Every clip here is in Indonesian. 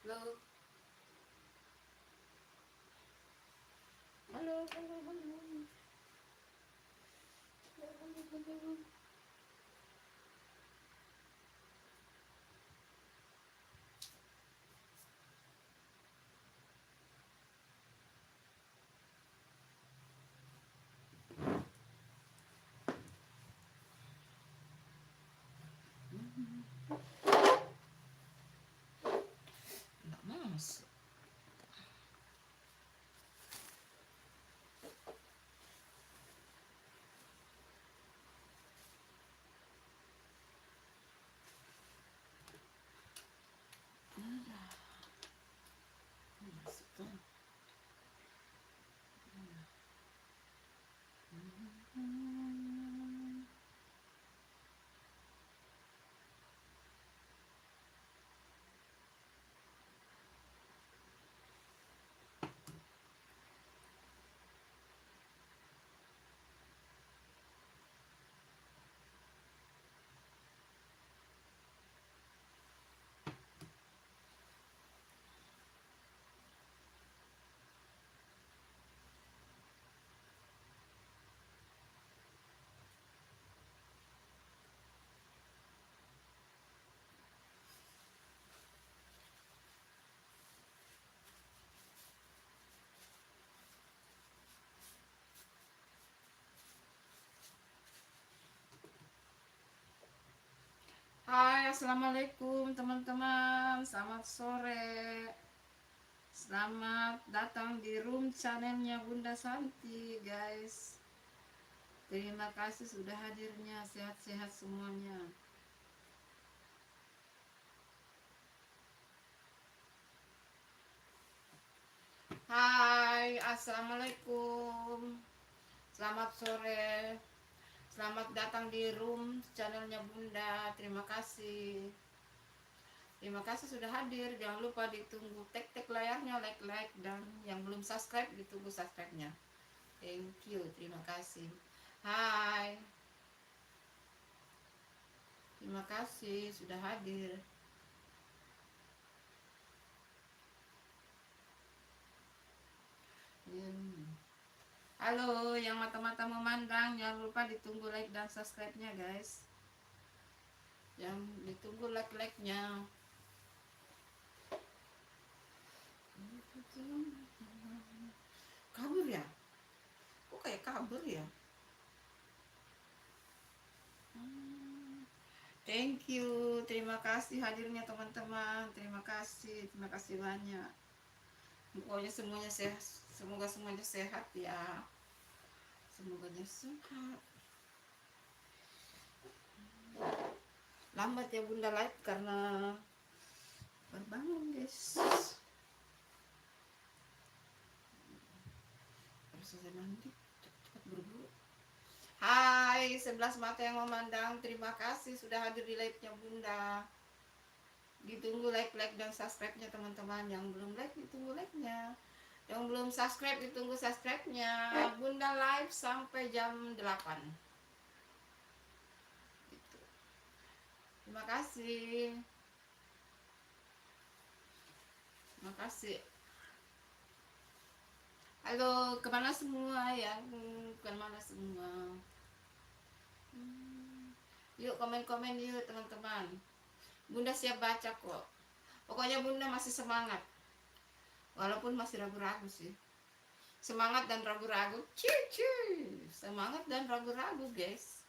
Halo, halo, halo, halo, halo, halo. Nggak masuk. Masuk tuh. Hai, assalamualaikum teman-teman. Selamat sore. Selamat datang di room channelnya Bunda Santi, guys. Terima kasih sudah hadirnya. Sehat-sehat semuanya. Hai, assalamualaikum. Selamat sore. Selamat datang di room channelnya Bunda. Terima kasih. Terima kasih sudah hadir. Jangan lupa ditunggu tek-tek layarnya, like dan yang belum subscribe ditunggu subscribe-nya. Thank you, terima kasih. Hai. Terima kasih sudah hadir. Halo, yang mata-mata memandang, jangan lupa ditunggu like dan subscribe-nya, guys. Yang ditunggu like-nya. Kabur ya? Kok kayak kabur ya? Thank you, terima kasih hadirnya teman-teman. Terima kasih banyak. Pokoknya semuanya sehat, semoga semuanya sehat ya. Semoga sehat. Lambat ya Bunda live karena berbangun, guys. Harus selesai mandi, cepat buru-buru. Hai, 11 mata yang memandang, terima kasih sudah hadir di live-nya Bunda. Ditunggu like dan subscribe-nya teman-teman. Yang belum like ditunggu like-nya. Yang belum subscribe ditunggu subscribe-nya. Bunda live sampai jam 8. Gitu. Terima kasih. Terima kasih. Halo, kemana semua ya? Kemana semua? Yuk komen-komen yuk teman-teman. Bunda siap baca kok. Pokoknya Bunda masih semangat. Walaupun masih ragu-ragu sih. Semangat dan ragu-ragu. Semangat dan ragu-ragu, guys.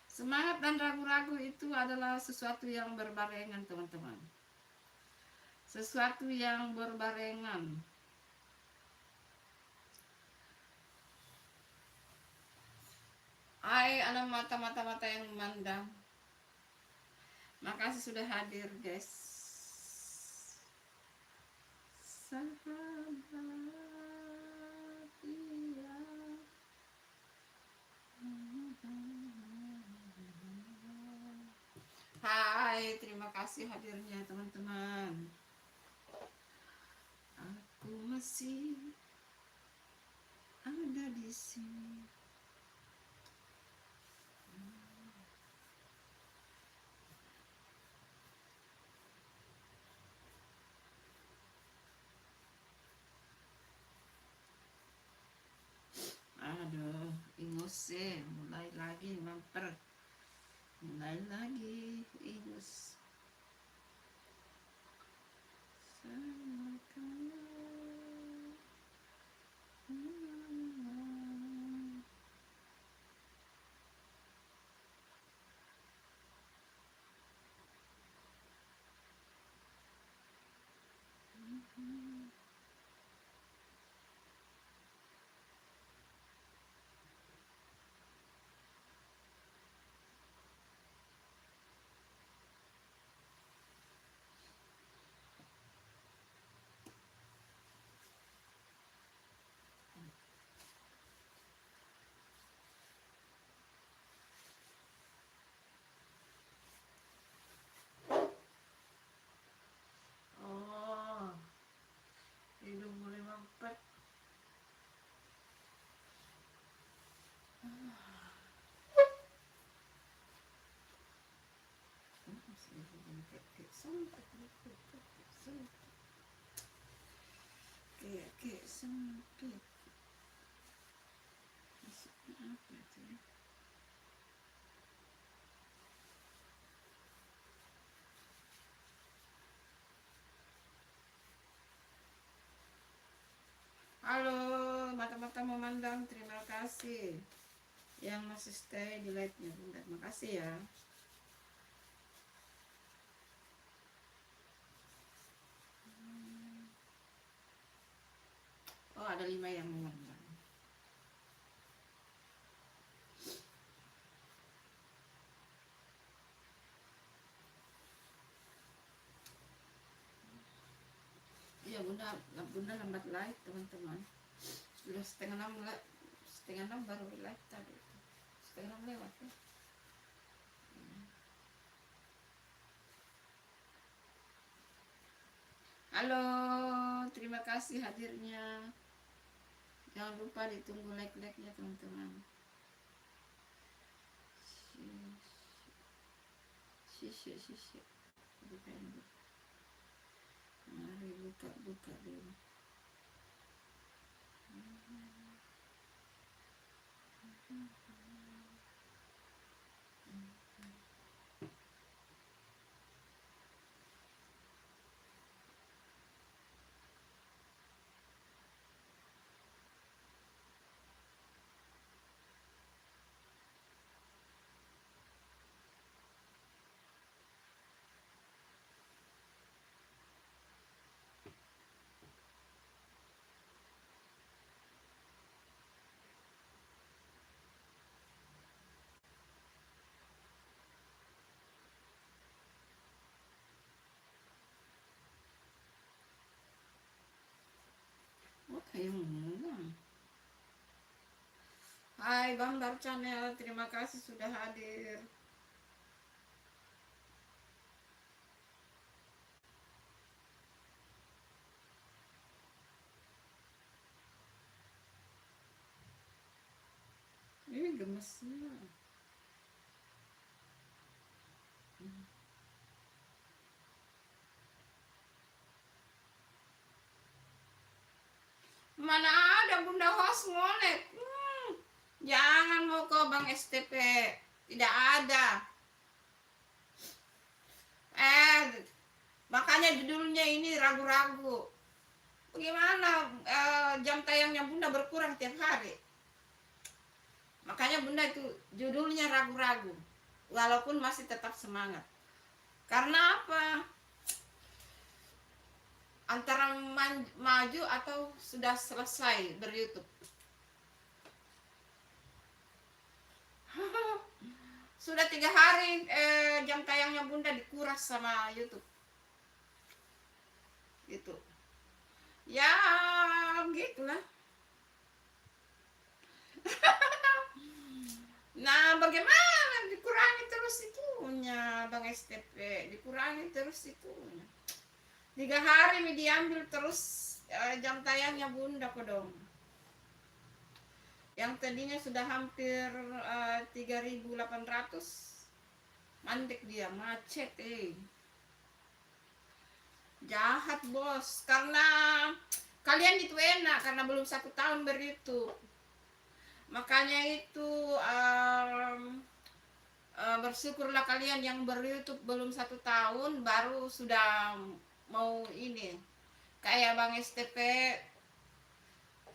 Semangat dan ragu-ragu itu adalah sesuatu yang berbarengan, teman-teman. Sesuatu yang berbarengan. Hai, anak mata-mata yang memandang. Makasih sudah hadir, guys. Sahabat dia. Hai, terima kasih hadirnya teman-teman. Aku masih ada di sini. selesai, mulai lagi mampir, mulai lagi ingus sama kamu. Oh, hidung mulai mampet. Kayak sempit. Maksudnya apa itu ya? Halo, mata-mata memandang, terima kasih yang masih stay di live-nya Bunda. Terima kasih ya. Oh, ada 5 yang memandang. Iya Bunda lambat live teman-teman. Sudah setengah enam baru live tadi. Setengah enam lewat ya. Halo, terima kasih hadirnya. Jangan lupa ditunggu like-like-nya teman-teman. Sisi. Mari buka dulu. Oh, kayak ngomong. Hai Bambar Channel, terima kasih sudah hadir. Ini gemesnya. Mana ada Bunda host ngolek. Jangan mau ke Bang STP. Tidak ada. Makanya judulnya ini ragu-ragu. Bagaimana jam tayangnya Bunda berkurang tiap hari. Makanya Bunda itu judulnya ragu-ragu. Walaupun masih tetap semangat. Karena apa? Antara maju atau sudah selesai ber-YouTube. Sudah 3 hari jam tayangnya Bunda dikuras sama YouTube. Gitu. Ya, gitulah. Nah, bagaimana dikurangi terus itunya, Bang STP, dikurangi terus itunya. 3 hari ini diambil terus jam tayangnya Bunda kok dong. Yang tadinya sudah hampir 3.800 mandek dia, macet jahat bos, karena kalian itu enak karena belum 1 tahun ber-YouTube. Makanya itu bersyukurlah kalian yang ber-YouTube belum 1 tahun baru sudah mau ini. Kayak Bang STP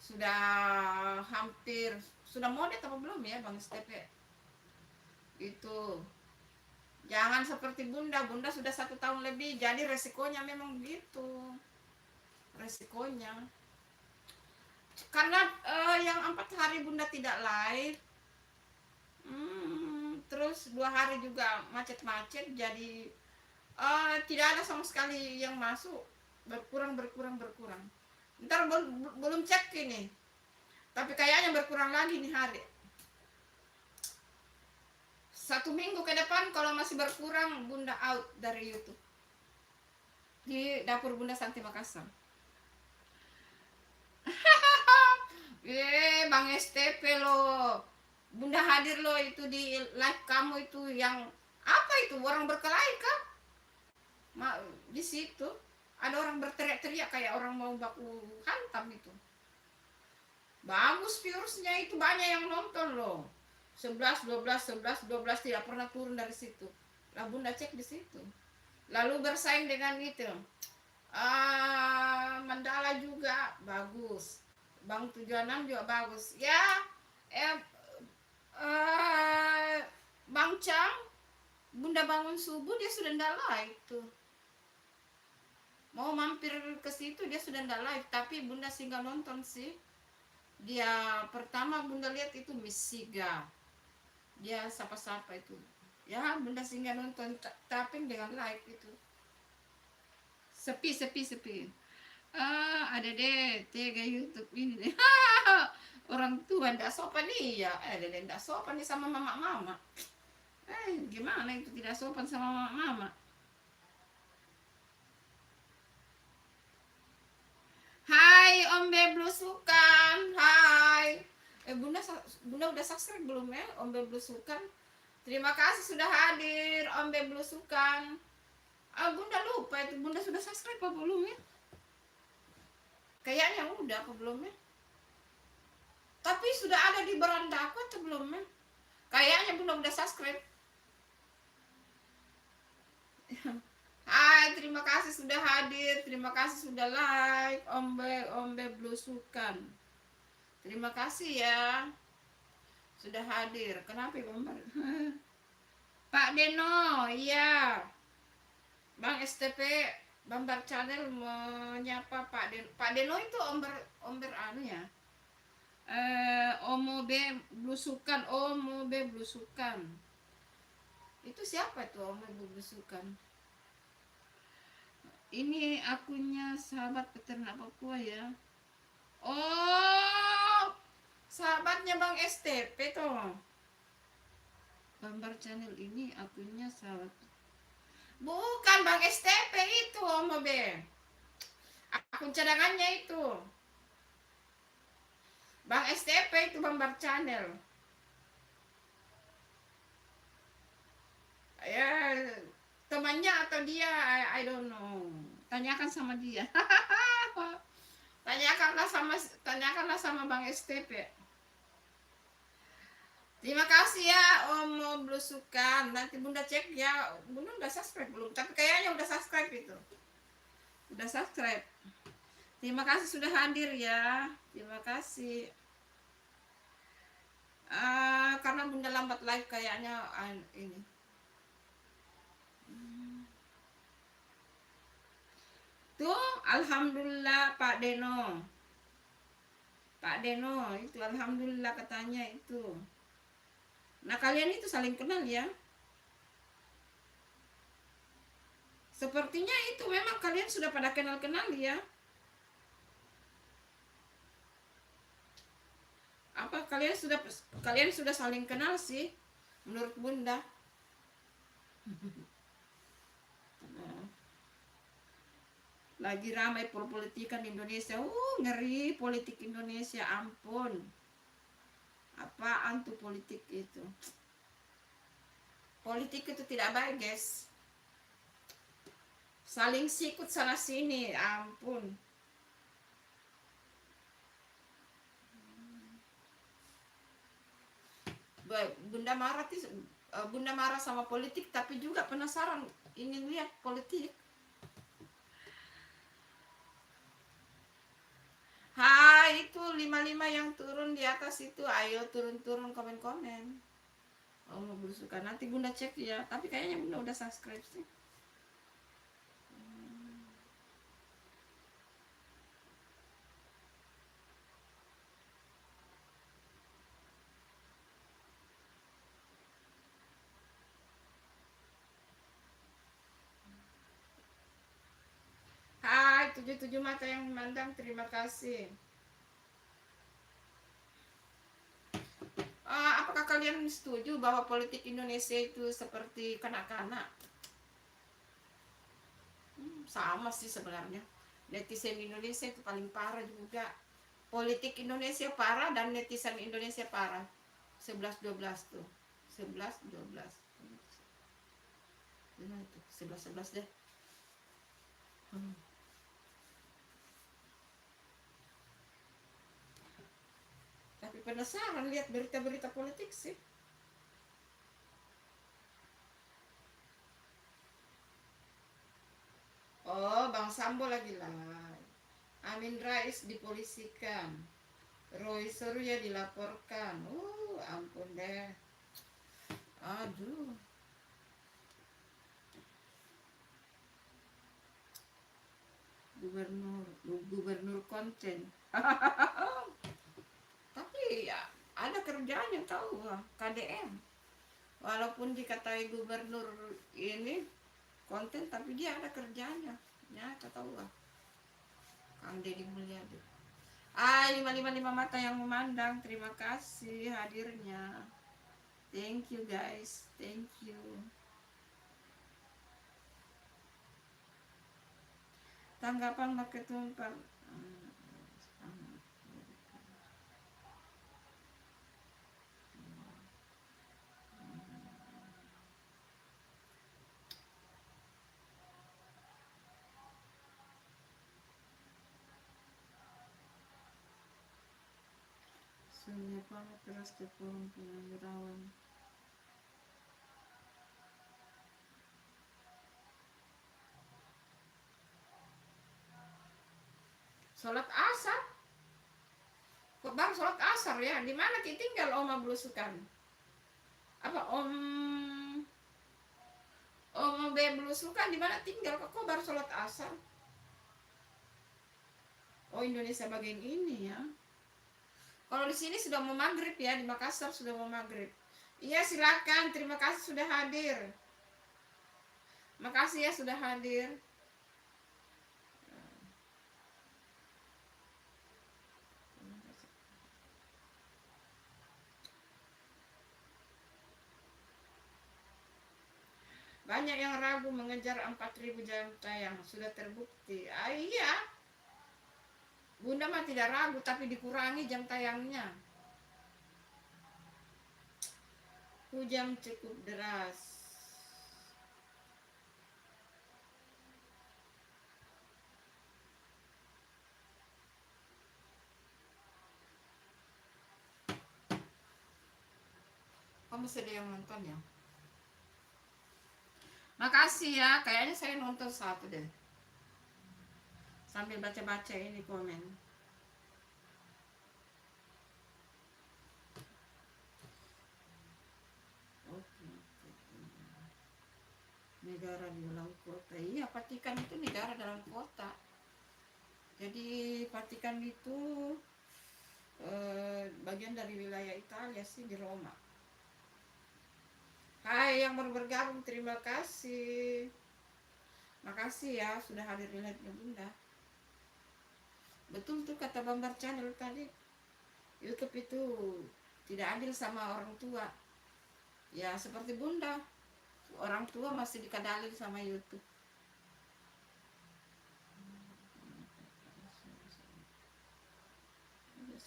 sudah hampir, sudah modet apa belum ya Bang STP? Itu jangan seperti Bunda sudah 1 tahun lebih, jadi resikonya memang begitu. Resikonya karena yang 4 hari Bunda tidak live, terus 2 hari juga macet-macet, jadi tidak ada sama sekali yang masuk, berkurang. Ntar belum cek ini, tapi kayaknya berkurang lagi nih hari. 1 minggu ke depan kalau masih berkurang, Bunda out dari YouTube di dapur Bunda Santi Makassar. Bang STP lo, Bunda hadir lo itu di live kamu itu yang apa itu, orang berkelahi kan? Di situ ada orang berteriak-teriak kayak orang mau baku hantam itu. Bagus viewsnya itu, banyak yang nonton loh. 11, 12 tidak pernah turun dari situ. Lah Bunda cek di situ. Lalu bersaing dengan itu. Mandala juga bagus. Bang 76 juga bagus. Ya, Bang Chang, Bunda bangun subuh dia sudah ndak live tuh. Mau mampir ke situ dia sudah ndak live, tapi Bunda singgah nonton sih. Dia pertama Bunda lihat itu Misiga. Dia sapa-sapa itu. Ya, Bunda singgah nonton tapping dengan live itu. Sepi. Ada deh tega YouTube ini deh. Orang tua ndak sopan nih ya. Ada deh ndak sopan nih sama mama. Gimana itu tidak sopan sama mama? Hai Om Beblusukan, hai. Bunda udah subscribe belum ya Om Beblusukan? Terima kasih sudah hadir Om Beblusukan. Bunda lupa itu, Bunda sudah subscribe apa belum ya? Kayaknya udah apa belum ya? Tapi sudah ada di beranda aku atau belum ya? Kayaknya Bunda udah subscribe. Hai, terima kasih sudah hadir, terima kasih sudah like, Om Beblusukan. Terima kasih ya sudah hadir. Kenapa Bang? Pak Deno, iya. Bang STP Bambar Channel menyapa Pak Deno. Pak Deno itu omber anu ya. Omo Beblusukan. Itu siapa tuh Omo Beblusukan? Ini akunnya sahabat peternak Papua ya. Oh, sahabatnya Bang STP toh. Bambar Channel ini akunnya sahabat. Bukan Bang STP itu Om B. Akun cadangannya itu. Bang STP itu Bambar Channel. Ya, temannya atau dia, I don't know. Tanyakan sama dia. Tanyakanlah sama Bang STP. Terima kasih ya Om Blusukan. Nanti Bunda cek ya. Bunda udah subscribe belum? Tapi kayaknya udah subscribe itu. Udah subscribe. Terima kasih sudah hadir ya. Terima kasih. Karena Bunda lambat live kayaknya ini. Tuh, alhamdulillah Pak Deno. Pak Deno itu alhamdulillah katanya itu. Nah, kalian itu saling kenal ya. Sepertinya itu memang kalian sudah pada kenal-kenal ya. Apa kalian sudah saling kenal sih menurut Bunda? Lagi ramai perpolitikan Indonesia. Ngeri politik Indonesia, ampun. Apaan tuh politik itu? Politik itu tidak baik, guys. Saling sikut sana sini, ampun. Bunda marah Bunda marah sama politik, tapi juga penasaran ingin lihat politik. Hai, itu 55 yang turun di atas itu, ayo turun-turun komen-komen. Oh, mau berusukan, nanti Bunda cek ya, tapi kayaknya Bunda udah subscribe sih. Hai, 77 mata yang memandang, terima kasih. Apakah kalian setuju bahwa politik Indonesia itu seperti kanak-kanak? Sama sih sebenarnya. Netizen Indonesia itu paling parah juga. Politik Indonesia parah dan netizen Indonesia parah. 11-12 tuh. 11-12. Nah, itu 11-11 deh. Tapi penasaran lihat berita-berita politik sih. Oh, Bang Sambo lagi live. Amin Rais dipolisikan. Roy Surya dilaporkan. Ampun deh. Aduh. Gubernur konten. Tapi ya ada kerjaan yang tahu, KDM. Walaupun dikatai gubernur ini konten, tapi dia ada kerjanya. Ya, tahu lah. Kang Deddy Mulyadi. 555 mata yang memandang, terima kasih hadirnya. Thank you guys, thank you. Tanggapan Wakil Ketua Surya Paloh keras ke forum purnawirawan. Sholat asar? Kok bang sholat asar ya? Di mana kita tinggal Oma belusukan? Apa Oma belusukan di mana tinggal? Kok baru sholat asar? Oh, Indonesia bagian ini ya. Kalau di sini sudah mau maghrib ya, di Makassar sudah mau maghrib. Iya silakan, terima kasih sudah hadir. Makasih ya sudah hadir. Banyak yang ragu mengejar 4.000 jam tayang, sudah terbukti. Iya. Bunda mah tidak ragu, tapi dikurangi jam tayangnya. Hujan cukup deras. Kamu sedih yang nonton ya? Makasih ya, kayaknya saya nonton satu deh. Sambil baca-baca ini komen. Negara di dalam kota. Iya, Vatikan itu negara dalam kota. Jadi Vatikan itu bagian dari wilayah Italia sih, di Roma. Hai yang baru bergabung, terima kasih. Makasih ya sudah hadir di live-nya Bunda. Betul tuh kata Bambar Channel tadi, YouTube itu tidak adil sama orang tua. Ya seperti Bunda, orang tua masih dikadalin sama YouTube.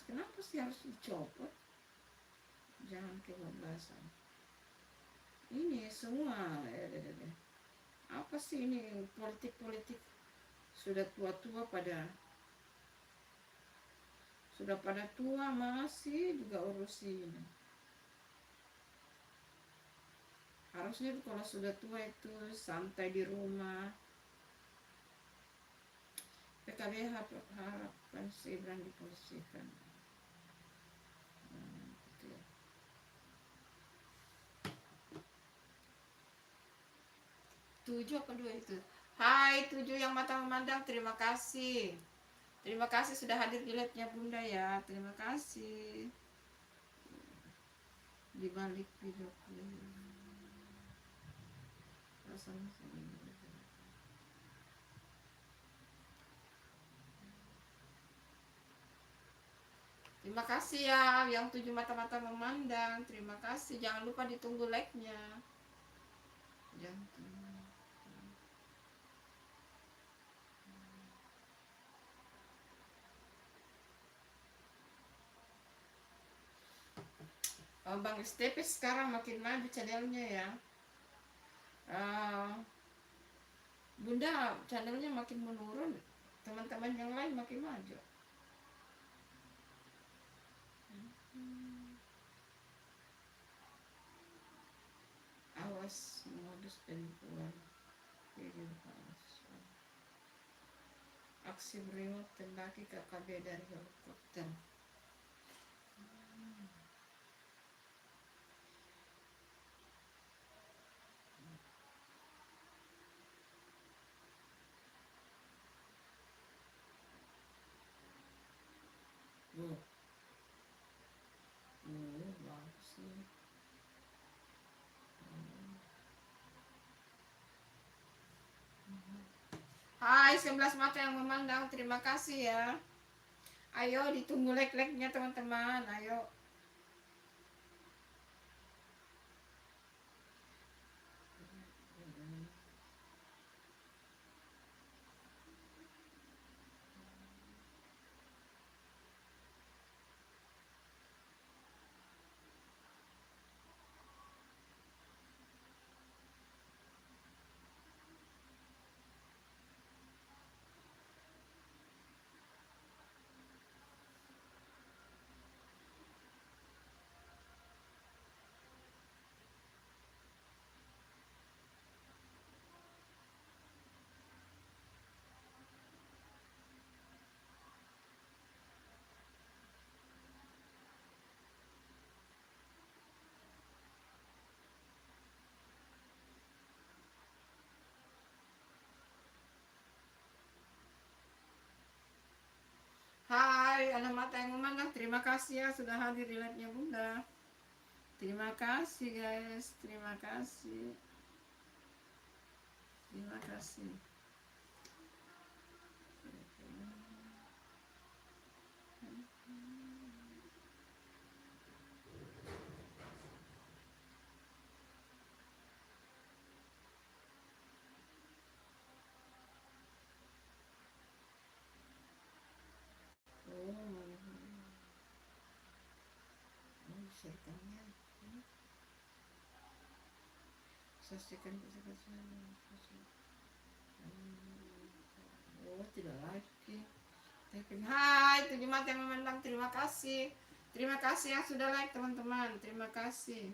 Kenapa sih harus dicopot? Jangan kebablasan. Ini semua apa sih ini, politik-politik sudah tua-tua sudah pada tua masih juga urusin. Harusnya kalau sudah tua itu santai di rumah. PKB harapan Gibran diposisikan. Gitu ya. Tujuh apa dua itu? Hai tujuh yang mata memandang, terima kasih. Terima kasih sudah hadir di live-nya Bunda ya. Terima kasih. Di balik video terima kasih ya yang tujuh mata-mata memandang. Terima kasih. Jangan lupa ditunggu like-nya. Jangan. Bang STP sekarang makin maju channelnya ya. Bunda channelnya makin menurun, teman-teman yang lain makin maju. Awas modus penipuan. Aksi berimut tembaki KKB dari helikopter. Bagus nih. Hai 11 mata yang memandang, terima kasih ya. Ayo ditunggu like-like-nya teman-teman, ayo. Hai anak mata yang memandang, terima kasih ya sudah hadir di live-nya Bunda. Terima kasih guys, terima kasih. Terima kasih. Saksikan tidak lagi. Hai tujuh mata yang memandang, terima kasih. Terima kasih yang sudah like teman-teman, terima kasih.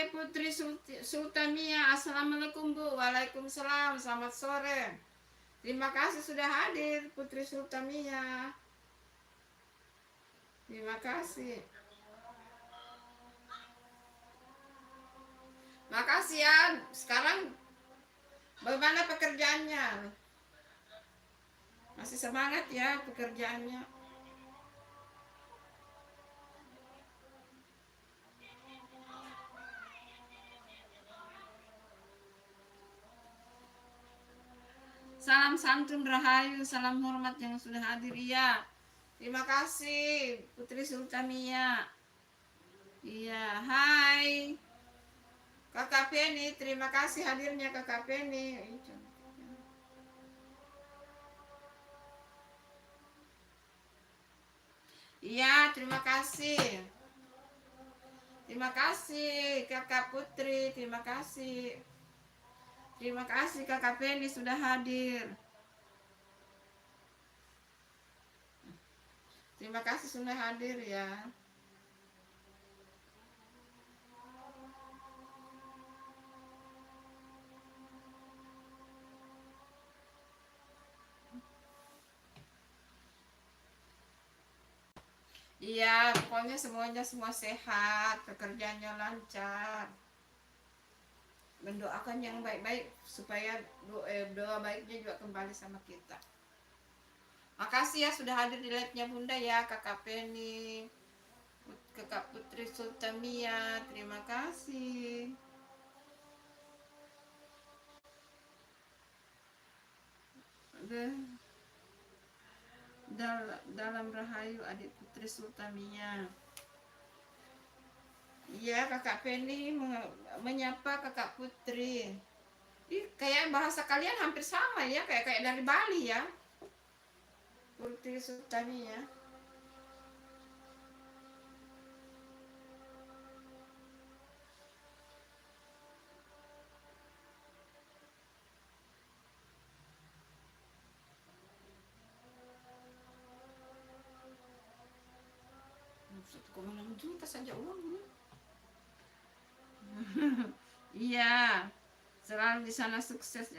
Hai Putri Sultania, Assalamualaikum Bu. Waalaikumsalam, selamat sore. Terima kasih sudah hadir Putri Sultania. Terima kasih. Makasih ya. Sekarang bagaimana pekerjaannya? Masih semangat ya pekerjaannya? Salam santun rahayu, salam hormat yang sudah hadir ya. Terima kasih Putri Sultania. Iya, hai Kakak Penny, terima kasih hadirnya Kakak Penny. Iya, terima kasih. Terima kasih Kakak Putri, terima kasih. Terima kasih Kakak Penny sudah hadir. Terima kasih sudah hadir ya. Iya, pokoknya semuanya semua sehat, pekerjaannya lancar. Mendoakan yang baik-baik supaya doa baiknya juga kembali sama kita. Makasih ya sudah hadir di live-nya Bunda ya, Kakak Penny, Kakak Putri Sultamia, terima kasih. Dalam rahayu adik Putri Sultamia. Iya, Kakak Penny menyapa Kakak Putri. Kayak bahasa kalian hampir sama ya, kayak dari Bali ya. Putri Sultamia. Juta saja uangnya. Iya, selalu di sana sukses.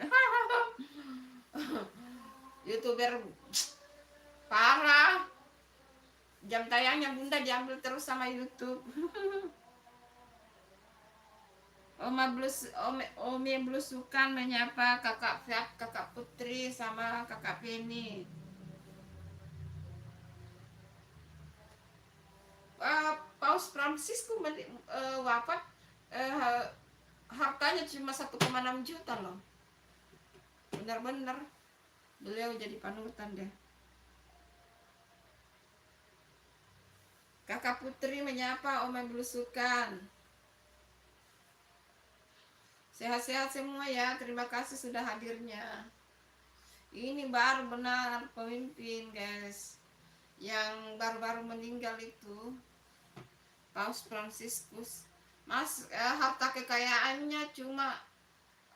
YouTuber parah. Jam tayangnya Bunda diambil terus sama YouTube. Omi Blusukan menyapa Kakak Fiat, Kakak Putri sama Kakak Penny. Paus Francisco wafat, hartanya cuma 1,6 juta loh. Benar-benar beliau jadi panutan deh. Kakak Putri menyapa Om Belusukan. Sehat-sehat semua ya, terima kasih sudah hadirnya. Ini baru benar pemimpin guys, yang baru-baru meninggal itu Paus Franciscus. Harta kekayaannya cuma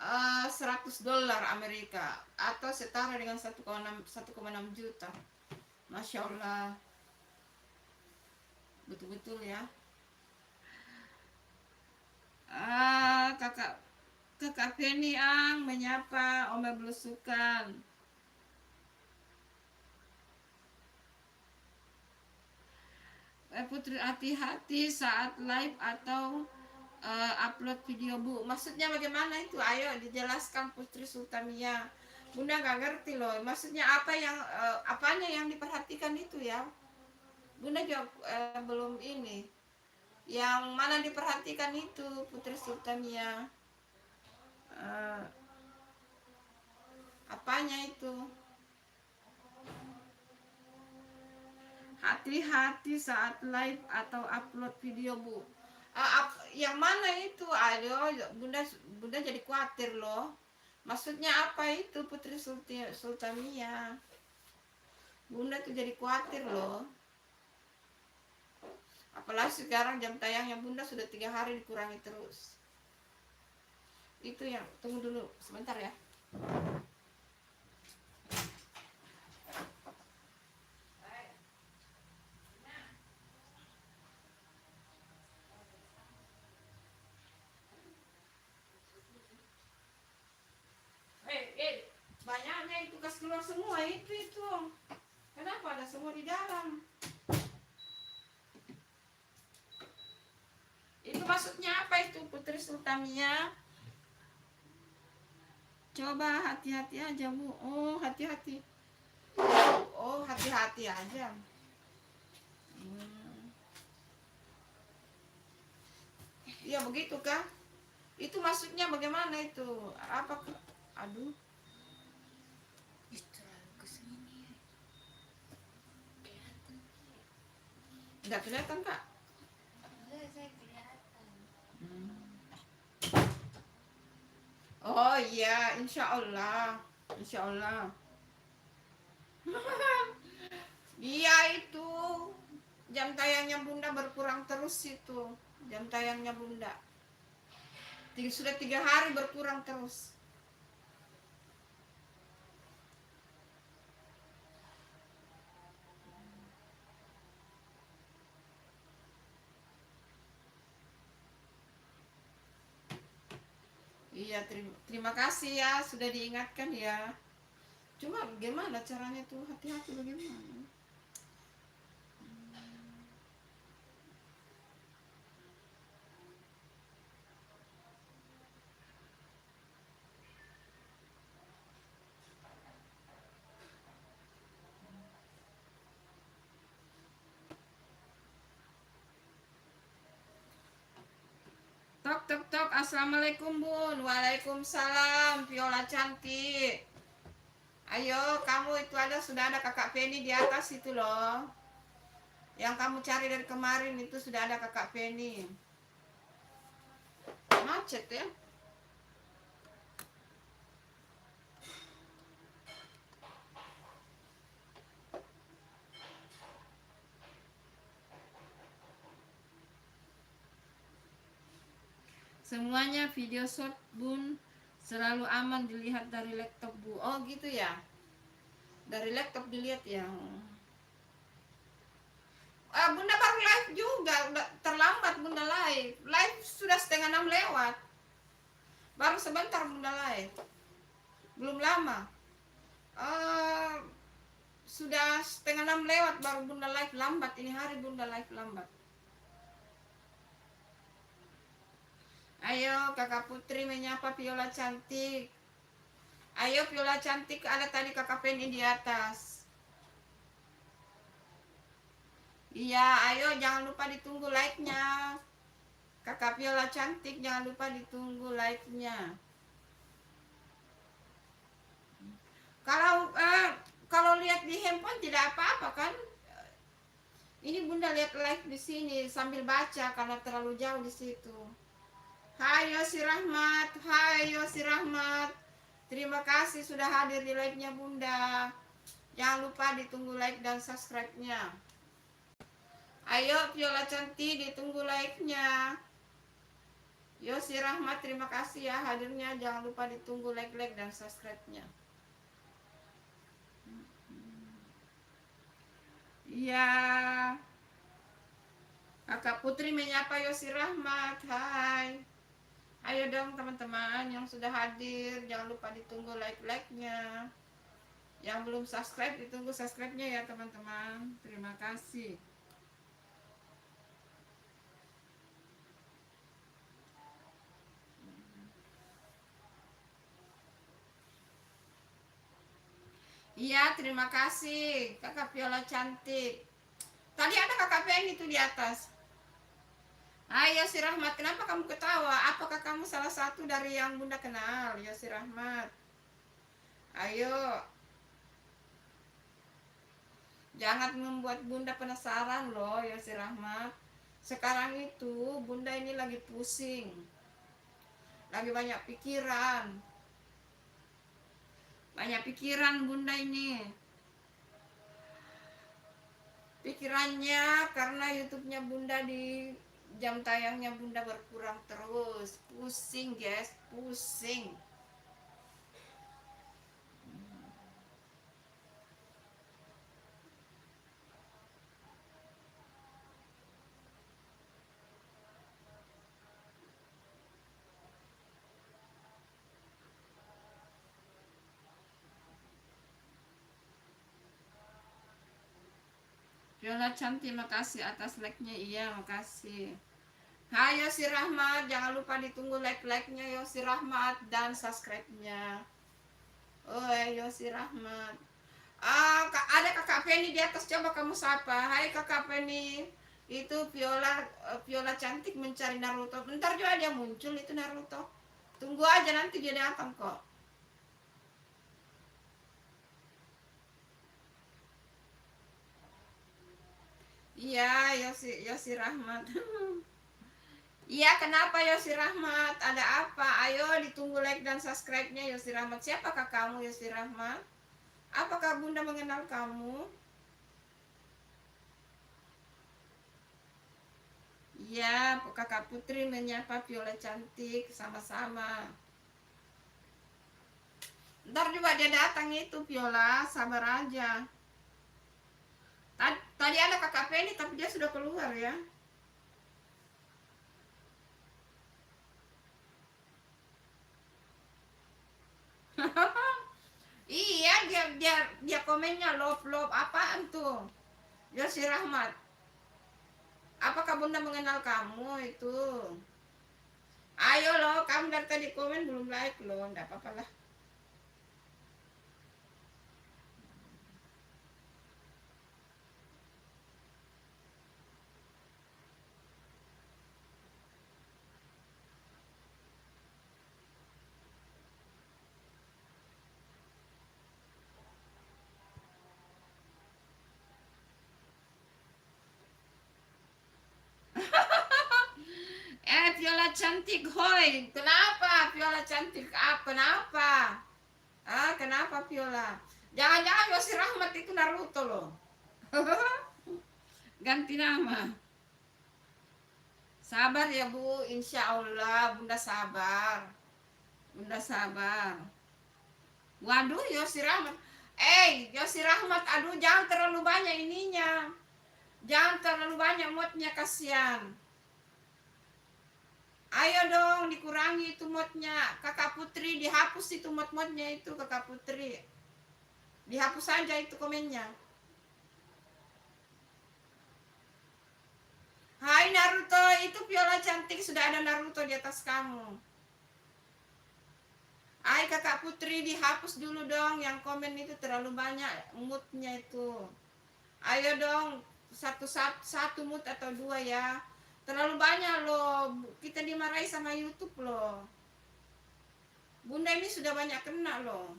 $100 Amerika atau setara dengan 1,6 juta. Masya Allah, betul-betul ya. Kakak Penny Ang menyapa Om Belusukan. Putri hati-hati saat live atau upload video Bu. Maksudnya bagaimana itu? Ayo dijelaskan Putri Sultamia. Bunda nggak ngerti loh. Maksudnya apa yang apanya yang diperhatikan itu ya? Bunda juga belum ini. Yang mana diperhatikan itu Putri Sultamia? Apanya itu? Hati-hati saat live atau upload video Bu. Yang mana itu? Ayo Bunda jadi khawatir loh. Maksudnya apa itu Putri Sultamia? Bunda tuh jadi khawatir loh. Apalagi sekarang jam tayangnya Bunda sudah 3 hari dikurangi terus. Itu yang, tunggu dulu sebentar ya. semua itu. Kenapa ada semua di dalam? Itu maksudnya apa itu Putri Sultania? Coba hati-hati aja Bu. Oh hati-hati. Oh hati-hati aja. Iya begitu kah? Itu maksudnya bagaimana itu? Apa? Aduh. Nggak kelihatan kak? Oh iya, insya Allah. Insya Allah. Iya itu jam tayangnya Bunda berkurang terus itu. Jam tayangnya Bunda sudah 3 hari berkurang terus. Iya terima kasih ya sudah diingatkan ya. Cuma gimana caranya tuh, hati-hati bagaimana? Tok tok tok, assalamualaikum Bun. Waalaikumsalam Viola cantik. Ayo kamu itu sudah ada kakak Penny di atas itu loh. Yang kamu cari dari kemarin itu sudah ada kakak Penny. Macet ya. Semuanya video short Bun selalu aman dilihat dari laptop Bu. Oh gitu ya. Dari laptop dilihat ya. Bunda baru live juga, terlambat Bunda live. Live sudah 5:30 lewat. Baru sebentar Bunda live. Belum lama. Sudah 5:30 lewat baru Bunda live, lambat ini hari Bunda live lambat. Ayo kakak Putri menyapa Viola cantik. Ayo Viola cantik, ada tadi kakak Penny di atas. Iya ayo jangan lupa ditunggu like-nya. Kakak Viola cantik jangan lupa ditunggu like-nya. Kalau lihat di handphone tidak apa-apa kan? Ini Bunda lihat live di sini sambil baca karena terlalu jauh di situ. Hai Yosi Rahmat, hai Yosi Rahmat. Terima kasih sudah hadir di live-nya Bunda. Jangan lupa ditunggu like dan subscribe-nya. Ayo Viola cantik ditunggu like-nya. Yosi Rahmat terima kasih ya hadirnya. Jangan lupa ditunggu like dan subscribe-nya. Iya. Kakak Putri menyapa Yosi Rahmat. Hai. Ayo dong teman-teman yang sudah hadir, jangan lupa ditunggu like-nya. Yang belum subscribe ditunggu subscribe-nya ya teman-teman. Terima kasih. Iya terima kasih kakak Viola cantik. Tadi ada kakak Penny itu di atas. Ayo si Rahmat, kenapa kamu ketawa? Apakah kamu salah satu dari yang Bunda kenal? Ya si Rahmat. Ayo. Jangan membuat Bunda penasaran loh ya si Rahmat. Sekarang itu Bunda ini lagi pusing. Lagi banyak pikiran. Banyak pikiran Bunda ini. Pikirannya karena YouTube-nya Bunda di jam tayangnya Bunda berkurang terus. Pusing guys, pusing. Viola cantik, makasih atas like-nya. Iya, makasih. Hai Yosi Rahmat, jangan lupa ditunggu like-nya Yosi Rahmat dan subscribe-nya. Oh, Yosi Rahmat. Ada kakak Penny di atas, coba kamu sapa. Hai kakak Penny. Itu Viola cantik mencari Naruto. Bentar juga dia muncul itu Naruto. Tunggu aja nanti dia datang kok. Iya, Yosi Rahmat. Iya, kenapa Yosi Rahmat? Ada apa? Ayo ditunggu like dan subscribe-nya Yosi Rahmat. Siapakah kamu Yosi Rahmat? Apakah Bunda mengenal kamu? Iya, kakak Putri menyapa Viola cantik, sama-sama. Ntar juga dia datang itu Viola, sabar aja. Tadi ada kakak Penny tapi dia sudah keluar ya. Iya, dia komennya love apaan tuh? Yosi Rahmat. Apakah Bunda mengenal kamu itu? Ayo loh, kamu dari tadi komen belum like loh, enggak apa-apa lah. Viola cantik, hoi. Kenapa Viola cantik? Kenapa? Kenapa Viola? Jangan-jangan Yosi Rahmat itu Naruto loh. Ganti nama. Sabar ya Bu, insya Allah Bunda sabar. Bunda sabar. Waduh Yosi Rahmat. Yosi Rahmat, aduh jangan terlalu banyak ininya. Jangan terlalu banyak modnya, kasihan. Ayo dong dikurangi itu modnya. Kakak Putri dihapus itu mod-modnya itu kakak Putri. Dihapus saja itu komennya. Hai Naruto, itu Viola cantik, sudah ada Naruto di atas kamu. Hai kakak Putri dihapus dulu dong, yang komen itu terlalu banyak moodnya itu. Ayo dong, satu mood atau dua ya. Terlalu banyak loh, kita dimarahi sama YouTube loh. Bunda ini sudah banyak kena loh.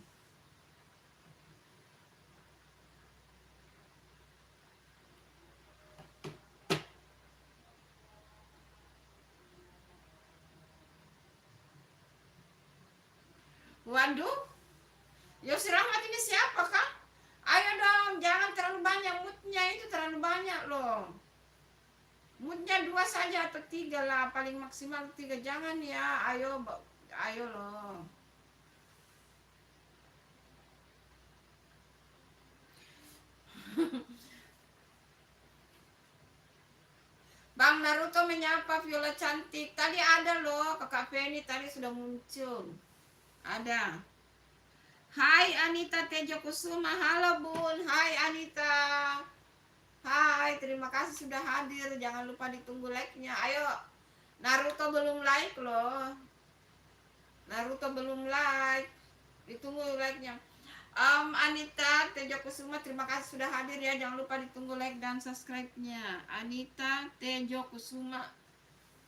Waduh, Yosi Rahmat ini siapa kah? Ayo dong, jangan terlalu banyak moodnya, itu terlalu banyak loh. Moodnya dua saja atau tiga lah, paling maksimal tiga, jangan ya. Ayo loh. Bang Naruto menyapa Viola cantik. Tadi ada loh, kakak Penny tadi sudah muncul. Ada. Hai Anita Tejo Kusuma, halo Bun. Hai Anita. Hai, terima kasih sudah hadir. Jangan lupa ditunggu like-nya. Ayo, Naruto belum like loh. Naruto belum like. Ditunggu like-nya. Anita Tejo Kusuma, terima kasih sudah hadir ya. Jangan lupa ditunggu like dan subscribe-nya. Anita Tejo Kusuma.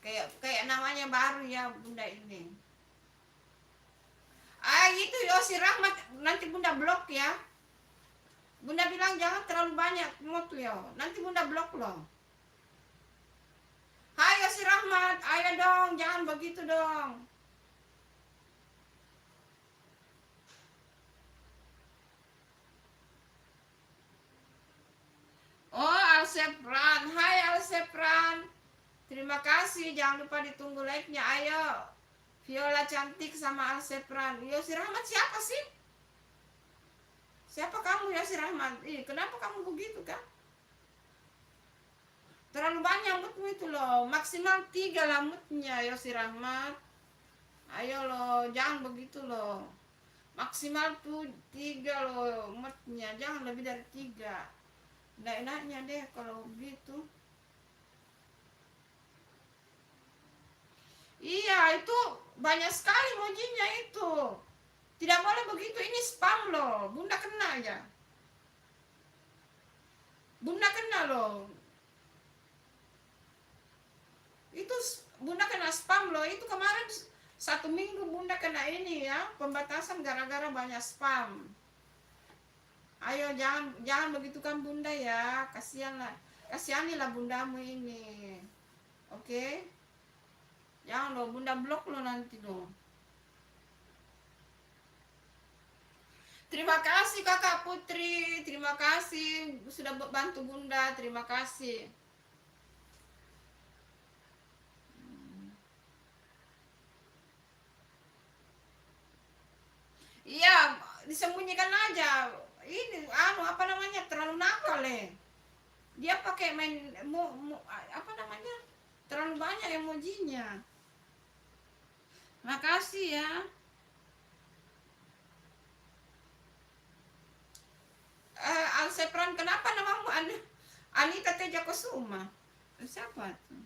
Kayak namanya baru ya Bunda ini. Itu Yosi Rahmat, nanti Bunda blok ya. Bunda bilang jangan terlalu banyak mod ya. Nanti Bunda blok loh. Hai Yosi Rahmat, ayo dong, jangan begitu dong. Oh, Alsepran. Hai Alsepran. Terima kasih, jangan lupa ditunggu like-nya. Ayo. Viola cantik sama Alsepran. Yosi Rahmat siapa sih? Siapa kamu Yosi Rahmat? Kenapa kamu begitu kan? Terlalu banyak moodmu itu loh. Maksimal 3 lah moodnya Yosi Rahmat. Ayo loh, jangan begitu loh. Maksimal tuh 3 loh moodnya. Jangan lebih dari 3. Nggak enaknya deh kalau begitu. Iya, itu banyak sekali mojinya itu. Tidak boleh begitu, ini spam loh. Bunda kena ya. Bunda kena loh. Itu Bunda kena spam loh. Itu kemarin 1 minggu Bunda kena ini ya, pembatasan gara-gara banyak spam. Ayo jangan begitu kan Bunda ya. Kasihanilah bundamu ini. Oke? Jangan loh, Bunda blok lo nanti loh. Terima kasih Kakak Putri, terima kasih sudah bantu Bunda, terima kasih. Iya, disembunyikan aja. Ini apa namanya, terlalu nakal dia pakai main apa namanya, terlalu banyak emojinya. Makasih ya. Alsepran, kenapa namamu Anita Teja Kusuma? Siapa tuh?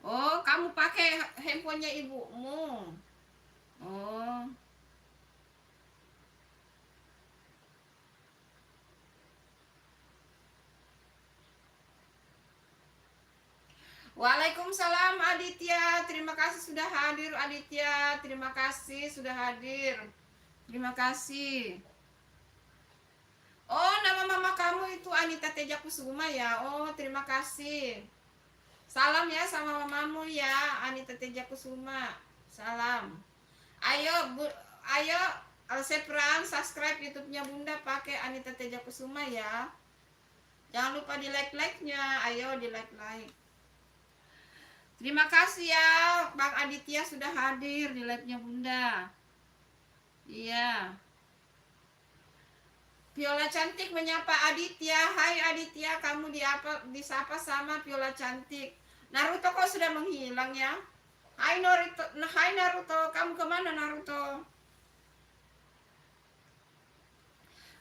Oh, kamu pakai handphonenya ibumu. Oh. Waalaikumsalam Aditya, terima kasih sudah hadir Aditya, terima kasih sudah hadir. Terima kasih. Oh, nama mama kamu itu Anita Teja Kusuma ya. Oh, terima kasih. Salam ya sama mamamu ya, Anita Teja Kusuma. Salam. Ayo, ayo Alsepran subscribe YouTube-nya Bunda pakai Anita Teja Kusuma ya. Jangan lupa di like-like-nya. Ayo di like-like. Terima kasih ya Bang Aditya sudah hadir di live-nya Bunda. Iya. Viola Cantik menyapa Aditya. Hai Aditya, kamu disapa sama Viola Cantik. Naruto kok sudah menghilang ya? Hai Naruto, kamu kemana Naruto?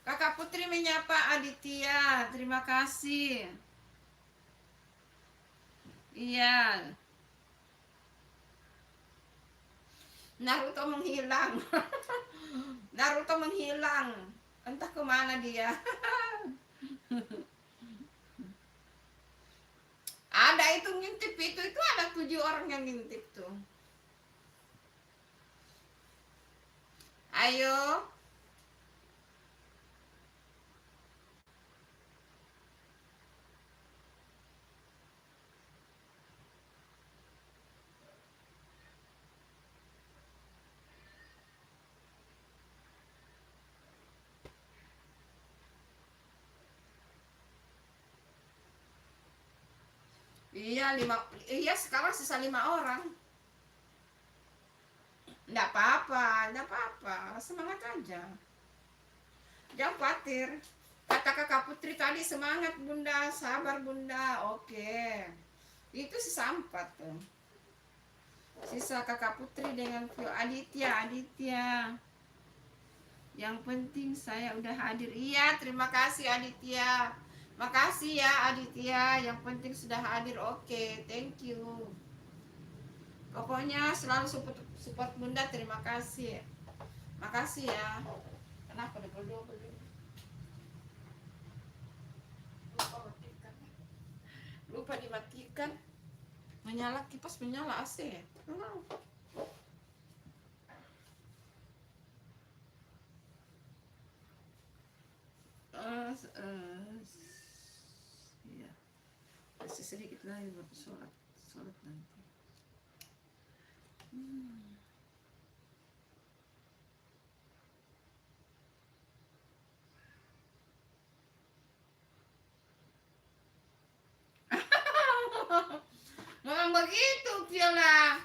Kakak Putri menyapa Aditya, terima kasih. Iya. Naruto menghilang. Naruto menghilang. Entah kemana dia. Ada itu ngintip itu ada 7 orang yang ngintip tuh. Ayo. Iya sekarang sisa 5 orang. Enggak apa-apa, semangat aja. Jangan khawatir. Kata Kakak Putri tadi, semangat Bunda, sabar Bunda. Oke. Itu sisa 4 tuh. Sisa Kakak Putri dengan Aditya. Yang penting saya udah hadir. Iya, terima kasih Aditya. Makasih ya Aditya, yang penting sudah hadir. Oke, thank you. Pokoknya selalu support Bunda, terima kasih. Makasih ya. Kenapa double? Lupa dimatikan. Menyala kipas, menyala AC. Ya. Masih sedikit lagi buat sholat nanti. Memang begitu Viola.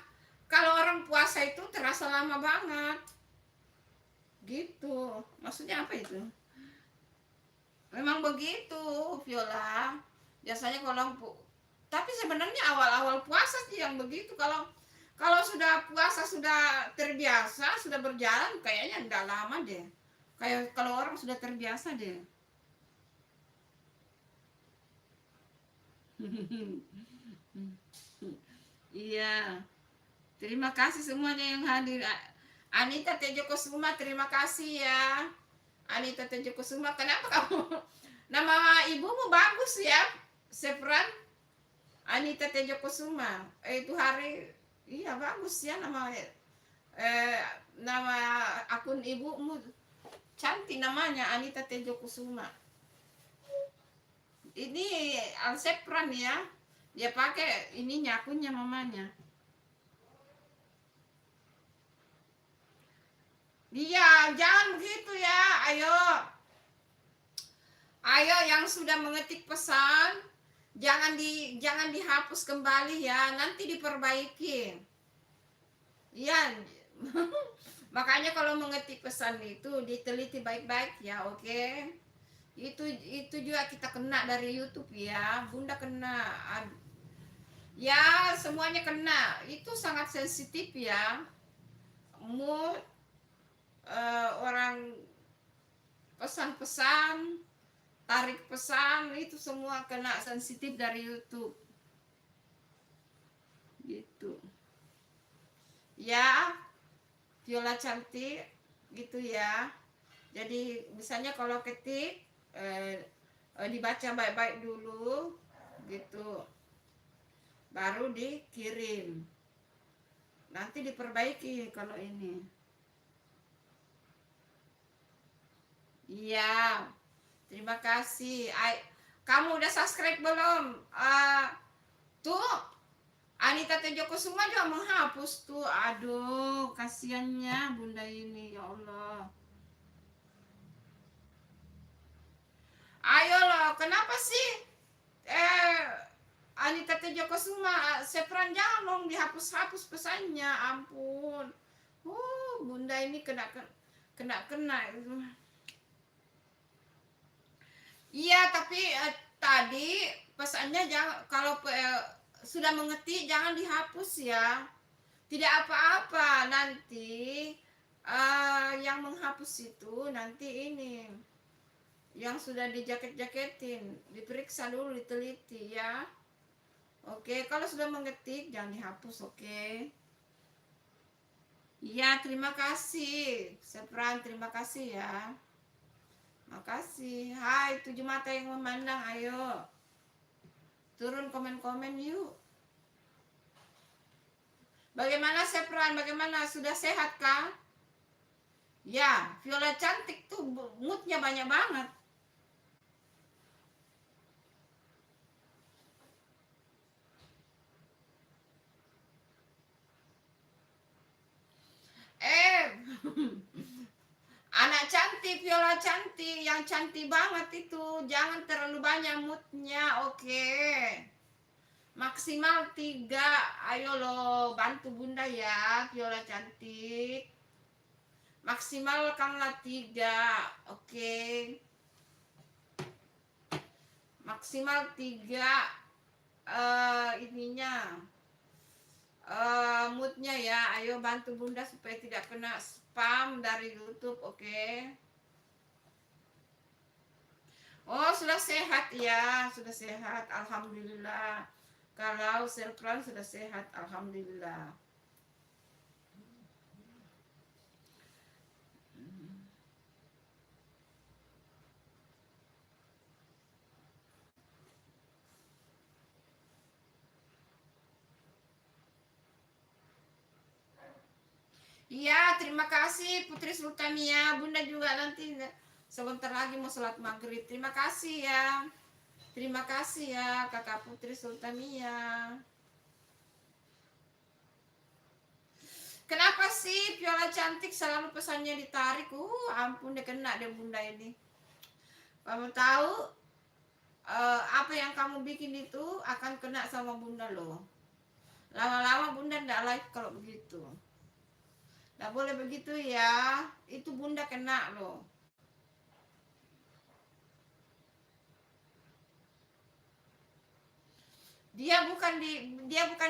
Kalau orang puasa itu terasa lama banget. Gitu. Maksudnya apa itu? Memang begitu Viola. Biasanya kalau tapi sebenarnya awal-awal puasa sih yang begitu. Kalau Kalau sudah puasa, sudah terbiasa, sudah berjalan, kayaknya enggak lama deh. Kayak kalau orang sudah terbiasa deh. Iya. Terima kasih semuanya yang hadir. Anita Tejo Kusuma, terima kasih ya. Anita Tejo Kusuma, kenapa kamu? Nama ibumu bagus ya, Sepran. Anita Tejo Kusuma. Itu hari, iya bagus ya nama eh, nama akun ibumu, cantik namanya Anita Tejo Kusuma. Ini Alsepran ya. Dia pakai ininya akunnya mamanya. Iya, jangan begitu ya. Ayo. Ayo yang sudah mengetik pesan, jangan dihapus kembali ya, nanti diperbaiki. Iya. Makanya kalau mengetik pesan itu diteliti baik-baik ya, oke? Itu juga kita kena dari YouTube ya, Bunda kena. Ya, semuanya kena. Itu sangat sensitif ya. Mood orang pesan-pesan, tarik pesan, itu semua kena sensitif dari YouTube. Gitu. Ya, Viola cantik gitu ya. Jadi misalnya kalau ketik dibaca baik-baik dulu gitu. Baru dikirim. Nanti diperbaiki kalau ini. Iya. Terima kasih. Kamu udah subscribe belum? Tuh, Anita Tejo Kusuma juga menghapus tuh. Aduh, kasihannya Bunda ini, ya Allah. Ayo loh, kenapa sih? Anita Tejo Kusuma, Sepran jangan dong dihapus-hapus pesannya, ampun. Bunda ini kena itu. Iya, tapi tadi pesannya jangan, kalau sudah mengetik jangan dihapus ya. Tidak apa-apa, nanti yang menghapus itu nanti ini yang sudah dijaket-jaketin, diperiksa dulu, diteliti ya. Oke, kalau sudah mengetik jangan dihapus, oke. Iya, terima kasih Sepran, terima kasih ya. Makasih. Hai, 7 mata yang memandang, ayo turun komen-komen yuk. Bagaimana Sepran, bagaimana, sudah sehat kah? Ya, Viola cantik tuh moodnya banyak banget. Anak cantik, Viola cantik, yang cantik banget itu, jangan terlalu banyak moodnya, oke. Maksimal 3, ayo lo bantu Bunda ya, Viola cantik. Maksimalkanlah 3, oke. Maksimal 3 ininya moodnya ya, ayo bantu Bunda supaya tidak kena spam dari YouTube, oke. Oh, sudah sehat ya, sudah sehat, alhamdulillah. Kalau Sepran sudah sehat, alhamdulillah. Iya, terima kasih Putri Sultania. Bunda juga nanti sebentar lagi mau sholat maghrib. Terima kasih ya. Terima kasih ya Kakak Putri Sultania. Kenapa sih Viola cantik selalu pesannya ditarik? Ampun deh, kena deh Bunda ini. Kamu tahu apa yang kamu bikin itu akan kena sama Bunda loh. Lama-lama Bunda ndak like kalau begitu. Nggak boleh begitu ya, itu Bunda kena loh. Dia bukan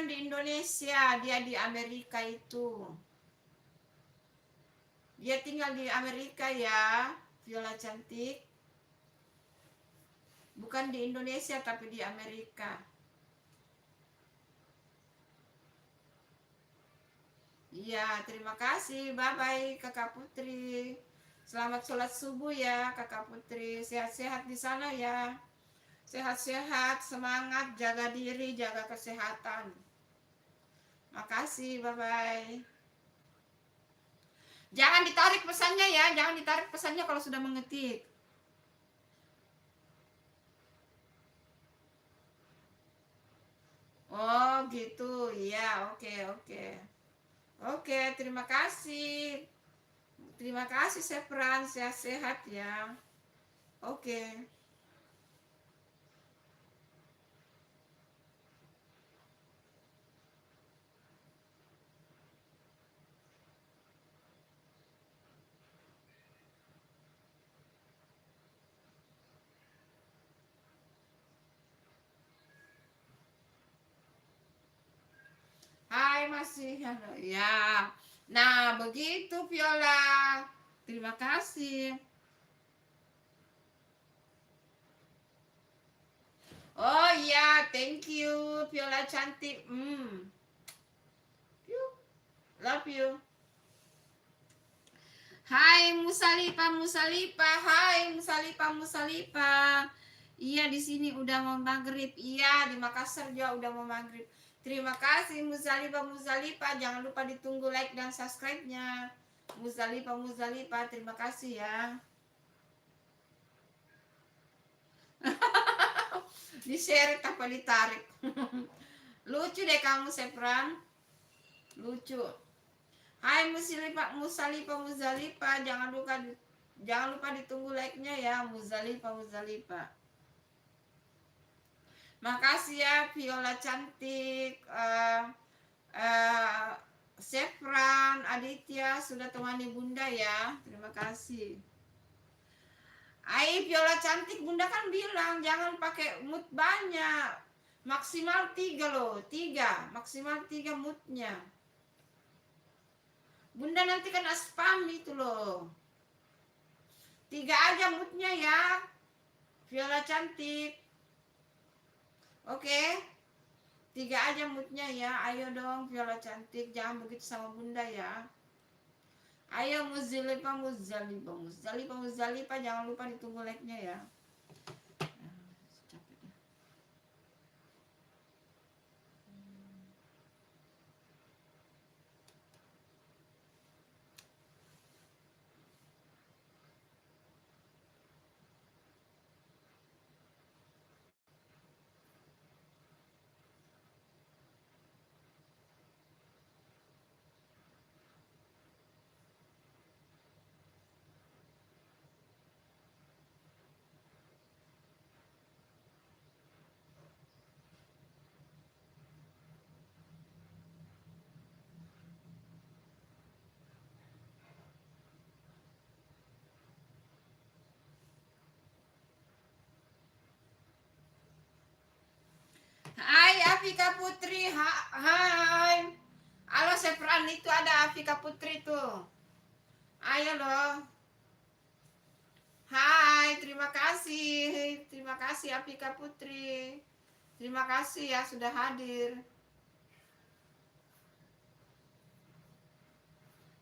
di Indonesia, dia di Amerika itu. Dia tinggal di Amerika ya, Viola cantik. Bukan di Indonesia tapi di Amerika. Iya, terima kasih. Bye bye Kakak Putri. Selamat sholat subuh ya Kakak Putri. Sehat-sehat di sana ya. Sehat-sehat, semangat, jaga diri, jaga kesehatan. Makasih, bye bye. Jangan ditarik pesannya ya, jangan ditarik pesannya kalau sudah mengetik. Oh gitu, iya, oke oke. Oke, terima kasih. Terima kasih Sepran, sehat-sehat ya. Oke. Hai masih ya. Nah, begitu Viola. Terima kasih. Oh iya, thank you Viola cantik. Love you. Hai Musalipa, Musalipa, hai Musalipa, Musalipa. Iya di sini udah mau maghrib. Iya di Makassar juga udah mau maghrib. Terima kasih Musalipa, Musalipa. Jangan lupa ditunggu like dan subscribe-nya. Musalipa, Musalipa. Terima kasih ya. Di share apa ditarik. Lucu deh kamu Sepran. Lucu. Hai Musalipa, Musalipa, Musalipa. Jangan lupa ditunggu like-nya ya Musalipa, Musalipa. Makasih ya Viola cantik, Sefran, Aditya sudah temani Bunda ya. Terima kasih. Viola cantik, Bunda kan bilang jangan pakai mood banyak. Maksimal 3 loh, 3. Maksimal 3 moodnya. Bunda nanti kena spam itu loh. 3 aja moodnya ya. Viola cantik. Oke. 3 aja moodnya ya. Ayo dong Viola cantik, jangan begitu sama Bunda ya. Ayo Muzalipa, Muzalipa, Muzalipa, Muzalipa, jangan lupa ditunggu like-nya ya. Hai Afika Putri, hai. Halo Sepran, itu ada Afika Putri tuh. Ayo loh. Hai, terima kasih. Terima kasih Afika Putri. Terima kasih ya sudah hadir.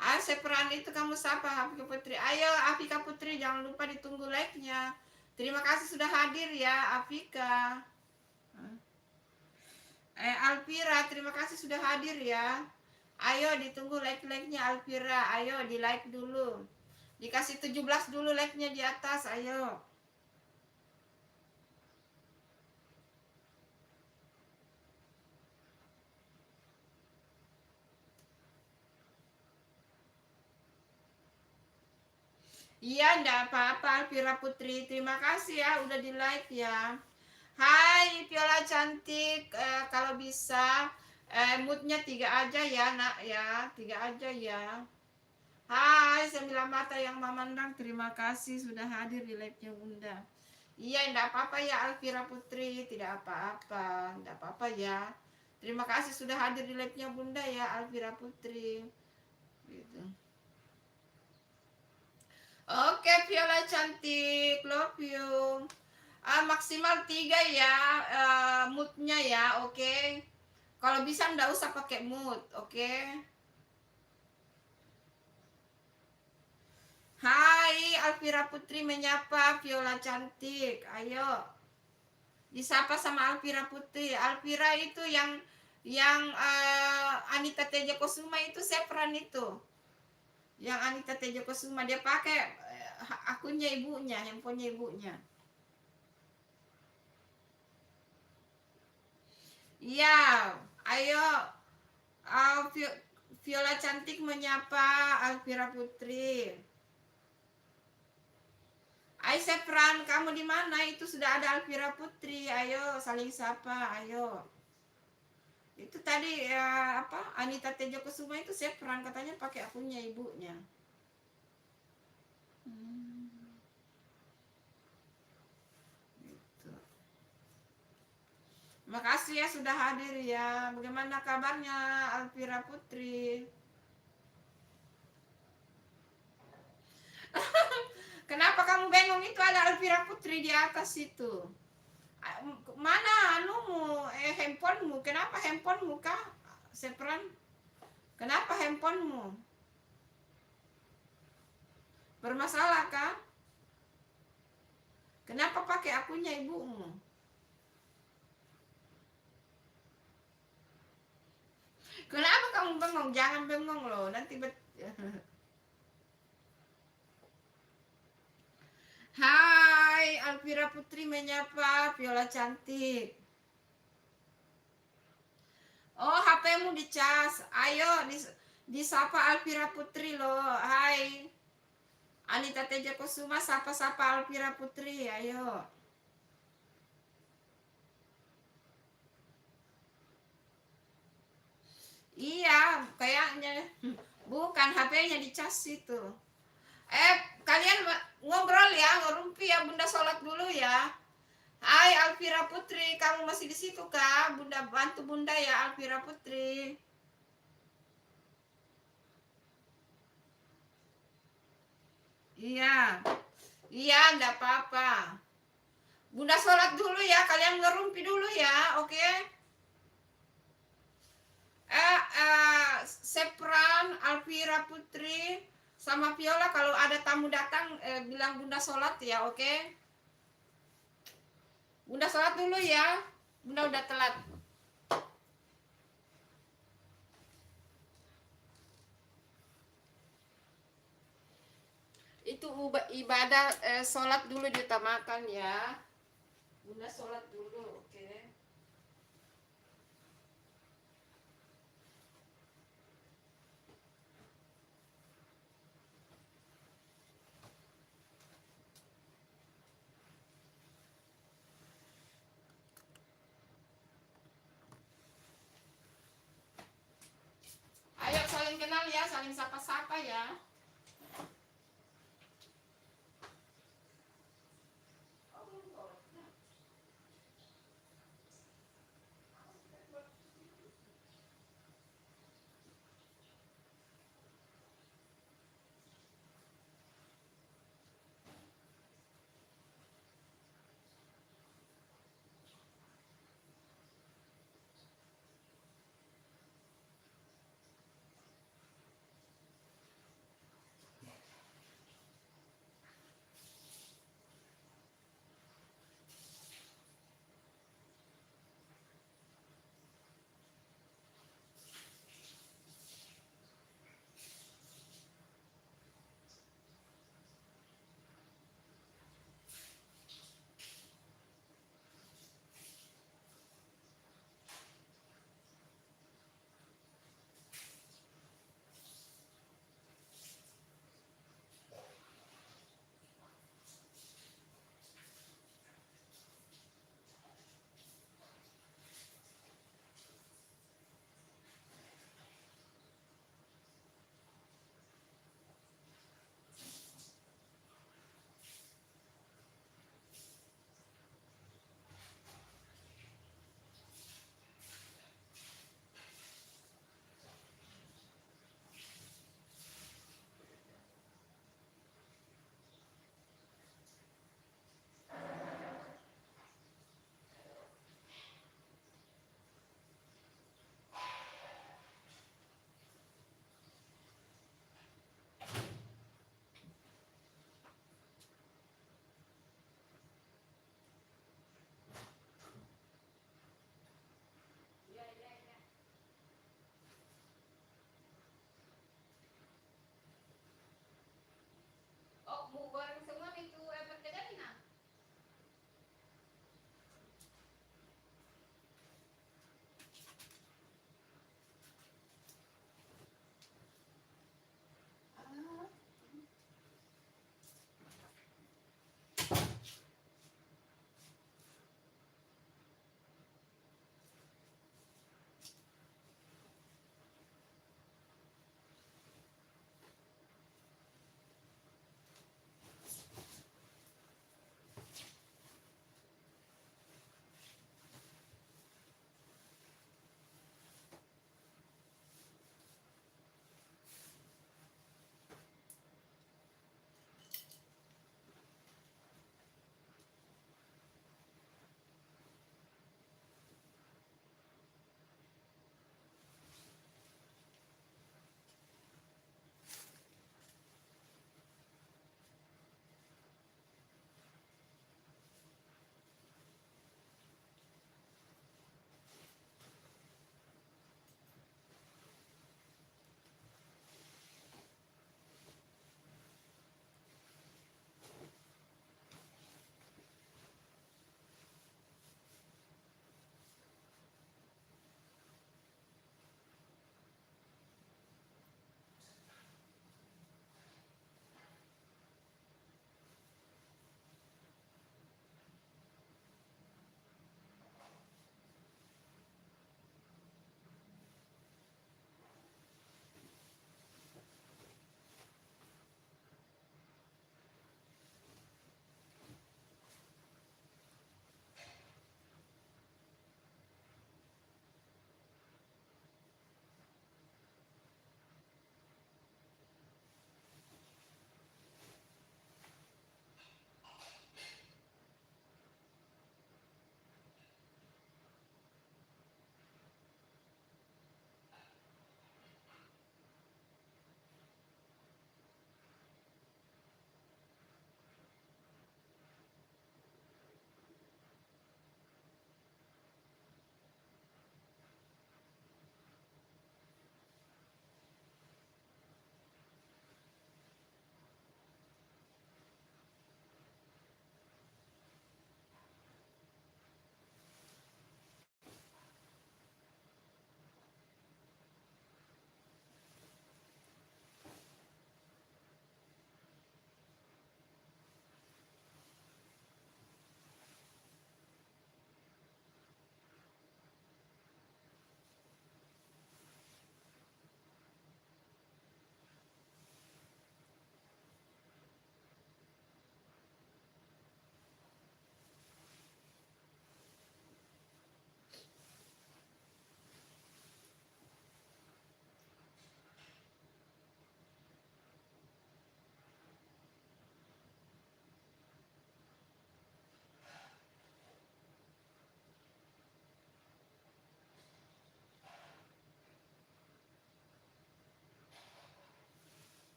Ayo Sepran itu kamu sapa Afika Putri. Ayo Afika Putri, jangan lupa ditunggu like-nya. Terima kasih sudah hadir ya Afika. Alvira, terima kasih sudah hadir ya. Ayo ditunggu like-like-nya Alvira. Ayo di like dulu. Dikasih 17 dulu like-nya di atas. Ayo. Iya, enggak apa-apa Alvira Putri. Terima kasih ya udah di like ya. Hai Viola cantik. Kalau bisa moodnya 3 aja ya nak ya. 3 aja ya. Hai Sembilan Mata yang memandang, terima kasih sudah hadir di live-nya Bunda. Iya, enggak apa-apa ya Alvira Putri, tidak apa-apa, enggak apa-apa ya. Terima kasih sudah hadir di live-nya Bunda ya Alvira Putri. Gitu. Oke, Viola cantik, love you. Maksimal 3 ya, moodnya ya, oke. Kalau bisa enggak usah pakai mood, oke. Hai, Alvira Putri menyapa Viola cantik. Ayo, disapa sama Alvira Putri. Alvira itu yang Anita Teja Kusuma itu Sepran itu. Yang Anita Teja Kusuma dia pakai akunnya ibunya, handphonenya ibunya. Iya, ayo Viola cantik menyapa Alvira Putri. Hai Sepran, kamu di mana? Itu sudah ada Alvira Putri. Ayo saling sapa, ayo. Itu tadi ya, apa Anita Teja Kusuma itu Sepran katanya pakai akunnya ibunya. Gitu. Makasih ya sudah hadir ya. Bagaimana kabarnya Alvira Putri? Kenapa kamu bengong? Itu ada Alvira Putri di atas itu. Mana anumu? Handphonemu? Kenapa handphonemu kah? Sepran? Kenapa handphonemu? Bermasalah kah? Kenapa pakai akunnya ibumu? Kenapa kamu bengong? Jangan bengong loh. Nanti Hai, Alvira Putri menyapa Viola cantik. Oh, HP-mu dicas. Ayo disapa Alvira Putri loh. Hai. Anita Teja Kusuma sapa-sapa Alvira Putri. Ayo. Iya, kayaknya bukan HP-nya dicas itu. Kalian ngobrol ya, ngorumpi ya, Bunda sholat dulu ya. Hai Alvira Putri, kamu masih di situ kah? Bunda bantu Bunda ya Alvira Putri. Iya, iya, enggak apa-apa. Bunda sholat dulu ya, kalian ngerumpi dulu ya, oke? Sepran, Alvira Putri, sama Viola kalau ada tamu datang bilang Bunda sholat ya, oke? Bunda sholat dulu ya, Bunda udah telat. Itu ibadah sholat dulu diutamakan ya. Bunda sholat dulu, oke? Ayo saling kenal ya, saling sapa-sapa ya.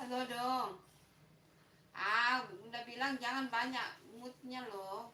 Halo dong. Udah bilang jangan banyak moodnya loh.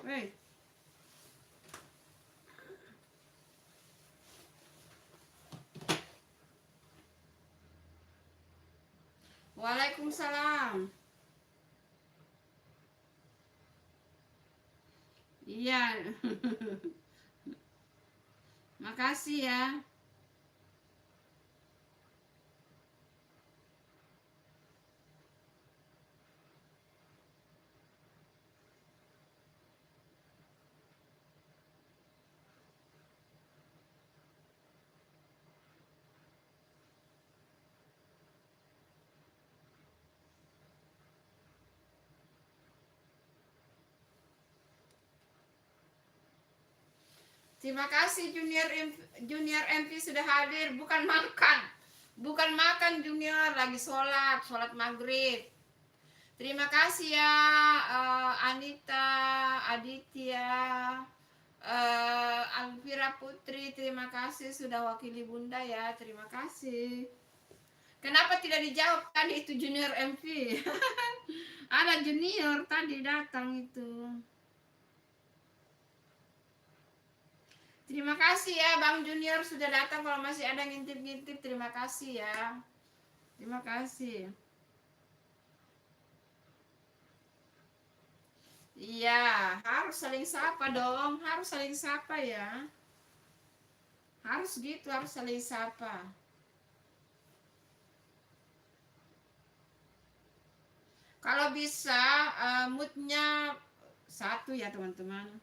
Weh. Waalaikumsalam. Iya. Makasih ya. Terima kasih Junior MP sudah hadir. Bukan makan Junior, lagi sholat maghrib. Terima kasih ya Anita, Aditya, Alvira Putri. Terima kasih sudah wakili Bunda ya. Terima kasih. Kenapa tidak dijawab tadi itu Junior MP? Ada Junior tadi datang itu. Terima kasih ya Bang Junior sudah datang. Kalau masih ada ngintip-ngintip, terima kasih ya. Terima kasih. Iya, harus saling sapa dong. Harus saling sapa ya. Harus gitu, harus saling sapa. Kalau bisa moodnya satu ya teman-teman.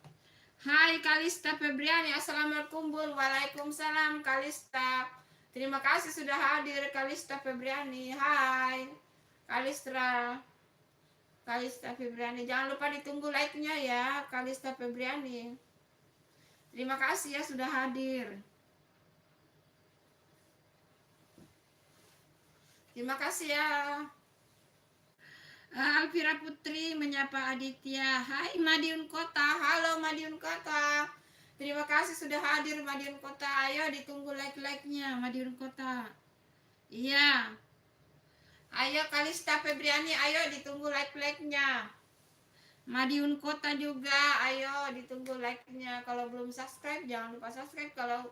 Hai Kalista Febriani, Assalamualaikum Bul. Waalaikumsalam Kalista. Terima kasih sudah hadir Kalista Febriani. Hai Kalista Febriani. Jangan lupa ditunggu like-nya ya Kalista Febriani. Terima kasih ya sudah hadir. Terima kasih ya. Alvira Putri menyapa Aditya. Hai Madiun Kota. Halo Madiun Kota. Terima kasih sudah hadir Madiun Kota. Ayo ditunggu like-like-nya Madiun Kota. Iya. Ayo Kalista Febriani, ayo ditunggu like-like-nya. Madiun Kota juga, ayo ditunggu like-nya. Kalau belum subscribe jangan lupa subscribe. Kalau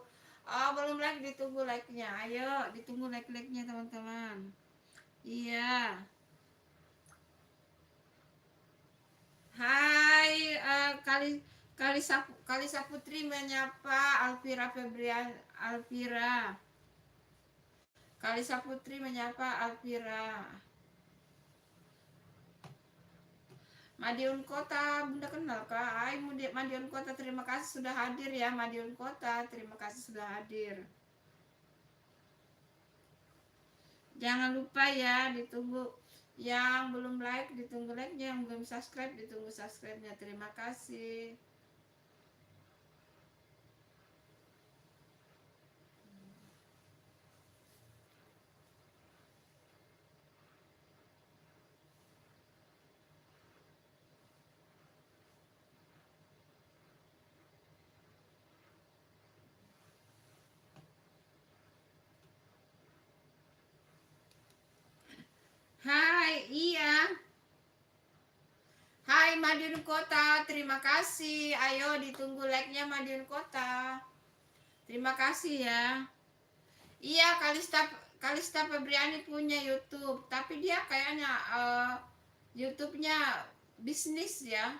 belum like ditunggu like-nya. Ayo ditunggu like-like-nya teman-teman. Iya. Hai Kalisa Putri menyapa Alvira Febrian. Alvira Kalisa Putri menyapa Alvira. Madiun Kota, Bunda kenal kah? Hai Madiun Kota, terima kasih sudah hadir ya Madiun Kota, terima kasih sudah hadir. Jangan lupa ya ditunggu yang belum like, ditunggu like-nya, yang belum subscribe, ditunggu subscribe-nya. Terima kasih. Hai, iya. Hai Madiun Kota, terima kasih. Ayo ditunggu like-nya Madiun Kota. Terima kasih ya. Iya Kalista Febriani punya YouTube, tapi dia kayaknya YouTube-nya bisnis ya.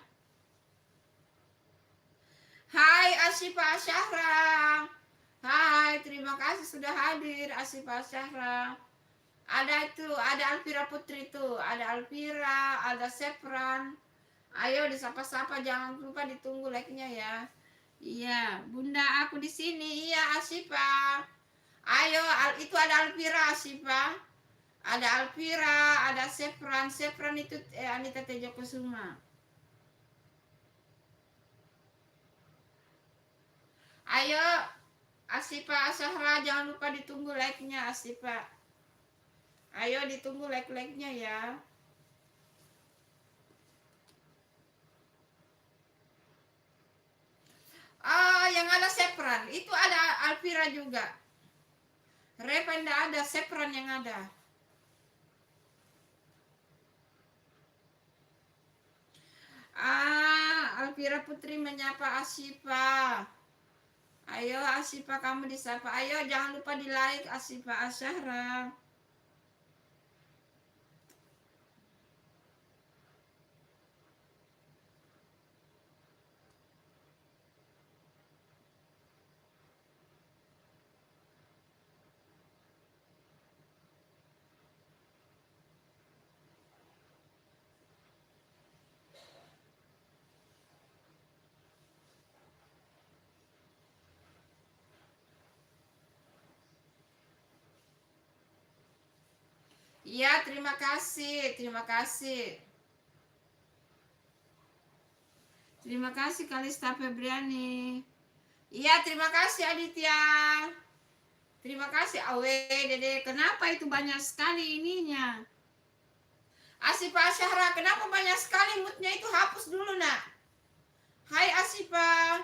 Hai Asyifa Syahra. Hai, terima kasih sudah hadir Asyifa Syahra. Ada itu, ada Alvira Putri tuh, ada Alvira, ada Sepran. Ayo disapa-sapa, jangan lupa ditunggu like-nya ya. Iya, Bunda aku di sini. Iya, Asyifa. Ayo, itu ada Alvira, Asyifa. Ada Alvira, ada Sepran. Sepran itu Anita Tejo Kusuma. Ayo, Asyifa Syahra, jangan lupa ditunggu like-nya, Asyifa. Ayo ditunggu like-like-nya ya. Yang ada Sepran, itu ada Alvira juga. Reva tidak ada, Sepran yang ada. Alvira Putri menyapa Asyifa. Ayo Asyifa kamu disapa. Ayo jangan lupa di like Asyifa Asyahra. Iya, terima kasih, terima kasih. Terima kasih Kalista Febriani. Iya, terima kasih Aditya. Terima kasih Awe Dede. Kenapa itu banyak sekali ininya? Asyifa Syahra, kenapa banyak sekali moodnya itu? Hapus dulu nak. Hai Asyifa.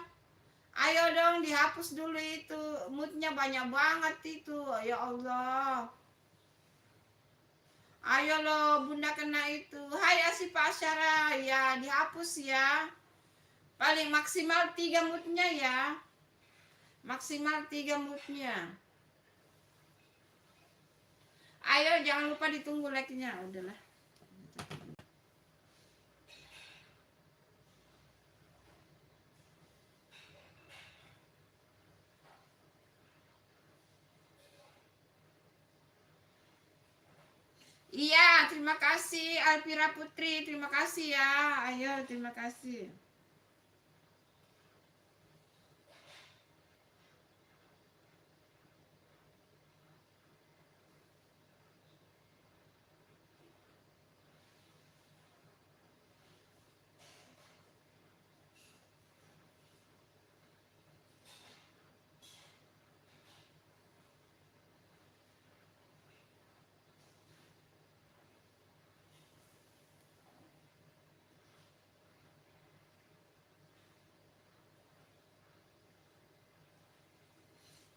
Ayo dong dihapus dulu itu. Moodnya banyak banget itu. Ya Allah. Ayo loh bunda kena itu. Hai Asyifa Syahra. Ya dihapus ya. Paling maksimal 3 moodnya ya. Maksimal 3 moodnya. Ayo jangan lupa ditunggu like-nya. Udahlah. Iya, terima kasih Alvira Putri, terima kasih ya. Ayo, terima kasih.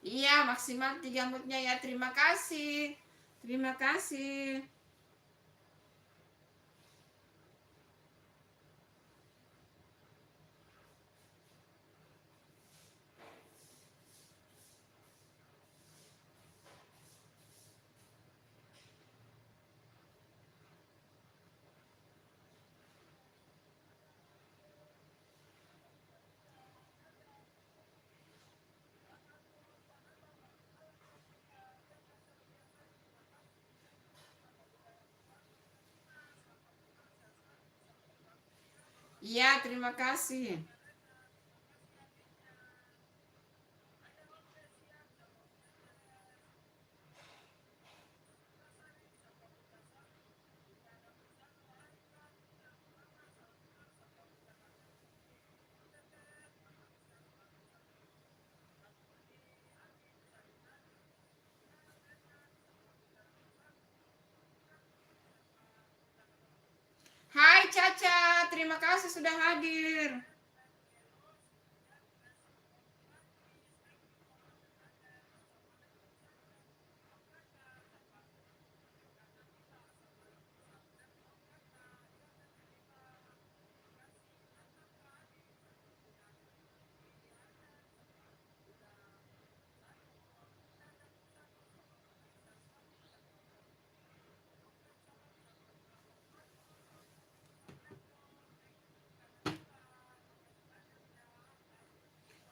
Iya, maksimal 3 moodnya ya. Terima kasih. Terima kasih. Iya, terima kasih. Hai Caca, terima kasih sudah hadir.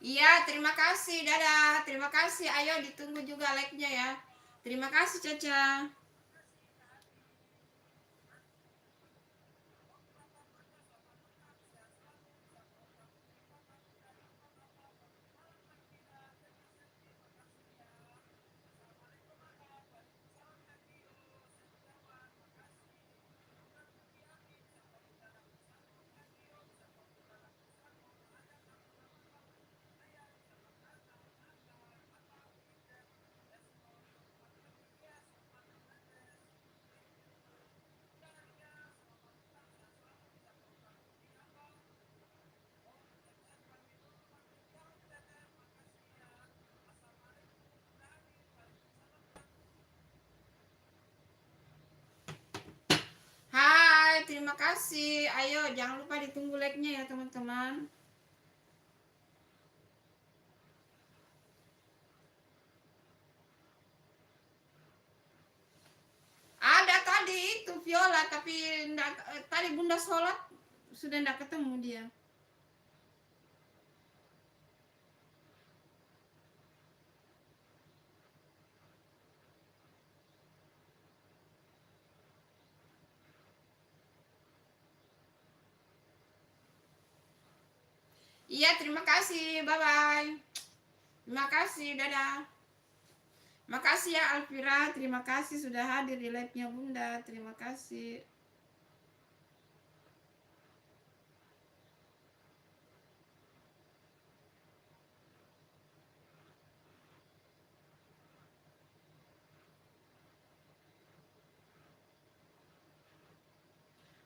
Iya, terima kasih. Dadah. Terima kasih. Ayo ditunggu juga like-nya ya. Terima kasih, Caca. Hai, terima kasih. Ayo, jangan lupa ditunggu like-nya ya, teman-teman. Ada tadi itu Viola, tapi tadi Bunda sholat sudah ndak ketemu dia. Iya, terima kasih. Bye-bye. Terima kasih. Dadah. Makasih ya Alvira. Terima kasih sudah hadir di live-nya Bunda. Terima kasih.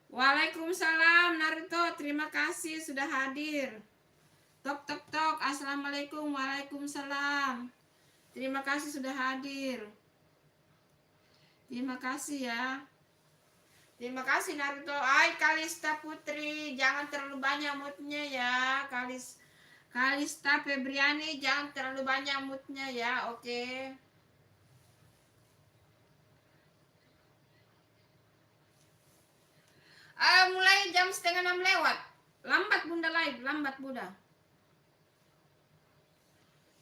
Waalaikumsalam Naruto. Terima kasih sudah hadir. Tok tok tok. Assalamualaikum. Waalaikumsalam. Terima kasih sudah hadir. Terima kasih ya. Terima kasih Naruto. Ay, Kalista Putri, jangan terlalu banyak moodnya ya. Kalista Febriani, jangan terlalu banyak moodnya ya. Oke. Mulai jam setengah 6 lewat. Lambat Bunda live, lambat Bunda.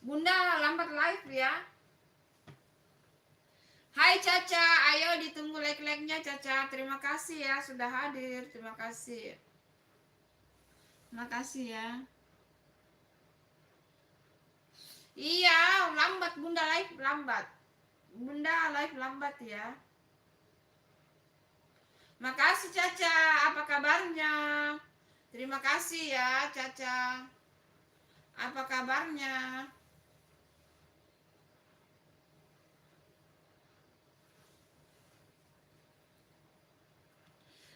Bunda lambat live ya. Hai Caca, ayo ditunggu like-like-nya Caca. Terima kasih ya sudah hadir. Terima kasih. Terima kasih ya. Iya, lambat Bunda live lambat. Bunda live lambat ya. Makasih Caca, apa kabarnya? Terima kasih ya Caca. Apa kabarnya?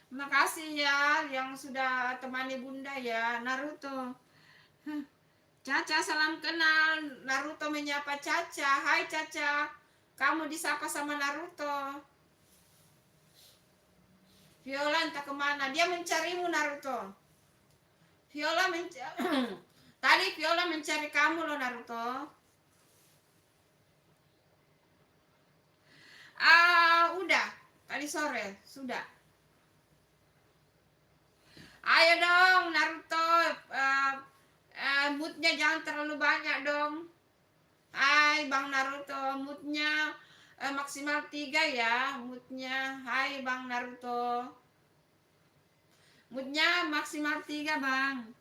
Makasih ya yang sudah temani Bunda ya. Naruto. Caca salam kenal. Naruto menyapa Caca. Hai Caca. Kamu disapa sama Naruto. Viola entah kemana. Dia mencarimu Naruto. Viola mencari. Tadi Viola mencari kamu loh Naruto. Udah. Tadi sore sudah. Ayo dong Naruto. Moodnya jangan terlalu banyak dong. Hai Bang Naruto, moodnya maksimal 3 ya, moodnya. Hai Bang Naruto, moodnya maksimal 3 Bang.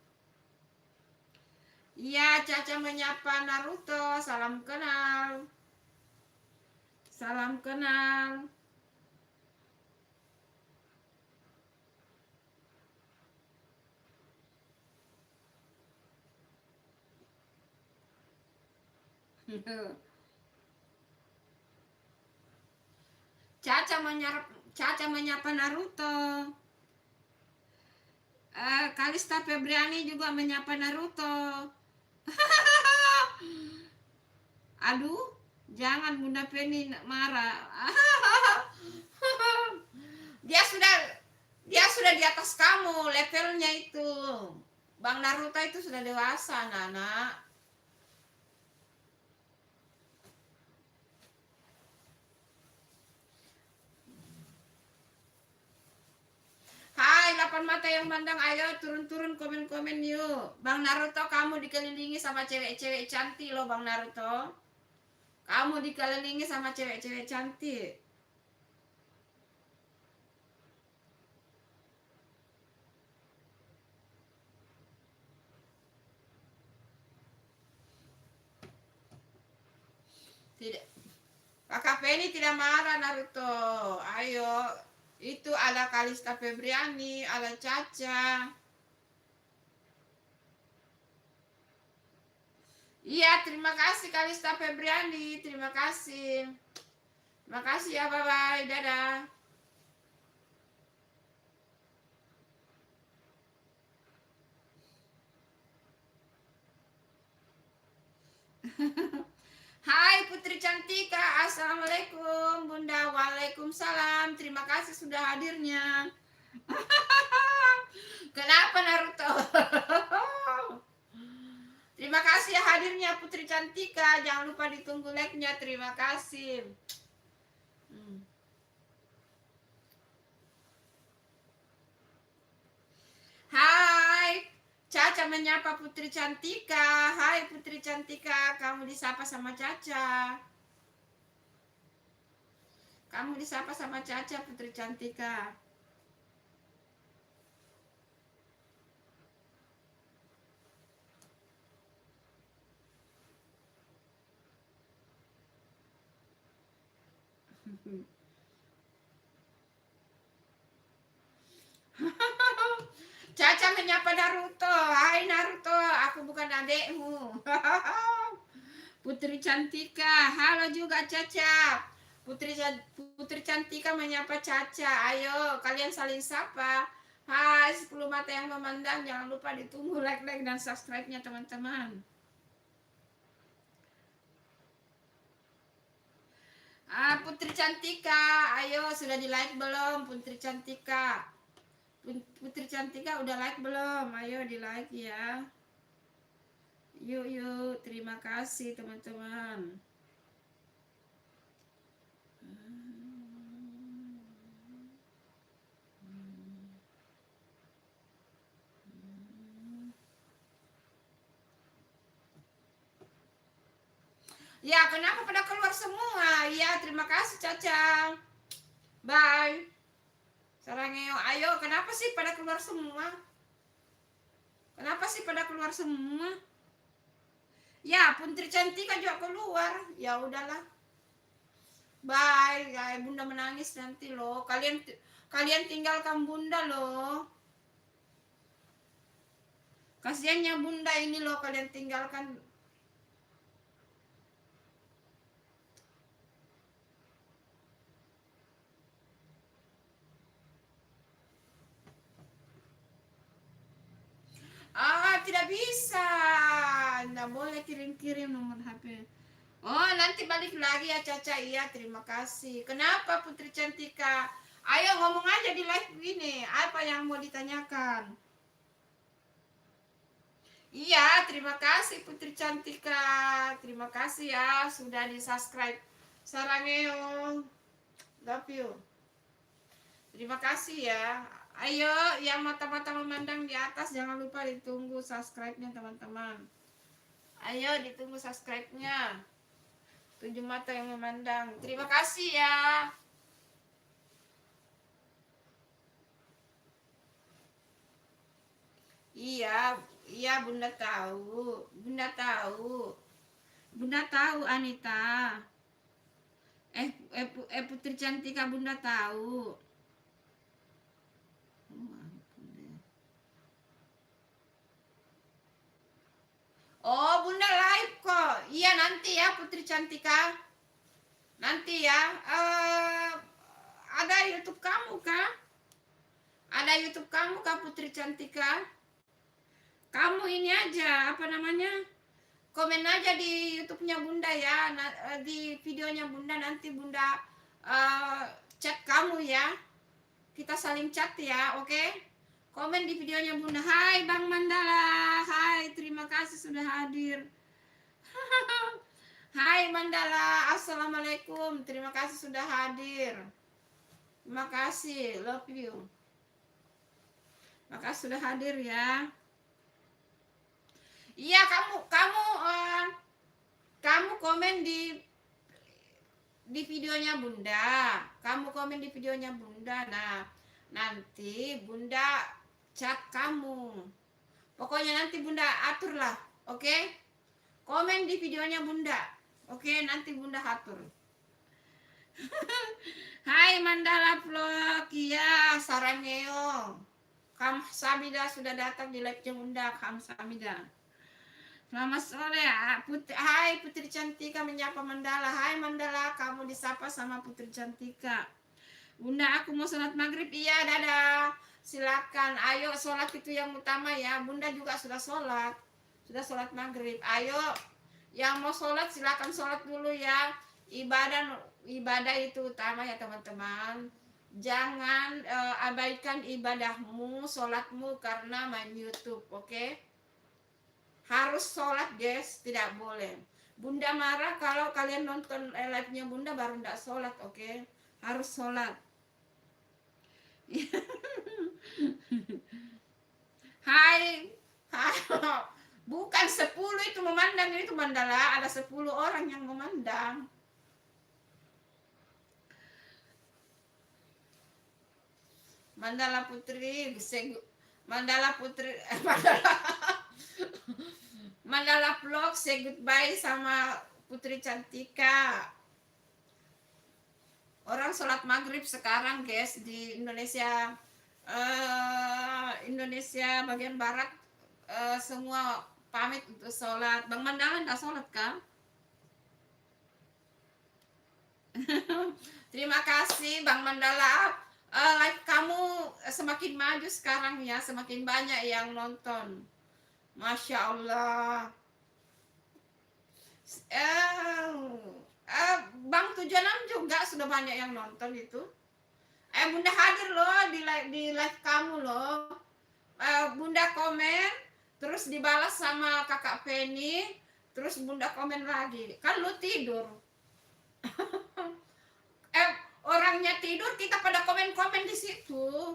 Iya, Caca menyapa Naruto, salam kenal. Salam kenal. Caca menyapa Naruto. Kalista Febriani juga menyapa Naruto. Aduh, jangan Bunda Penny marah. dia sudah dia sudah di atas kamu levelnya itu. Bang Naruto itu sudah dewasa, Nana. Hai 8 mata yang mandang, ayo turun-turun komen-komen yuk. Bang Naruto, kamu dikelilingi sama cewek-cewek cantik loh Bang Naruto. Kamu dikelilingi sama cewek-cewek cantik. Tidak. Kakak Penny tidak marah Naruto. Ayo. Itu ada Kalista Febriani, ada Caca. Iya, terima kasih Kalista Febriani. Terima kasih. Terima kasih ya, bye-bye. Dadah. Hai Putri Cantika, assalamualaikum Bunda. Waalaikumsalam. Terima kasih sudah hadirnya. Kenapa Naruto? Terima kasih ya hadirnya Putri Cantika. Jangan lupa ditunggu like-nya. Terima kasih. Hai, Caca menyapa Putri Cantika. Hai Putri Cantika, kamu disapa sama Caca. Kamu disapa sama Caca Putri Cantika. Caca menyapa Naruto. Hai Naruto, aku bukan adekmu. Putri Cantika, halo juga Caca. Putri Cantika menyapa Caca. Ayo, kalian saling sapa. Hai, 10 mata yang memandang. Jangan lupa ditunggu like dan subscribe-nya teman-teman. Putri Cantika, ayo sudah di like belum Putri Cantika? Putri Cantika udah like belum? Ayo di like ya. Yuk, terima kasih teman-teman. Ya, kenapa pada keluar semua? Ya, terima kasih Caca. Bye. Sarangeo, ayo, kenapa sih pada keluar semua? Kenapa sih pada keluar semua? Ya, Putri Cantika juga keluar. Ya udahlah. Bye, guys. Bunda menangis nanti loh. Kalian tinggalkan Bunda loh. Kasiannya Bunda ini loh, kalian tinggalkan. Tidak bisa. Nggak boleh kirim-kirim nomor HP. Oh, nanti balik lagi ya Caca. Iya, terima kasih. Kenapa Putri Cantika? Ayo ngomong aja di live ini. Apa yang mau ditanyakan? Iya, terima kasih Putri Cantika. Terima kasih ya sudah di-subscribe. Sarangeo. Love you. Terima kasih ya. Ayo, yang mata-mata memandang di atas jangan lupa ditunggu subscribe-nya teman-teman. Ayo ditunggu subscribe-nya. 7 mata yang memandang. Terima kasih ya. Iya Bunda tahu. Bunda tahu Anita. Putri Cantika Bunda tahu. Oh, Bunda live kok. Iya nanti ya Putri Cantika. Nanti ya. Ada YouTube kamu kah? Ada YouTube kamu kah Putri Cantika? Kamu ini aja, apa namanya? Komen aja di YouTube-nya Bunda ya. Di videonya Bunda nanti Bunda chat kamu ya. Kita saling chat ya, oke? Komen di videonya Bunda. Hai Bang Mandala. Hai, terima kasih sudah hadir. Hai Mandala, assalamualaikum. Terima kasih sudah hadir. Terima kasih, love you. Makasih sudah hadir ya. Iya, kamu komen di videonya Bunda. Kamu komen di videonya Bunda. Nah, nanti Bunda chat kamu. Pokoknya nanti Bunda aturlah, oke? Komen di videonya Bunda. Oke, nanti Bunda atur. Hai Mandala Vlog, iya Saraneo. Kam Samida sudah datang di live Bunda, Kam Samida. Selamat sore ya, Hai Putri Cantika menyapa Mandala. Hai Mandala, kamu disapa sama Putri Cantika. Bunda, aku mau sholat maghrib. Iya, dadah. Silakan, ayo sholat itu yang utama ya. Bunda juga sudah sholat maghrib. Ayo, yang mau sholat silakan sholat dulu ya. Ibadah itu utama ya teman-teman. Jangan abaikan ibadahmu, sholatmu karena main YouTube, oke? Harus sholat guys, tidak boleh. Bunda marah kalau kalian nonton live-nya Bunda baru tidak sholat, oke? Harus sholat. Hai, bukan 10 itu memandang, itu Mandala ada 10 orang yang memandang. Mandala Putri, Mandala Putri, Mandala Vlog say goodbye sama Putri Cantika. Orang sholat maghrib sekarang guys di Indonesia, Indonesia bagian barat, semua pamit untuk sholat. Bang Mandala nggak sholat kan? Terima kasih Bang Mandala. Live kamu semakin maju sekarang ya, semakin banyak yang nonton. Masya Allah. Bang 76 juga sudah banyak yang nonton itu. Bunda hadir loh di live kamu loh. Bunda komen, terus dibalas sama kakak Penny, terus Bunda komen lagi. Kan lu tidur. Orangnya tidur, kita pada komen-komen di situ.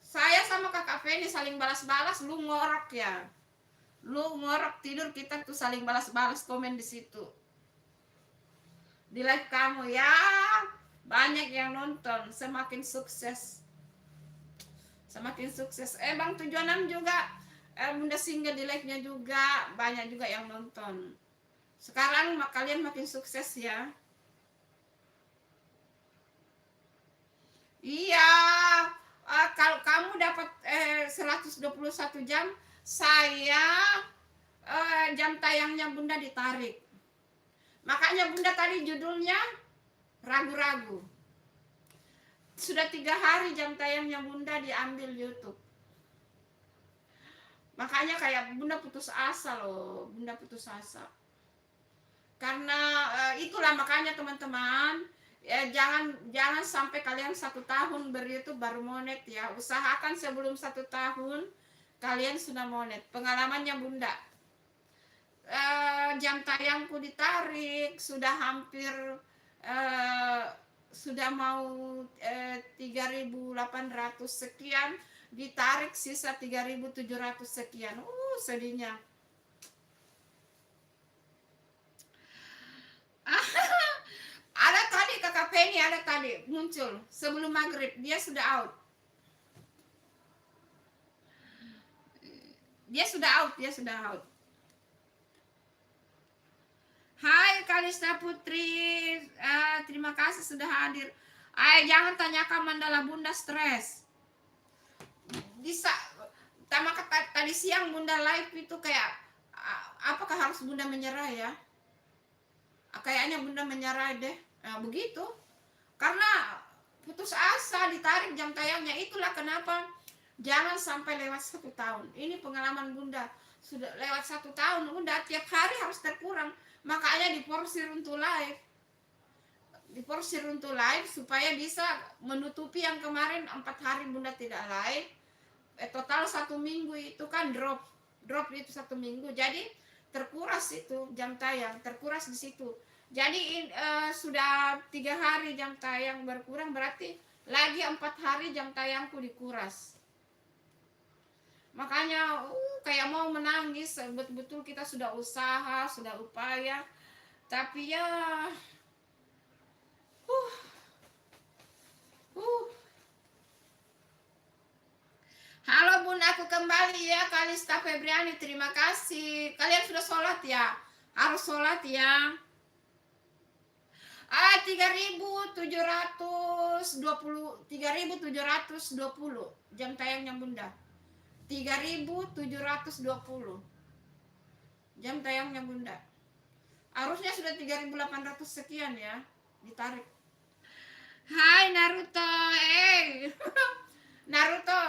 Saya sama kakak Penny saling balas-balas, lu ngorok ya. Lu ngorok tidur, kita tuh saling balas-balas komen di situ. Di live kamu ya, banyak yang nonton, semakin sukses. Semakin sukses. Bang 76 juga, Bunda singgah di live-nya juga, banyak juga yang nonton. Sekarang kalian makin sukses ya. Iya, kalau kamu dapat 121 jam, saya jam tayangnya Bunda ditarik. Makanya Bunda tadi judulnya ragu-ragu. Sudah 3 hari jam tayangnya Bunda diambil YouTube. Makanya kayak Bunda putus asa loh, Bunda putus asa. Karena itulah makanya teman-teman, ya jangan sampai kalian 1 tahun ber-YouTube baru monet ya. Usahakan sebelum 1 tahun kalian sudah monet. Pengalamannya Bunda, jam tayangku ditarik, sudah hampir sudah mau 3.800 sekian, ditarik sisa 3.700 sekian. Sedihnya. Ada tadi kakak Penny, ada tadi muncul sebelum maghrib, dia sudah out. Dia sudah out. Hai Kalista Putri, terima kasih sudah hadir. Jangan tanyakan Mandala Bunda stres. Bisa tadi siang Bunda live itu kayak apakah harus Bunda menyerah ya? Kayaknya Bunda menyerah deh. Begitu. Karena putus asa, ditarik jam tayangnya. Itulah kenapa jangan sampai lewat 1 tahun. Ini pengalaman Bunda. Sudah lewat 1 tahun, Bunda tiap hari harus terkurang. Makanya diporsir untuk live. Diporsir untuk live supaya bisa menutupi yang kemarin 4 hari Bunda tidak live. Total 1 minggu itu kan drop itu 1 minggu. Jadi terkuras itu jam tayang, terkuras di situ. Jadi sudah 3 hari jam tayang berkurang, berarti lagi 4 hari jam tayangku dikuras. Makanya kayak mau menangis. Betul-betul kita sudah usaha, sudah upaya, tapi ya uh, uh. Halo Bun, aku kembali ya, Kalista Febriani, terima kasih. Kalian sudah sholat ya? Harus sholat ya. 3.720 jam tayangnya Bunda. 3.720 jam tayangnya Bunda. Harusnya sudah 3.800 sekian ya, ditarik. Hai Naruto, Naruto,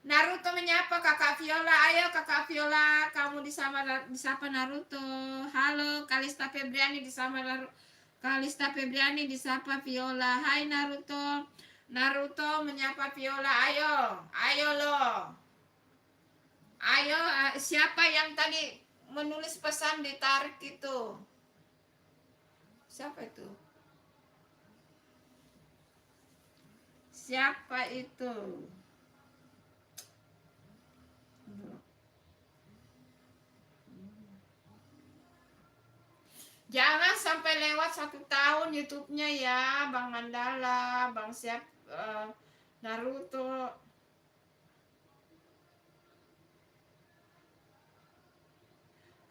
Naruto menyapa Kakak Viola. Ayo Kakak Viola, kamu disapa Naruto. Halo Kalista Febriani disapa Kalista Febriani disapa Viola. Hai Naruto. Naruto menyapa Viola. Ayo loh. Ayo, siapa yang tadi menulis pesan ditarik itu? Siapa itu? Siapa itu? Jangan sampai lewat 1 tahun YouTube-nya ya, Bang Mandala, Bang Siap, Naruto.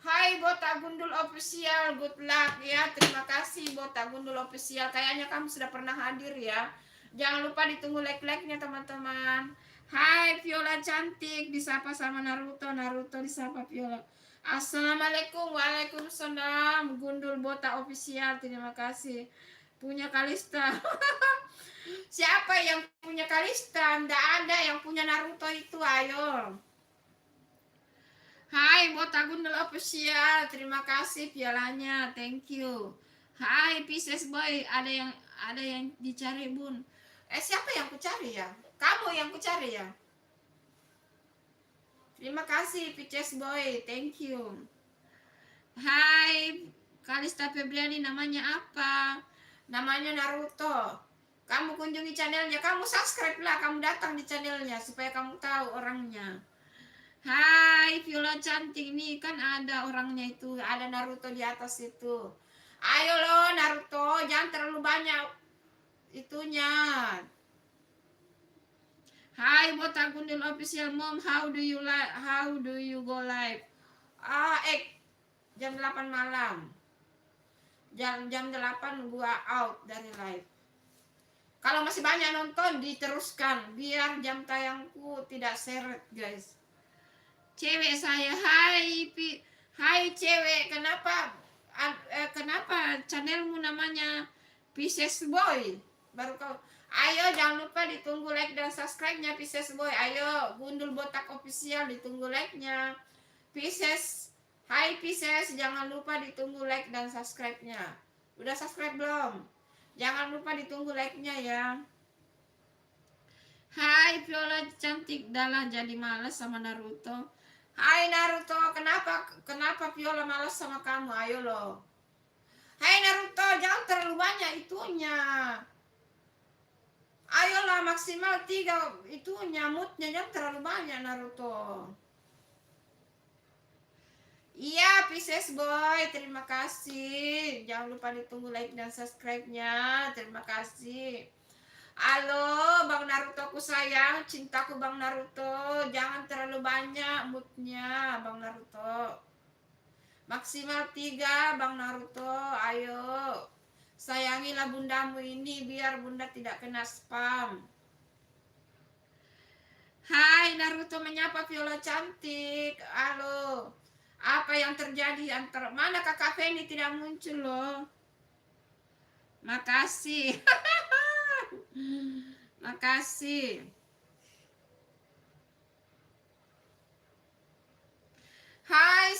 Hai Botak Gundul Official, good luck ya. Terima kasih Botak Gundul Official. Kayaknya kamu sudah pernah hadir ya. Jangan lupa ditunggu like-like-nya teman-teman. Hai Viola cantik, disapa sama Naruto. Naruto disapa Viola. Assalamualaikum, waalaikumsalam. Gundul Botak Official, terima kasih. Punya Kalista. Siapa yang punya Kalista? Nggak ada yang punya Naruto itu, ayo. Hai Botagundul Official, terima kasih pialanya, thank you. Hai Pisces Boy, ada yang dicari Bun. Siapa yang kucari ya? Kamu yang kucari ya? Terima kasih Pisces Boy, thank you. Hai Kalista Febriani, namanya apa? Namanya Naruto. Kamu kunjungi channelnya, kamu subscribe lah, kamu datang di channelnya supaya kamu tahu orangnya. Hai Viola cantik, nih kan ada orangnya itu, ada Naruto di atas itu. Ayo loh Naruto, jangan terlalu banyak itunya. Hai Botagundil Official Mom, how do you go live? Jam 8 malam. Jam 8 gua out dari live. Kalau masih banyak nonton diteruskan biar jam tayangku tidak seret guys. Cewek saya, hai cewek, kenapa channelmu namanya Pisces Boy? Baru kau, ayo jangan lupa ditunggu like dan subscribe-nya Pisces Boy. Ayo Gundul Botak Official, ditunggu like-nya. Pisces, hai Pisces, jangan lupa ditunggu like dan subscribe-nya. Udah subscribe belum? Jangan lupa ditunggu like-nya ya. Hai Viola cantik, dalah jadi malas sama Naruto. Hai Naruto, kenapa Viola malas sama kamu? Ayo loh. Hai Naruto, jangan terlalu banyak itunya. Ayolah maksimal 3 itunya, moodnya jangan terlalu banyak Naruto. Iya Pisces Boy, terima kasih. Jangan lupa ditunggu like dan subscribe-nya. Terima kasih. Halo Bang Naruto ku sayang, cintaku Bang Naruto, jangan terlalu banyak moodnya Bang Naruto. Maksimal 3 Bang Naruto, ayo. Sayangilah bundamu ini biar bunda tidak kena spam. Hai Naruto menyapa Viola cantik. Halo. Apa yang terjadi antara mana Kakak Feni tidak muncul loh. Makasih. Makasih. Hai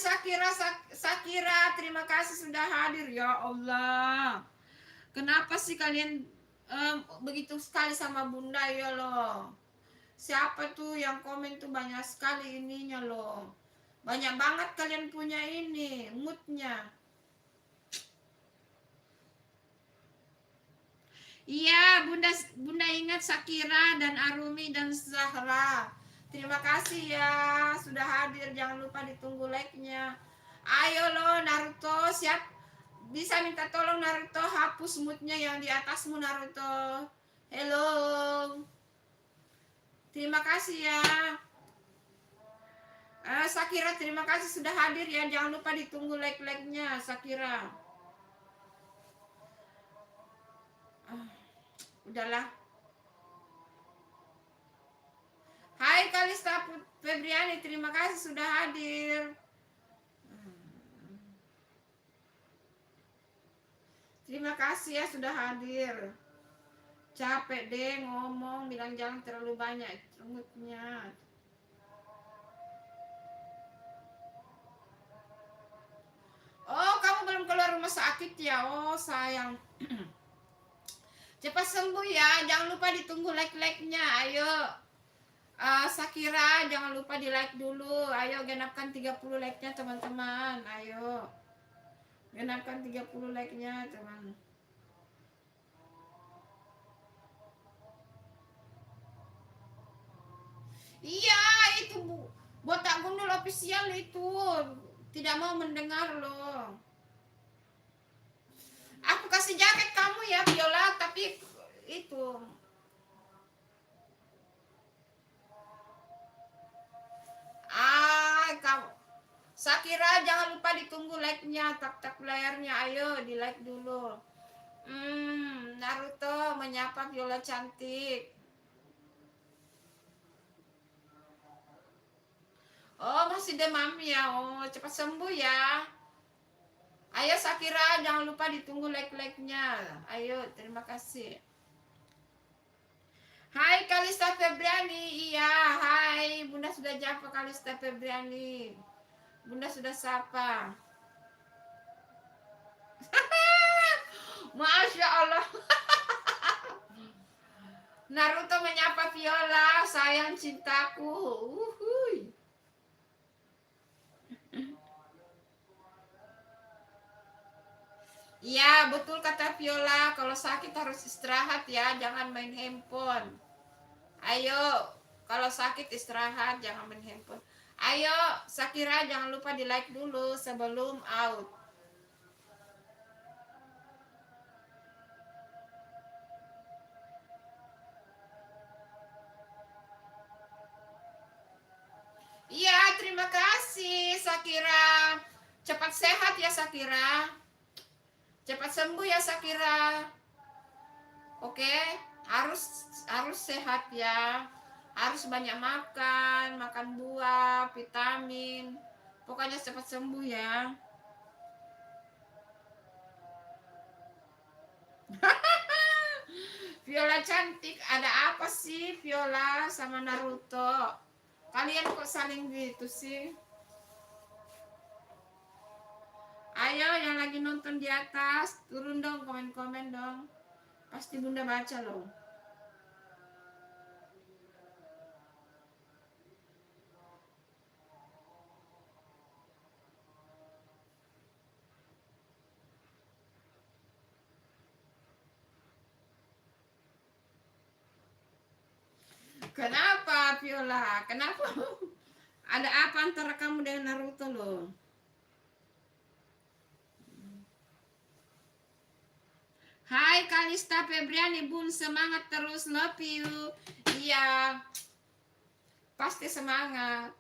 Sakira, terima kasih sudah hadir ya Allah. Kenapa sih kalian begitu sekali sama Bunda ya loh? Siapa tuh yang komen tuh banyak sekali ininya loh. Banyak banget kalian punya ini moodnya. Iya, Bunda ingat Sakira dan Arumi dan Zahra. Terima kasih ya sudah hadir. Jangan lupa ditunggu like-nya. Ayo lo Naruto, siap. Bisa minta tolong Naruto hapus moodnya yang di atasmu Naruto. Hello. Terima kasih ya. Sakira terima kasih sudah hadir ya. Jangan lupa ditunggu like-like-nya Sakira. Udahlah. Hai Kalista Febriani, terima kasih sudah hadir. Terima kasih ya sudah hadir. Capek deh ngomong, bilang jangan terlalu banyak rambutnya. Oh, kamu belum keluar rumah sakit ya? Oh, sayang. Cepat sembuh ya. Jangan lupa ditunggu like-like-nya. Ayo. Sakira, jangan lupa di like dulu. Ayo genapkan 30 like-nya teman-teman. Ayo. Genapkan 30 like-nya, teman. Iya, itu botak gundul official itu. Tidak mau mendengar loh. Aku kasih jaket kamu ya Viola, tapi itu kamu Sakira jangan lupa ditunggu like-nya, tap-tap layarnya, ayo di like dulu. Naruto menyapa Viola cantik. Oh, masih demam ya. Oh, cepat sembuh ya. Ayo Sakira jangan lupa ditunggu like-like-nya. Ayo, terima kasih. Hai Kalista Febriani. Iya, hai. Bunda sudah japa Kalista Febriani. Bunda sudah sapa. Masya Allah. Naruto menyapa Viola, sayang cintaku. Uhuy. Iya, betul kata Viola. Kalau sakit harus istirahat ya, jangan main handphone. Ayo, kalau sakit istirahat, jangan main handphone. Ayo, Sakira jangan lupa di like dulu sebelum out. Iya, terima kasih Sakira. Cepat sehat ya Sakira. Cepat sembuh ya Sakira. Oke, harus sehat ya. Harus banyak makan, makan buah, vitamin. Pokoknya cepat sembuh ya. Viola cantik, ada apa sih Viola sama Naruto? Kalian kok saling gitu sih? Ayo yang lagi nonton di atas, turun dong komen-komen dong. Pasti Bunda baca loh. Kenapa Viola? Kenapa? Ada apa antara kamu dengan Naruto loh? Hai Kalista Febriani Bun, semangat terus, love you. Iya, pasti semangat.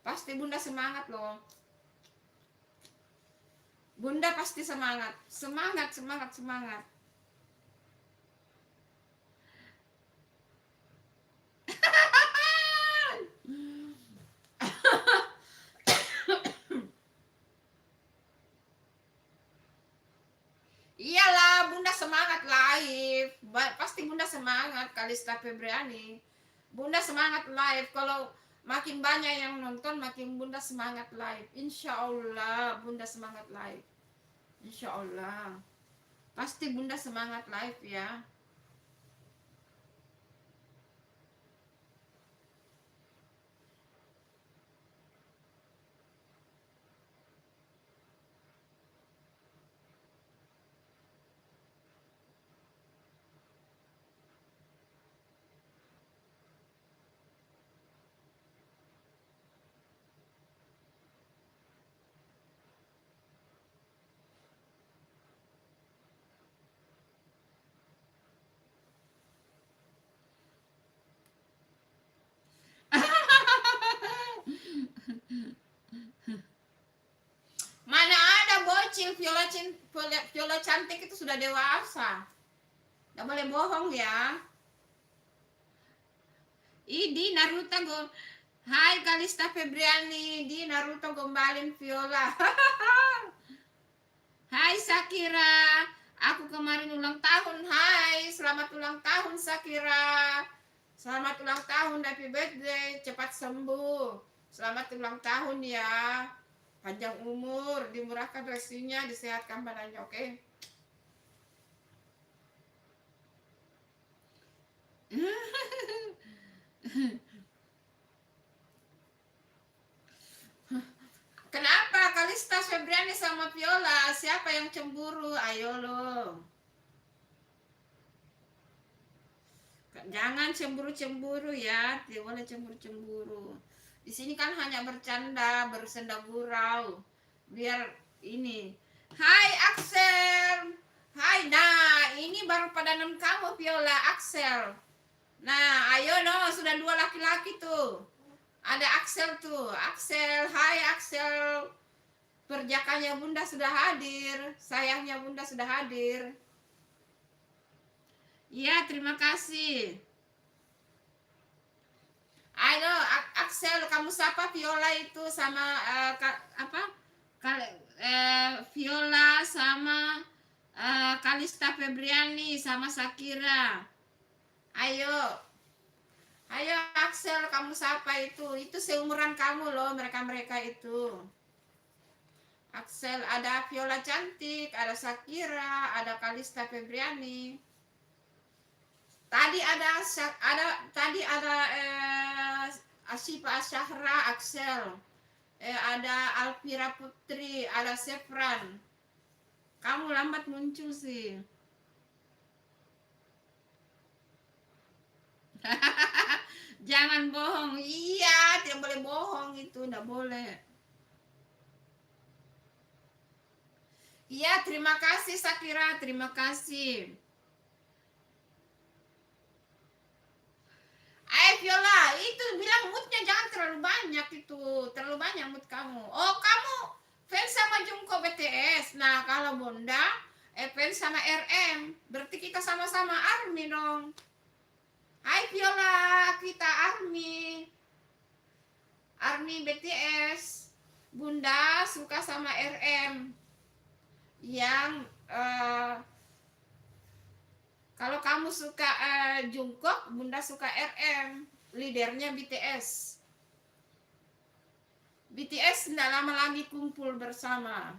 Pasti Bunda semangat loh. Bunda pasti semangat. Semangat, semangat, semangat. Iyalah, Bunda semangat live. Pasti Bunda semangat Kalista Febriani. Bunda semangat live. Kalau makin banyak yang nonton, makin Bunda semangat live. Insya Allah Bunda semangat live. Insya Allah. Pasti Bunda semangat live ya. panggil Viola cantik itu sudah dewasa. Nggak boleh bohong ya. Di Naruto Hai Kalista Febriani, di Naruto gombalin Viola. Hai Sakira, aku kemarin ulang tahun. Hai, selamat ulang tahun Sakira. Selamat ulang tahun, happy birthday, cepat sembuh. Selamat ulang tahun ya. Panjang umur, dimurahkan rezekinya, disehatkan badannya, oke? Kenapa Kalista Febriani sama Viola? Siapa yang cemburu? Ayo lo. Jangan cemburu-cemburu ya. Tidak boleh cemburu-cemburu. Di sini kan hanya bercanda, bersenda gurau. Biar ini. Hai Axel. Hai. Nah, ini baru padanan kamu Viola, Axel. Nah, ayo no, sudah 2 laki-laki tuh. Ada Axel tuh. Axel, hai Axel. Perjakanya Bunda sudah hadir. Sayangnya Bunda sudah hadir. Iya, terima kasih. Ayo, Axel, kamu sapa Viola itu sama Viola sama Kalista Febriani sama Sakira. Ayo. Ayo Axel, kamu sapa itu seumuran kamu loh, mereka itu. Axel, ada Viola cantik, ada Sakira, ada Kalista Febriani. Tadi ada Asifa Asyahra, Axel. Ada Alvira Putri, ada Sefran. Kamu lambat muncul sih. Jangan bohong. Iya, tidak boleh bohong itu, tidak boleh. Iya, terima kasih Sakira, terima kasih. Viola, itu bilang moodnya jangan terlalu banyak itu, terlalu banyak mood kamu. Oh, kamu fans sama Jungkook BTS. Nah, kalau Bunda fans sama RM, berarti kita sama-sama ARMY dong. Hai Viola, kita ARMY BTS. Bunda suka sama RM. Yang kalau kamu suka Jungkook, Bunda suka RM, leadernya BTS. BTS tidak lama lagi kumpul bersama.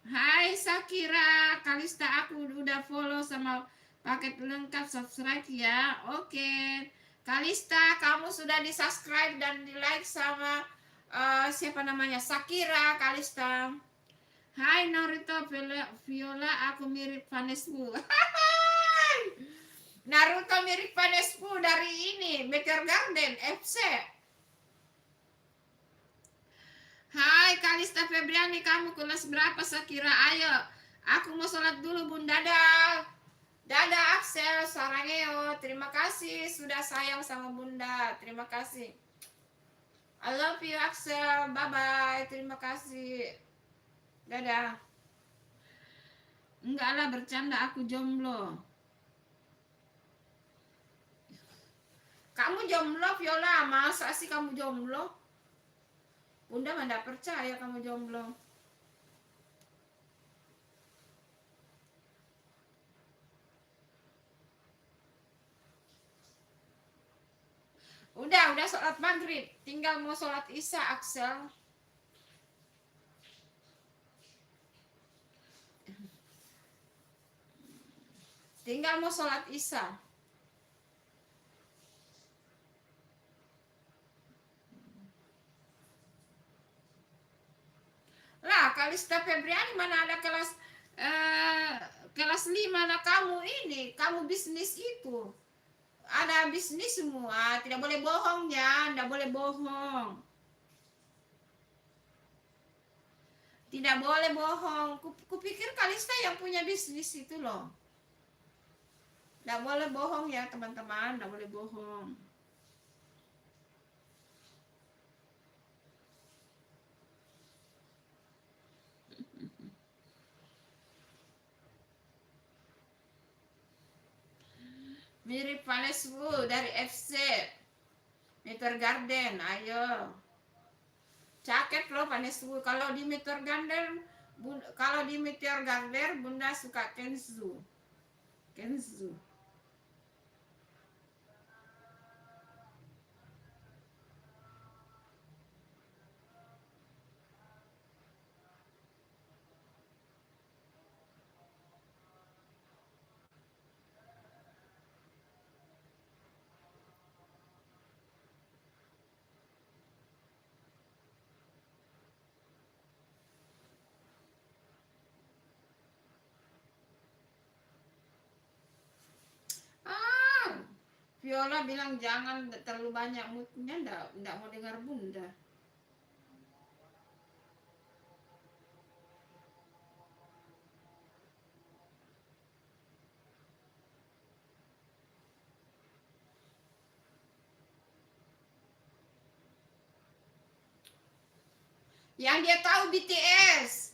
Hai Sakira, Kalista aku udah follow sama paket lengkap, subscribe ya. Oke. Kalista, kamu sudah di subscribe dan di like sama siapa namanya? Sakira, Kalista. Hai Naruto Viola, aku mirip Vanescu. Naruto mirip Vanescu dari ini, Becker Garden, FC. Hai Kalista Febriani, kamu kelas berapa Sakira? Ayo, aku mau sholat dulu Bunda. Dadah Axel, Sarangeo. Terima kasih sudah sayang sama Bunda. Terima kasih. I love you Axel. Bye-bye. Terima kasih. Dadah. Enggak lah, bercanda, aku jomblo. Kamu jomblo Viola? Masa sih kamu jomblo? Bunda mana percaya kamu jomblo. Udah sholat maghrib, tinggal mau sholat isya Axel. Tinggal mau sholat isya. Lah Kalista Febriani mana ada kelas 5 lah kamu ini, kamu bisnis itu. Ada bisnis semua, tidak boleh bohong ya, tidak boleh bohong. Tidak boleh bohong. Kupikir Kalista yang punya bisnis itu loh. Tidak boleh bohong ya teman-teman, tidak boleh bohong. Mirip Vaneswu dari FC Meteor Garden. Ayo. Caket loh Vaneswu. Kalau di Meteor Garden, kalau di Meteor Garden Bunda suka Kenzo. Kenzo. Ah, Viola bilang jangan terlalu banyak moodnya, ndak mau dengar Bunda. Yang dia tahu BTS.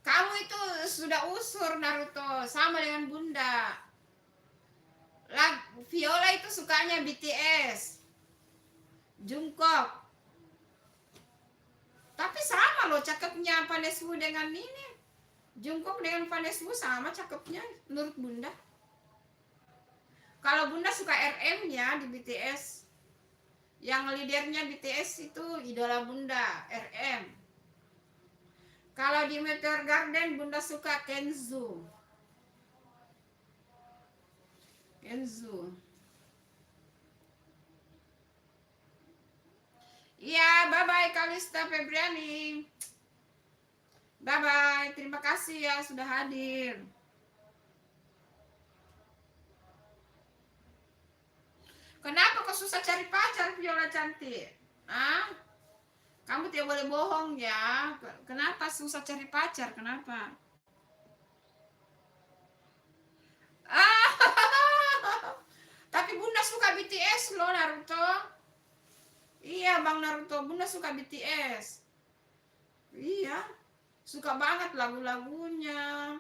Kamu itu sudah usur Naruto sama dengan Bunda. Viola itu sukanya BTS, Jungkook. Tapi sama loh cakepnya Vaneswu dengan ini. Jungkook dengan Vaneswu sama cakepnya menurut Bunda. Kalau Bunda suka RM-nya di BTS, yang leadernya BTS itu idola Bunda, RM. Kalau di Meteor Garden Bunda suka Kenzo. Kenzo. Iya, bye-bye Kalista Febriani. Bye-bye, terima kasih ya sudah hadir. Kenapa kau susah cari pacar, Viola cantik? Ah? Kamu tidak boleh bohong ya. Kenapa susah cari pacar? Kenapa? Ah, tapi Bunda suka BTS loh Naruto. Iya Bang Naruto, Bunda suka BTS. Iya, suka banget lagu-lagunya.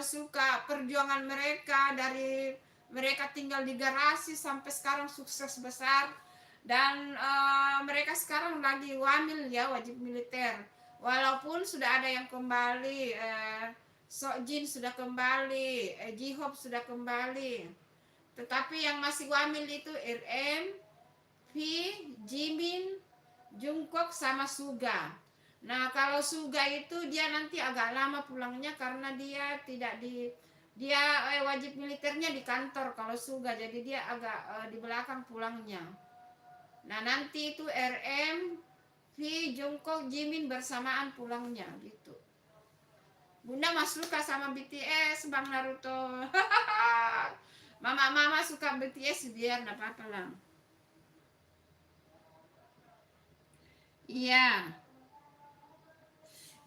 Suka perjuangan mereka dari mereka tinggal di garasi sampai sekarang sukses besar. Dan mereka sekarang lagi wamil ya, wajib militer. Walaupun sudah ada yang kembali, Sokjin sudah kembali, J-Hope sudah kembali. Tetapi yang masih wamil itu RM, V, Jimin, Jungkook sama Suga. Nah, kalau Suga itu dia nanti agak lama pulangnya karena dia tidak di dia wajib militernya di kantor kalau Suga, jadi dia agak di belakang pulangnya. Nah, nanti itu RM, V, Jungkook, Jimin bersamaan pulangnya gitu. Bunda mah suka sama BTS, Bang Naruto. Mama suka BTS biar enggak apa-apa lah. Iya.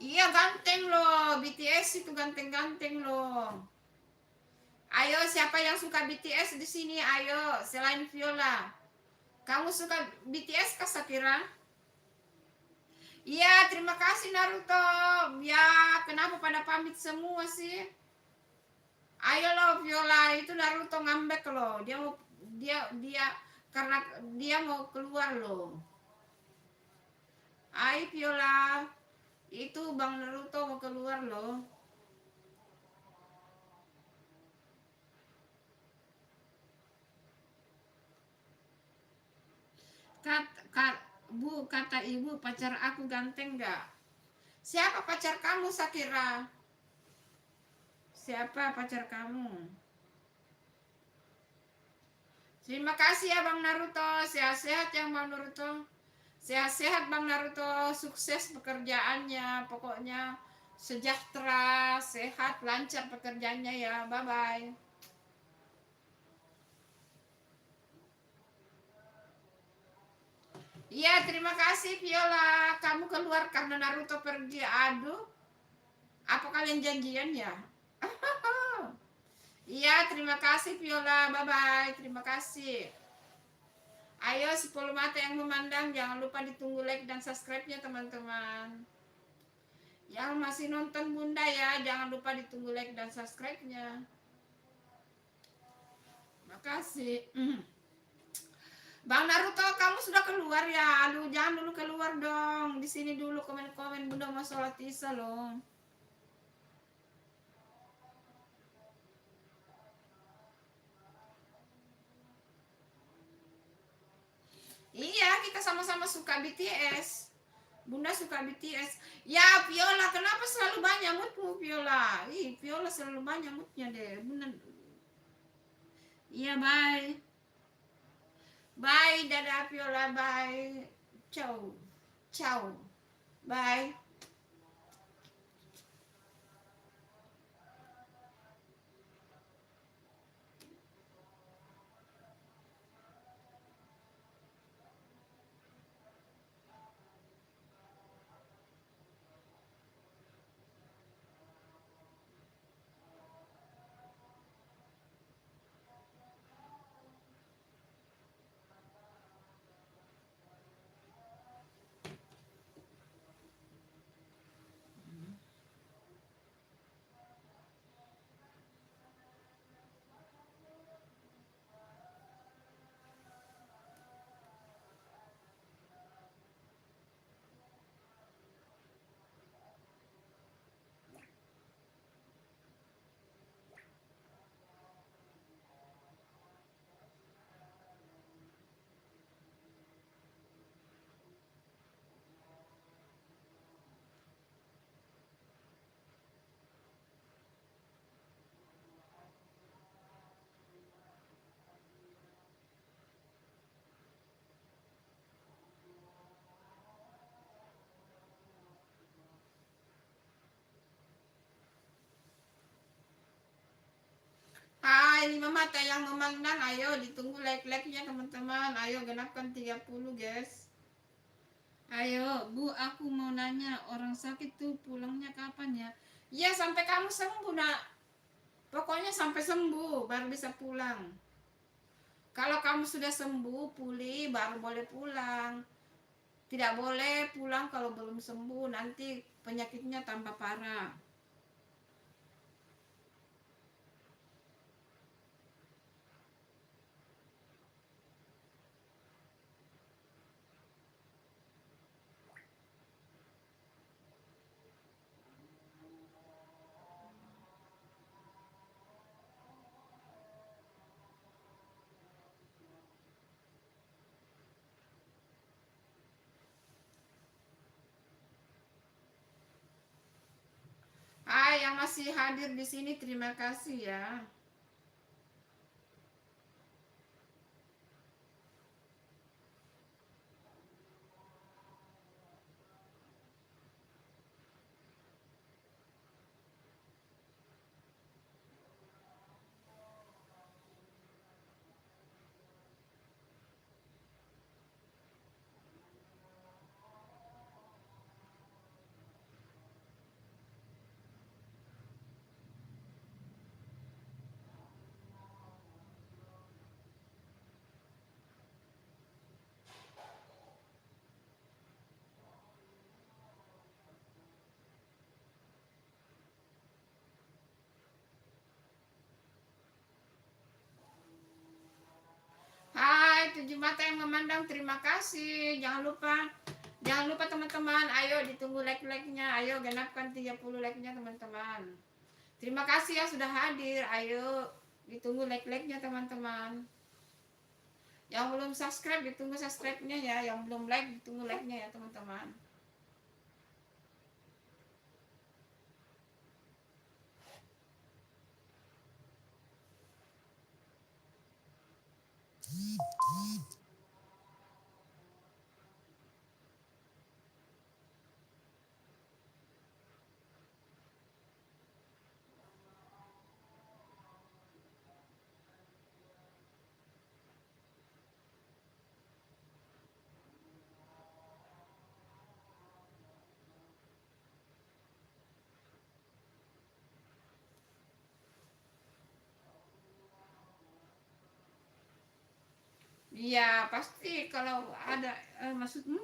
Iya ganteng loh, BTS itu ganteng-ganteng loh. Ayo siapa yang suka BTS di sini? Ayo selain Viola. Kamu suka BTS kah Sakira? Iya terima kasih Naruto. Ya kenapa pada pamit semua sih? Ayo loh Viola itu Naruto ngambek loh. Dia karena dia mau keluar loh. Ayo Viola. Itu Bang Naruto mau keluar loh. Bu, kata ibu pacar aku ganteng gak? Siapa pacar kamu Sakira? Siapa pacar kamu? Terima kasih ya Bang Naruto. Sehat-sehat ya Bang Naruto. Sehat-sehat Bang Naruto. Sukses pekerjaannya. Pokoknya sejahtera, sehat, lancar pekerjaannya ya. Bye-bye. Iya, terima kasih Viola. Kamu keluar karena Naruto pergi. Aduh, apa kalian janjian ya? Iya, terima kasih Viola. Bye-bye. Terima kasih. Ayo 10 mata yang memandang, jangan lupa ditunggu like dan subscribe-nya teman-teman. Yang masih nonton Bunda ya, jangan lupa ditunggu like dan subscribe-nya. Makasih. Bang Naruto, kamu sudah keluar ya? Aduh, jangan dulu keluar dong. Di sini dulu komen-komen, Bunda mau sholat isya loh. Iya, kita sama-sama suka BTS. Bunda suka BTS. Ya, Viola, kenapa selalu banyak moodmu, Viola? Ih, Viola selalu banyak moodnya deh. Bunda. Iya, bye. Bye, dadah Viola, bye. Ciao. Ciao. Bye. Hai, 5 mata yang memandang. Ayo, ditunggu like-like-nya teman-teman. Ayo, genapkan 30, guys. Ayo, Bu, aku mau nanya. Orang sakit tuh pulangnya kapan ya? Ya, sampai kamu sembuh, nak. Pokoknya sampai sembuh, baru bisa pulang. Kalau kamu sudah sembuh, pulih, baru boleh pulang. Tidak boleh pulang kalau belum sembuh. Nanti penyakitnya tambah parah. Hai, yang masih hadir di sini, terima kasih ya. Hai, 7 mata yang memandang, terima kasih. Jangan lupa teman-teman, ayo ditunggu like-like-nya. Ayo genapkan 30 like-nya teman-teman. Terima kasih yang sudah hadir. Ayo ditunggu like-like-nya teman-teman. Yang belum subscribe ditunggu subscribe-nya ya. Yang belum like ditunggu like-nya ya teman-teman. Iya, pasti kalau ada maksudmu?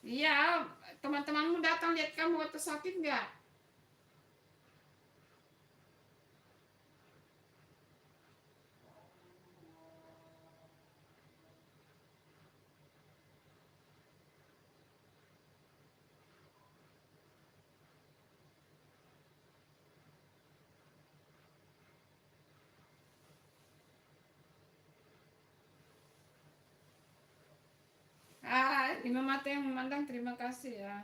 Iya, teman-temanmu datang lihat kamu waktu sakit nggak? 5 mata yang memandang, terima kasih ya.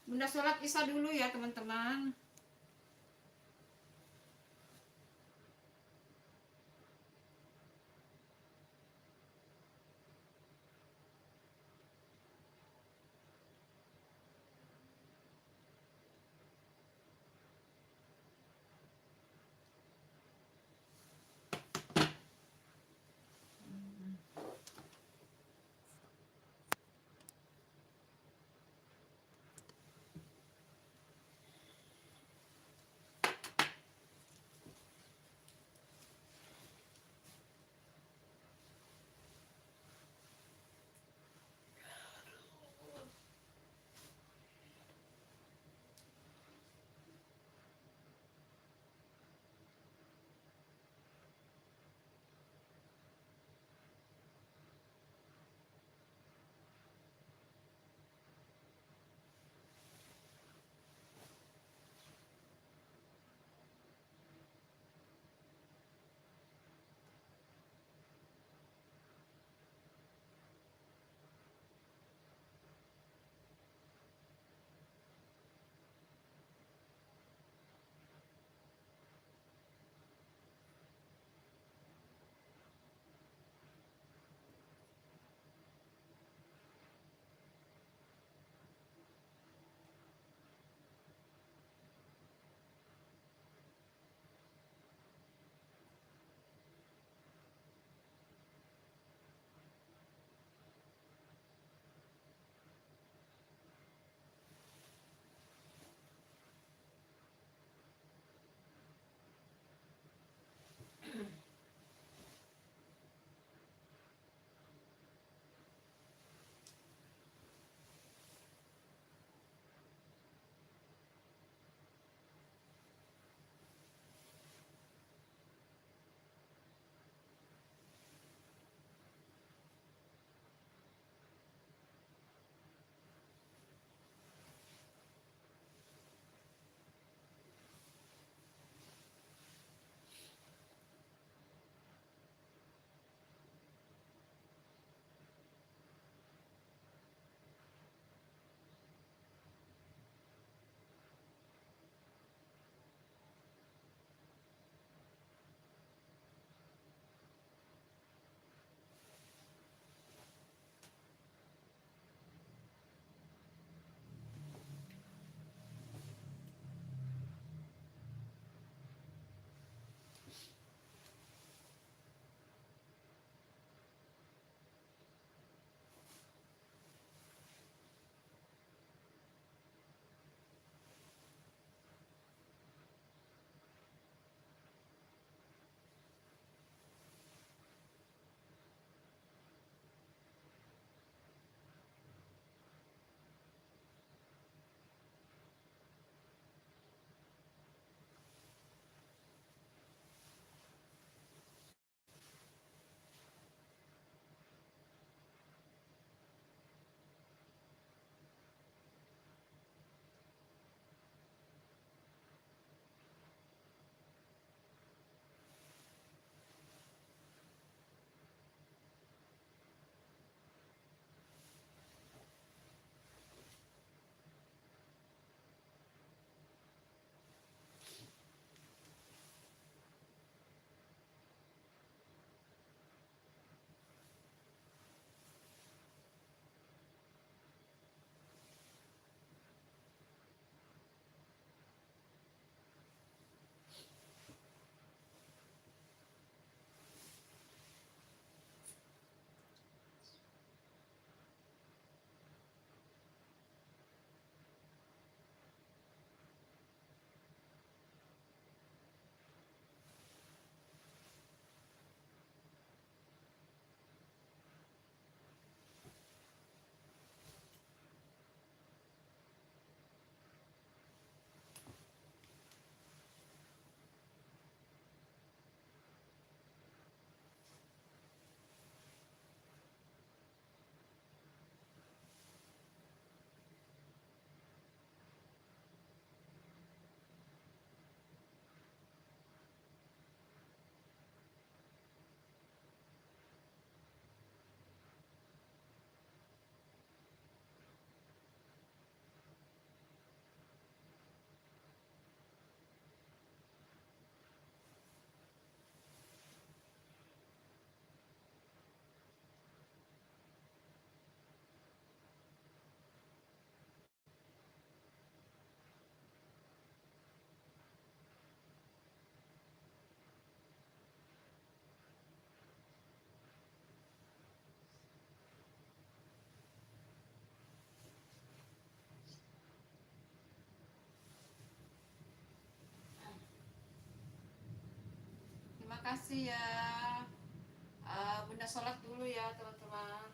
Bunda sholat isya dulu ya teman-teman. kasih ya. Bunda sholat dulu ya teman-teman.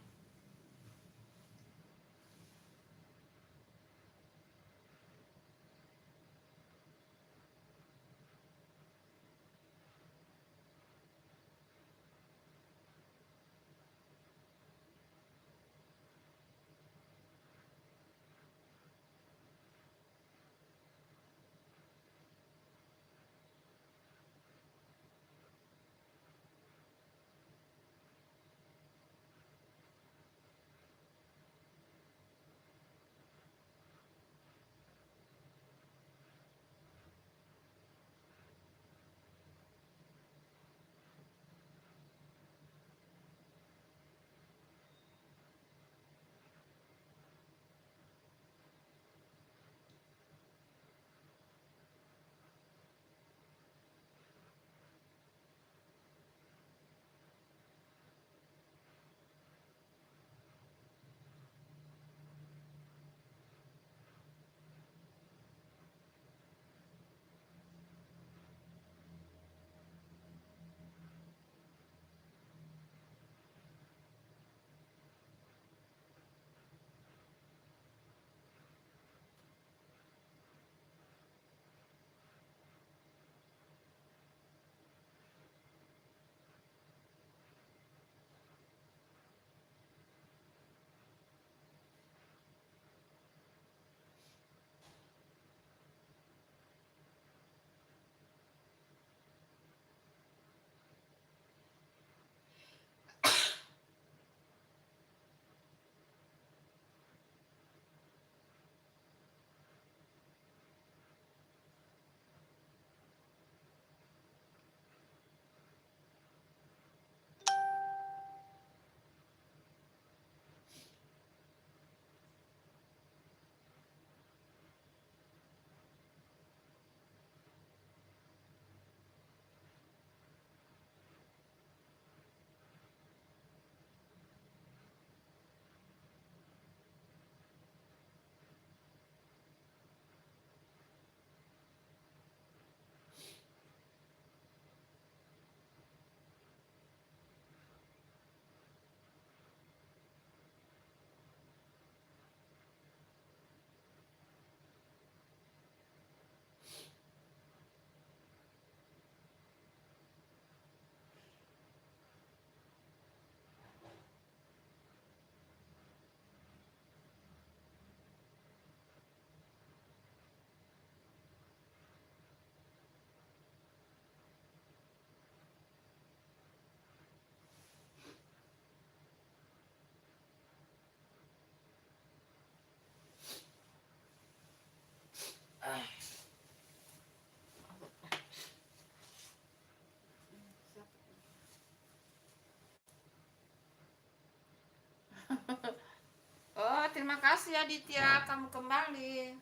Oh, terima kasih Aditya, kamu kembali.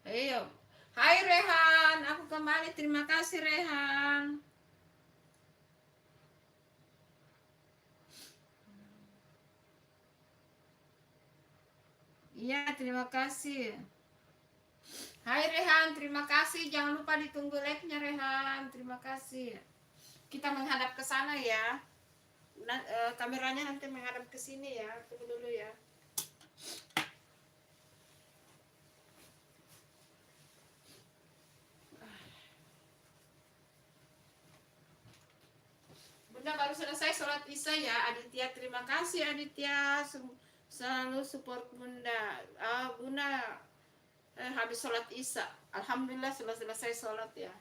Ayo. Hai Rehan, aku kembali. Terima kasih Rehan. Iya, terima kasih. Hai Rehan, terima kasih. Jangan lupa ditunggu like-nya Rehan. Terima kasih. Kita menghadap ke sana ya. Kameranya nanti menghadap ke sini ya. Tunggu dulu ya. Bunda baru selesai sholat isya ya Aditya. Terima kasih Aditya. Selalu support Bunda. Bunda habis sholat isya. Alhamdulillah sudah selesai sholat ya.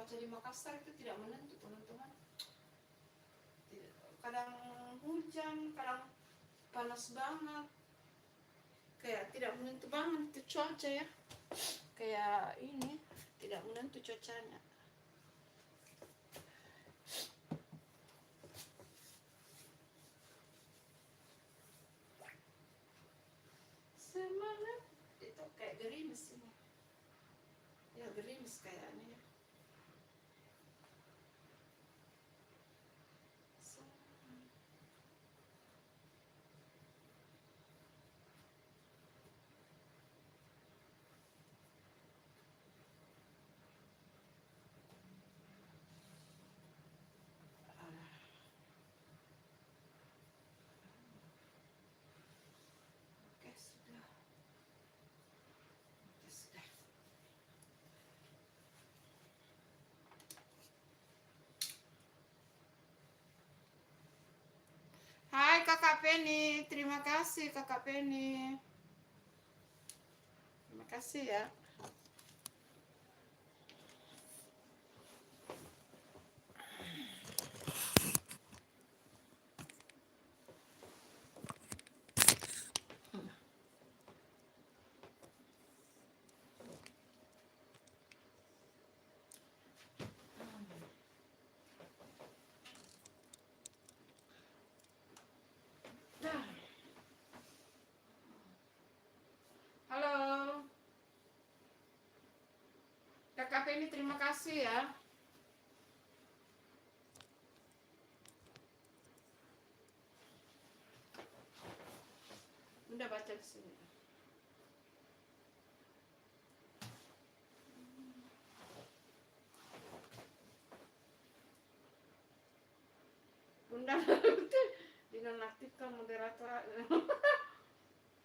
cuaca di Makassar itu tidak menentu teman-teman. Kadang hujan, kadang panas banget, kayak tidak menentu banget itu cuaca ya, kayak ini tidak menentu cuacanya. Semangat itu kayak gerimis ini ya, gerimis kayaknya ya. Oke, sudah. Oke, sudah. Hai Kakak Penny, terima kasih Kakak Penny. Terima kasih ya. Halo Kakak Penny, terima kasih ya. Udah baca di sini. Bunda dinonaktifkan moderator.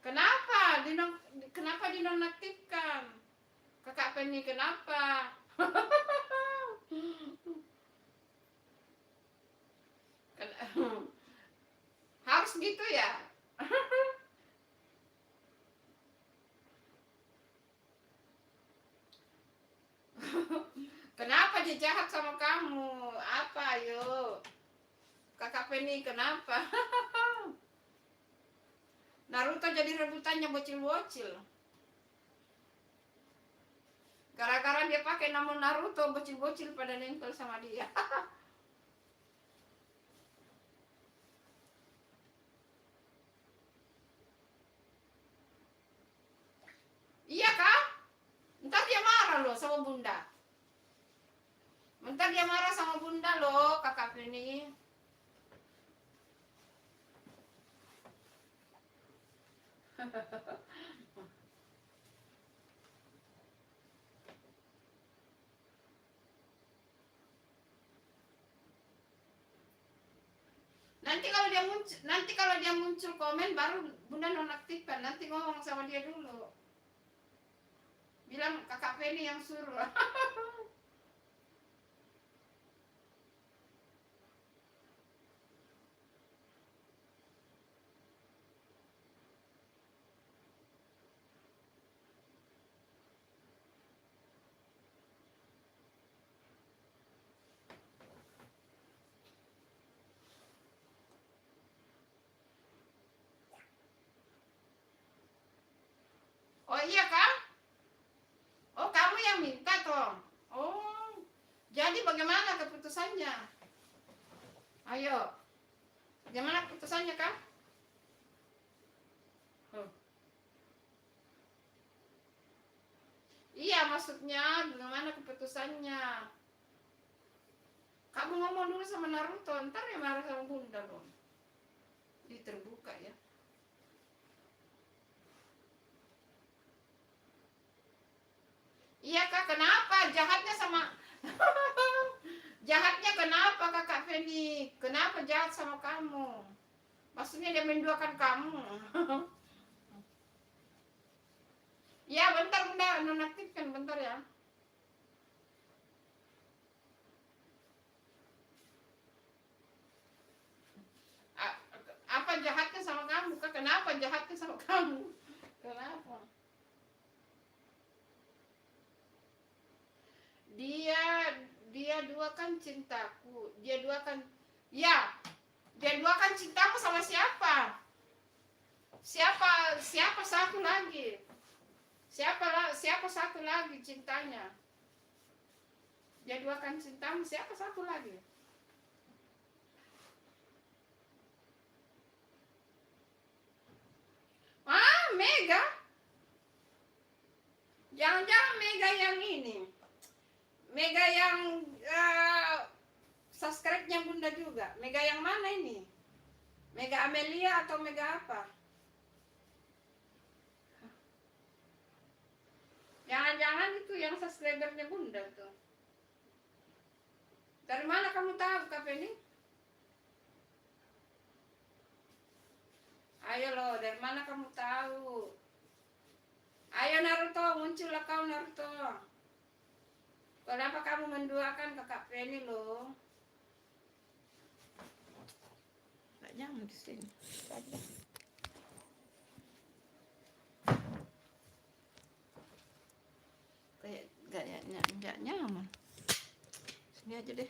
Kenapa? Kenapa dinonaktifkan? Kakak Penny kenapa? Harus gitu ya? Kenapa dia jahat sama kamu? Apa ayo? Kakak Penny kenapa? Naruto jadi rebutannya bocil-bocil. Gara-gara dia pakai nama Naruto, bocil-bocil pada nempel sama dia. Iya kah? Ntar dia marah loh sama bunda. Ntar dia marah sama bunda loh, Kakak Penny. Nanti kalau dia muncul komen baru bunda nonaktifkan. Nanti ngomong sama dia dulu. Bilang Kakak Penny yang suruh. Oh iya kah? Oh kamu yang minta toh. Oh, jadi bagaimana keputusannya? Ayo, bagaimana keputusannya kah? Oh. Iya maksudnya bagaimana keputusannya? Kamu ngomong dulu sama Naruto, ntar ya marah sama bunda loh. Ini terbuka ya. Iya kak, kenapa jahatnya sama jahatnya kenapa Kakak Penny? Kenapa jahat sama kamu? Maksudnya dia menduakan kamu. Ya bentar bunda, nonaktifkan bentar ya. Apa jahatnya sama kamu kak? Kenapa jahatnya sama kamu? Kenapa? Dia duakan cintaku. Dia duakan, ya, dia duakan cintaku sama siapa? Siapa satu lagi? Siapa satu lagi cintanya? Dia duakan cintamu, siapa satu lagi? Ah, Mega. Jangan-jangan Mega yang ini. Mega yang subscribe-nya Bunda juga. Mega yang mana ini? Mega Amelia atau Mega apa? Jangan-jangan itu yang subscribernya Bunda tuh. Dari mana kamu tahu, Kak Penny? Ayo loh, dari mana kamu tahu? Ayo Naruto, muncullah kau Naruto. Kenapa kamu menduakan Kakak Penny loh? Nggak nyaman di sini. Kayak nggak nyaman. Sini aja deh.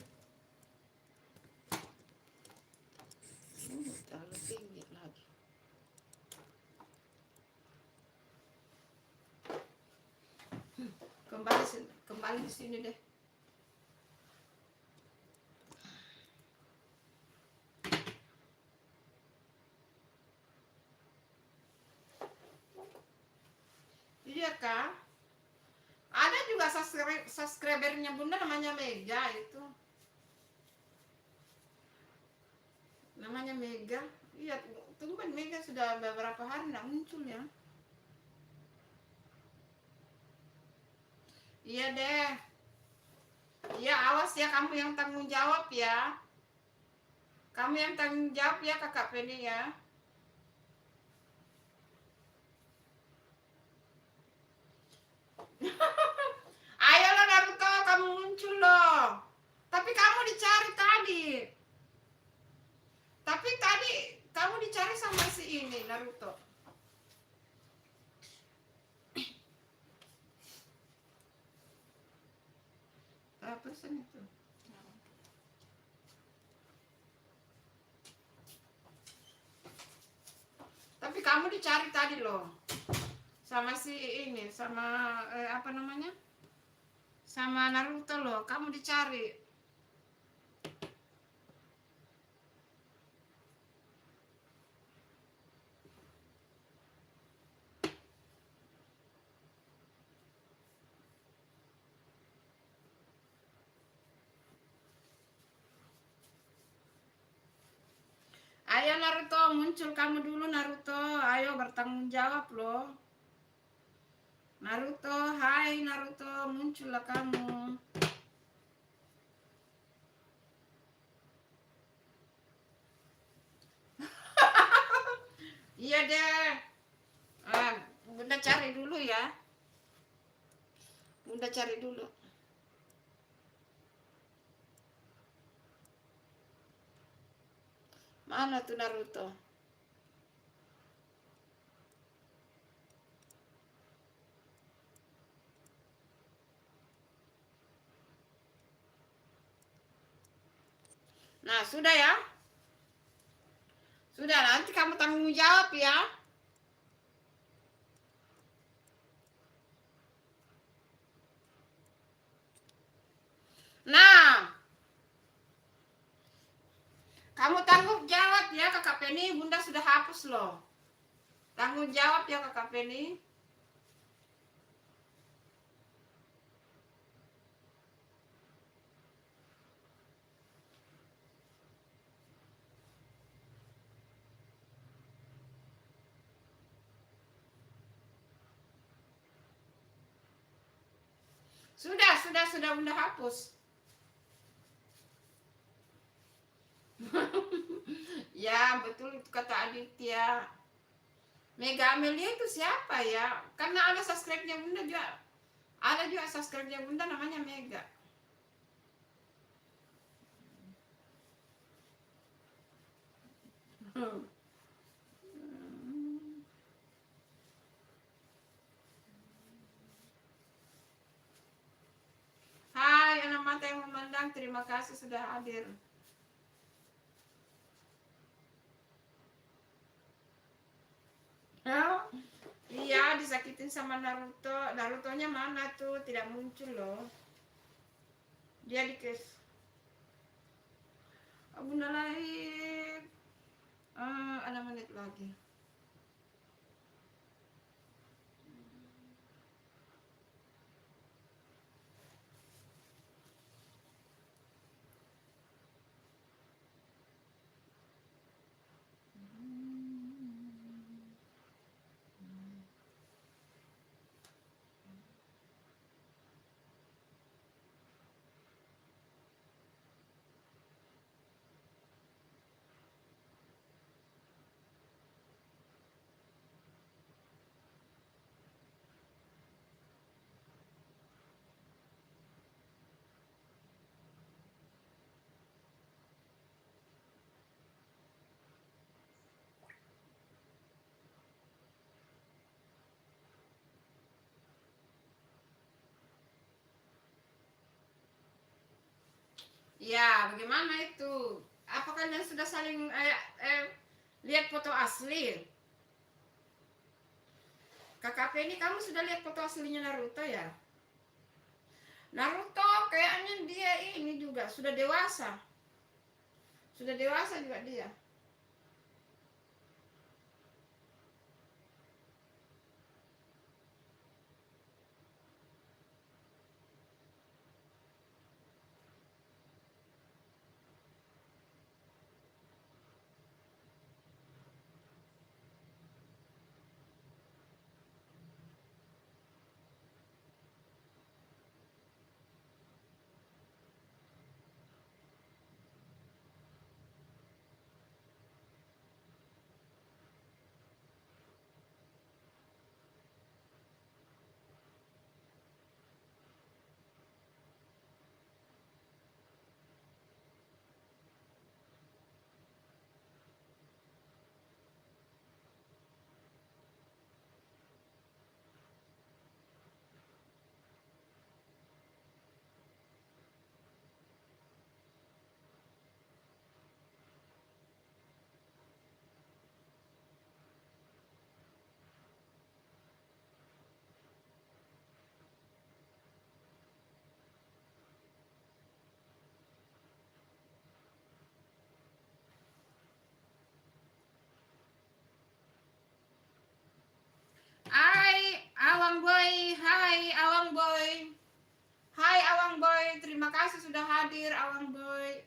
Ini terlalu tinggi lagi. Kembali di sini deh. Iya kak. Ada juga subscribernya Bunda namanya Mega itu. Namanya Mega. Iya, tunggu Mega sudah beberapa hari nggak muncul ya. Iya deh. Iya, awas ya, kamu yang tanggung jawab ya. Kamu yang tanggung jawab ya Kakak Penny ya. Ayolah Naruto, kamu muncul loh. Tapi kamu dicari tadi. Tapi tadi kamu dicari sama si ini Naruto. Apa sih itu? Tapi kamu dicari tadi loh. Sama si ini, sama apa namanya? Sama Naruto loh, kamu dicari. Ayo Naruto, muncul kamu dulu Naruto. Ayo bertanggung jawab loh. Naruto, hai Naruto, muncullah kamu. Iya deh. Bunda cari dulu ya. Bunda cari dulu. Mana tuh Naruto? Nah, sudah ya. Sudah, nanti kamu tanggung jawab ya. Nah, kamu tanggung jawab ya Kakak Penny. Bunda sudah hapus loh. Tanggung jawab ya Kakak Penny. Sudah Bunda hapus. Ya, betul itu kata Aditya. Mega Amelia itu siapa ya? Karena ada subscribe-nya Bunda juga. Ada juga subscribe-nya Bunda namanya Mega. Hai, anak mata yang memandang. Endang, terima kasih sudah hadir. Oh, iya disakitin sama Naruto. Narutonya mana tuh? Tidak muncul loh. Dia di kes. Bunda lain. Ada menit lagi. Ya, bagaimana itu? Apa kalian sudah saling lihat foto asli? KKP ini kamu sudah lihat foto aslinya Naruto ya? Naruto kayaknya dia ini juga sudah dewasa. Sudah dewasa juga dia. Awang Boy, hai Awang Boy. Hai Awang Boy, terima kasih sudah hadir Awang Boy.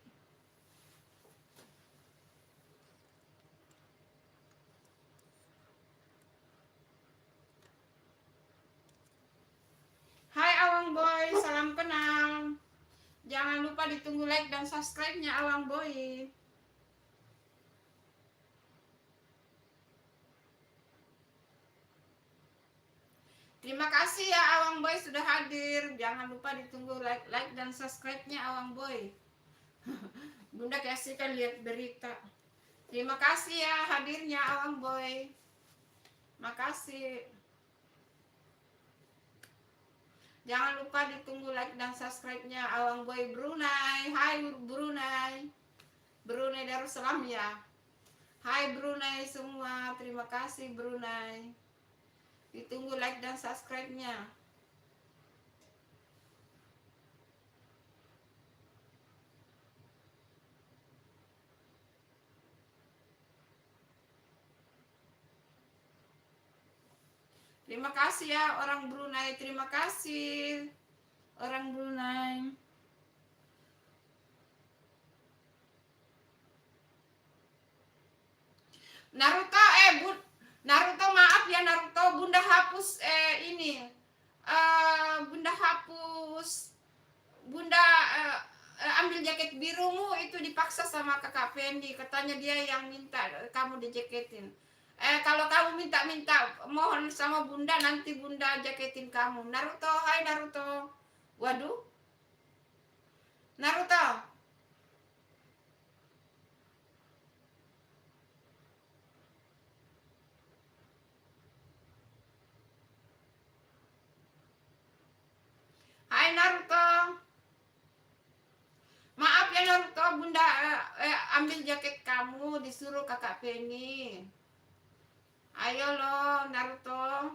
Hai Awang Boy, salam kenal. Jangan lupa ditunggu like dan subscribe-nya Awang Boy. Terima kasih ya Awang Boy sudah hadir. Jangan lupa ditunggu like dan subscribe-nya Awang Boy. Bunda kasihkan lihat berita. Terima kasih ya hadirnya Awang Boy. Makasih. Jangan lupa ditunggu like dan subscribe-nya Awang Boy Brunei. Hai Brunei. Brunei Darussalam ya. Hai Brunei semua. Terima kasih Brunei. Ditunggu like dan subscribe-nya. Terima kasih ya orang Brunei. Terima kasih orang Brunei. Naruto Naruto maaf ya Naruto, Bunda hapus ini. Bunda hapus. Bunda ambil jaket birumu itu dipaksa sama kakak Fendi. Katanya dia yang minta kamu dijaketin. Kalau kamu minta mohon sama Bunda, nanti Bunda jaketin kamu. Naruto, hai Naruto. Waduh. Naruto. Hai Naruto. Naruto, bunda ambil jaket kamu, disuruh kakak Penny. Ayo lo Naruto,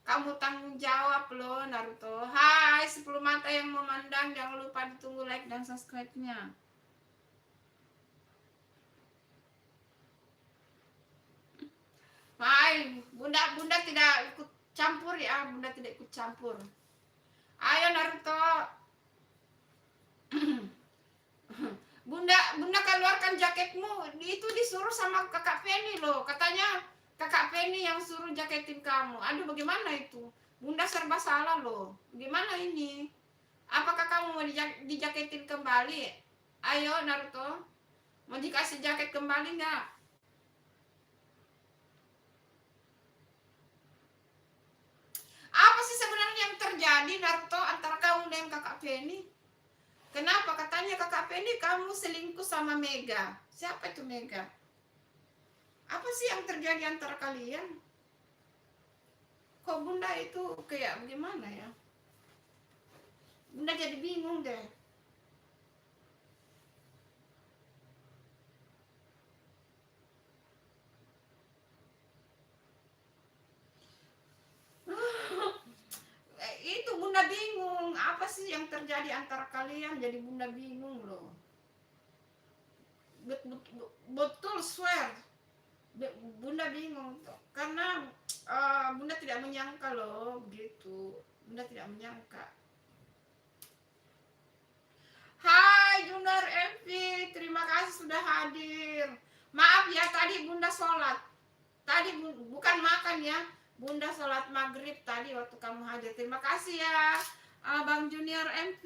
kamu tanggung jawab lo Naruto. Hai 10 mata yang memandang, jangan lupa ditunggu like dan subscribe-nya. Hai, bunda tidak ikut campur ya, bunda tidak ikut campur. Ayo Naruto. Bunda keluarkan jaketmu. Itu disuruh sama kakak Penny loh. Katanya kakak Penny yang suruh jaketin kamu. Aduh, bagaimana itu? Bunda serba salah loh. Gimana ini? Apakah kamu mau dijaketin kembali? Ayo Naruto, mau dikasih jaket kembali nggak? Apa sih sebenarnya yang terjadi Naruto antara kamu dengan kakak Penny? Kenapa katanya kakak Penny kamu selingkuh sama Mega? Siapa itu Mega? Apa sih yang terjadi antara kalian? Kok bunda itu kayak gimana ya? Bunda jadi bingung deh. Itu bunda bingung. Apa sih yang terjadi antara kalian? Jadi bunda bingung loh. Betul swear. Bunda bingung karena bunda tidak menyangka loh begitu. Bunda tidak menyangka. Hai Junior MV, terima kasih sudah hadir. Maaf ya tadi bunda sholat. Tadi bukan makan ya. Bunda sholat maghrib tadi waktu kamu hadir. Terima kasih ya Bang Junior MV.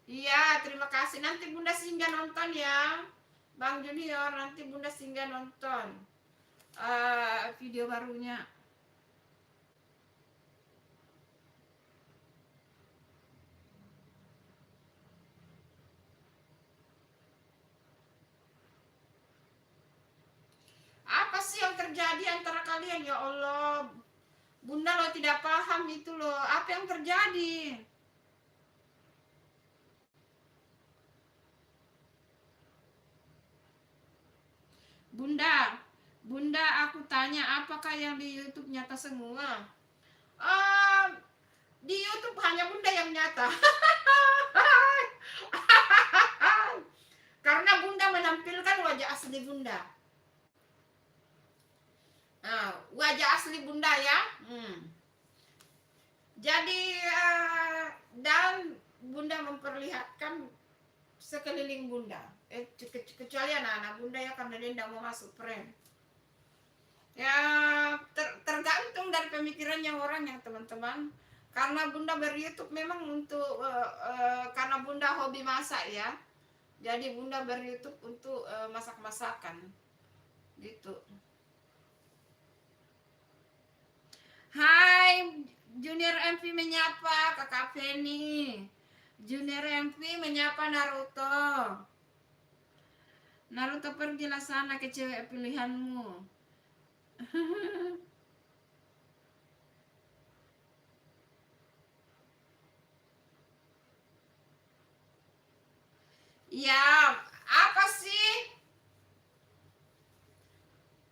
Iya terima kasih. Nanti bunda singgah nonton ya Bang Junior. Nanti bunda singgah nonton video barunya. Apa sih yang terjadi antara kalian ya Allah? Bunda lo tidak paham itu loh. Apa yang terjadi? Bunda aku tanya apakah yang di YouTube nyata semua? Di YouTube hanya bunda yang nyata. Karena bunda menampilkan wajah asli bunda. Wajah asli bunda ya. Jadi dan bunda memperlihatkan sekeliling bunda. Kecuali anak-anak bunda ya, karena dia tidak mau masuk frame. Ya tergantung dari pemikirannya orang ya teman-teman. Karena bunda ber-YouTube memang untuk karena bunda hobi masak ya. Jadi bunda ber-YouTube untuk masak-masakan gitu. Hai Junior MV menyapa kakak Penny. Junior MV menyapa Naruto. Naruto pergilah sana ke cewek pilihanmu. Ya, apa sih?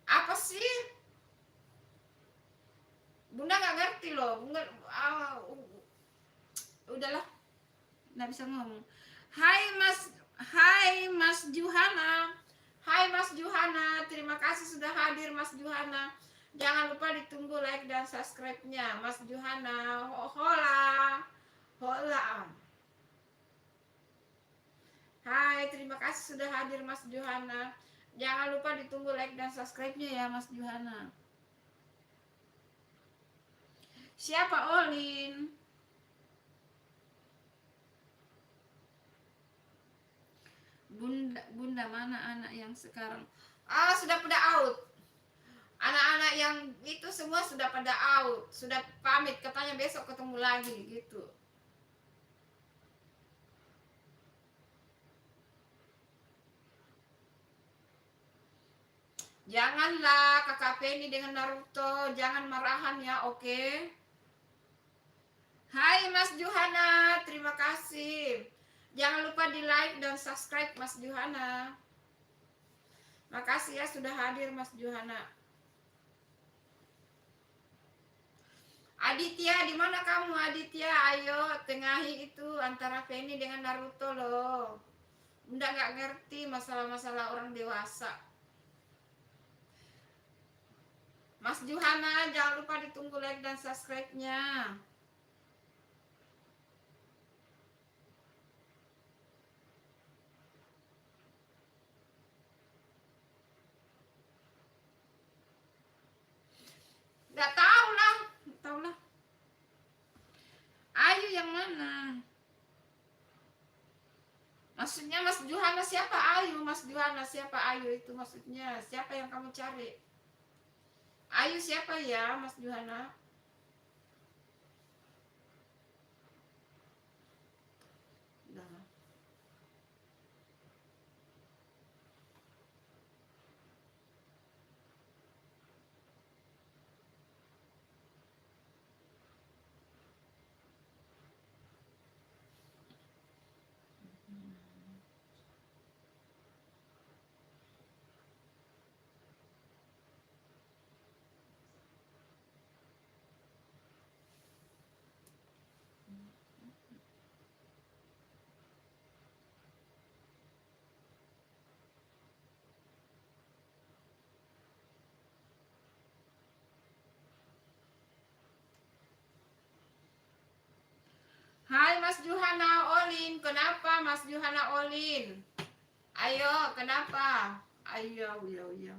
Apa sih? Bunda nggak ngerti loh. Bunda, udahlah, nggak bisa ngomong. Hai Mas Juhana. Hai Mas Juhana, terima kasih sudah hadir Mas Juhana. Jangan lupa ditunggu like dan subscribe-nya Mas Juhana. Hola. Hai, terima kasih sudah hadir Mas Juhana. Jangan lupa ditunggu like dan subscribe-nya ya Mas Juhana. Siapa Olin? Bunda mana anak yang sekarang? Sudah pada out. Anak-anak yang itu semua sudah pada out, sudah pamit katanya besok ketemu lagi gitu. Janganlah kakak Penny dengan Naruto, jangan marahan ya, oke? Hai Mas Juhana, terima kasih. Jangan lupa di like dan subscribe Mas Johana. Makasih ya sudah hadir Mas Johana. Aditya, di mana kamu Aditya? Ayo tengahi itu antara Feni dengan Naruto loh. Bunda nggak ngerti masalah-masalah orang dewasa. Mas Johana, jangan lupa ditunggu like dan subscribe-nya. Nggak tahu lah, nggak tahu lah. Ayu yang mana? Maksudnya Mas Johana siapa Ayu? Mas Johana siapa Ayu itu maksudnya? Siapa yang kamu cari? Ayu siapa ya Mas Johana? Nah. Hai Mas Johana Olin, kenapa Mas Johana Olin? Ayo, kenapa? Ayo, yo.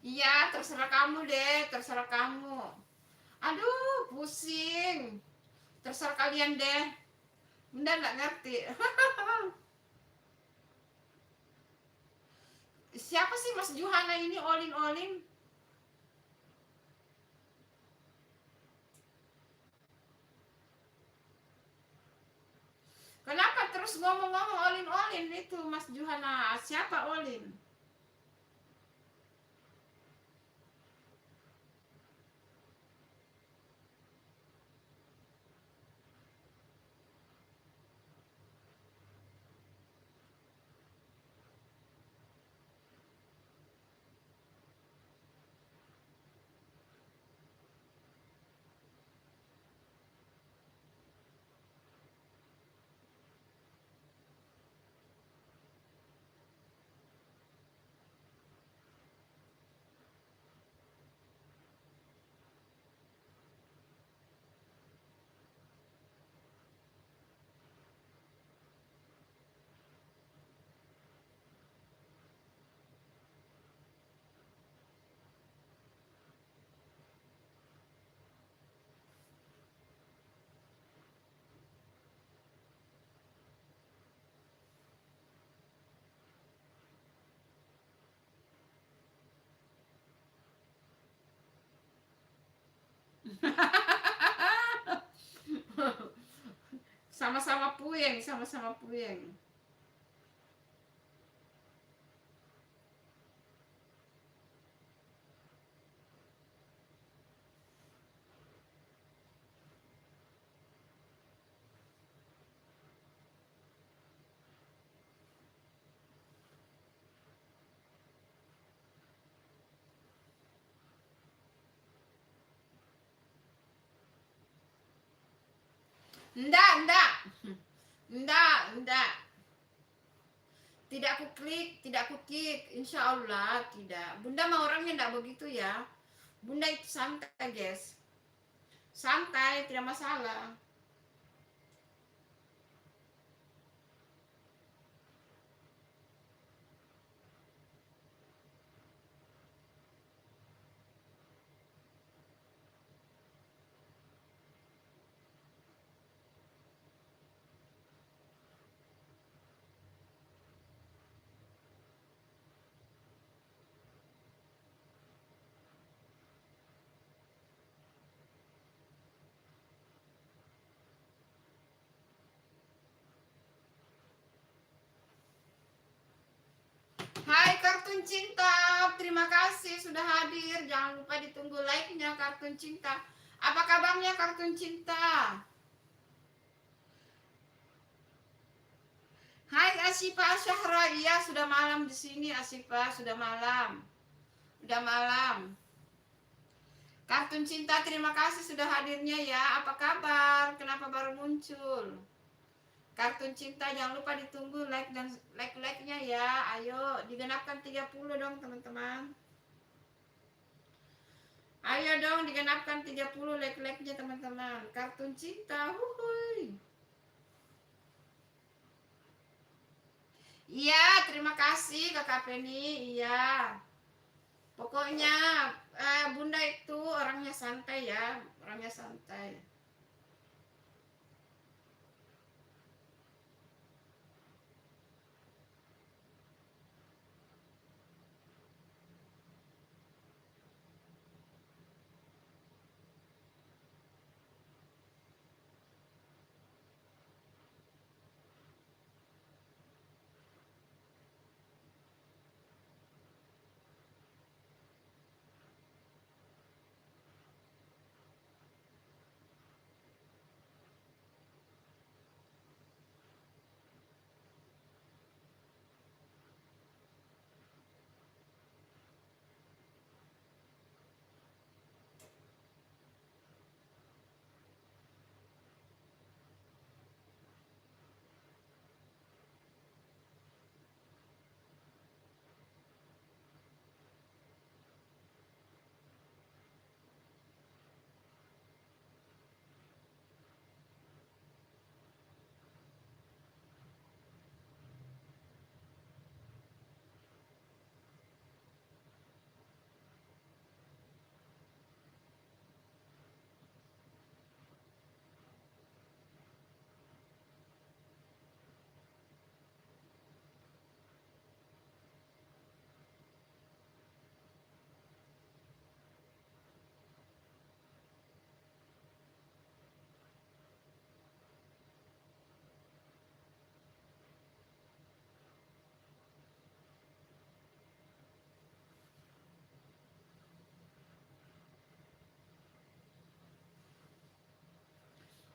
Iya, terserah kamu deh, terserah kamu. Aduh, pusing. Terserah kalian deh. Bunda nggak ngerti. Siapa sih Mas Johana ini Olin-Olin? Kenapa terus ngomong-ngomong Olin-Olin itu Mas Johana? Siapa Olin? Sama-sama puyeng, sama-sama puyeng. Enggak. Enggak. Tidak aku klik, tidak aku klik. Insya Allah tidak. Bunda mah orangnya enggak begitu ya. Bunda itu santai, guys. Santai, tidak masalah. Kartun Cinta, terima kasih sudah hadir. Jangan lupa ditunggu like-nya Kartun Cinta. Apa kabarnya Kartun Cinta? Hai Asifa Syahra, iya sudah malam di sini Asifa, sudah malam. Udah malam. Kartun Cinta, terima kasih sudah hadirnya ya. Apa kabar? Kenapa baru muncul? Kartun Cinta jangan lupa ditunggu like dan like-nya ya. Ayo digenapkan 30 dong teman-teman. Ayo dong digenapkan 30 like-nya teman-teman. Kartun Cinta. Huhuy. Iya, terima kasih Kakak Penny. Iya. Pokoknya Bunda itu orangnya santai ya, orangnya santai.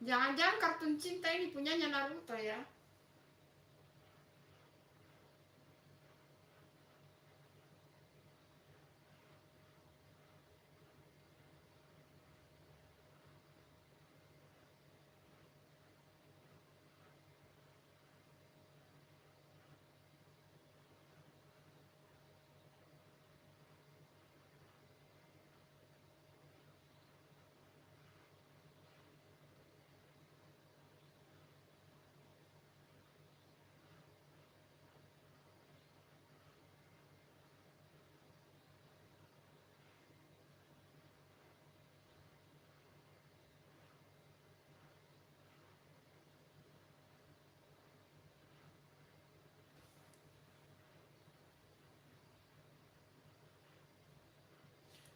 Jangan-jangan Kartun Cinta ini punyanya Naruto ya.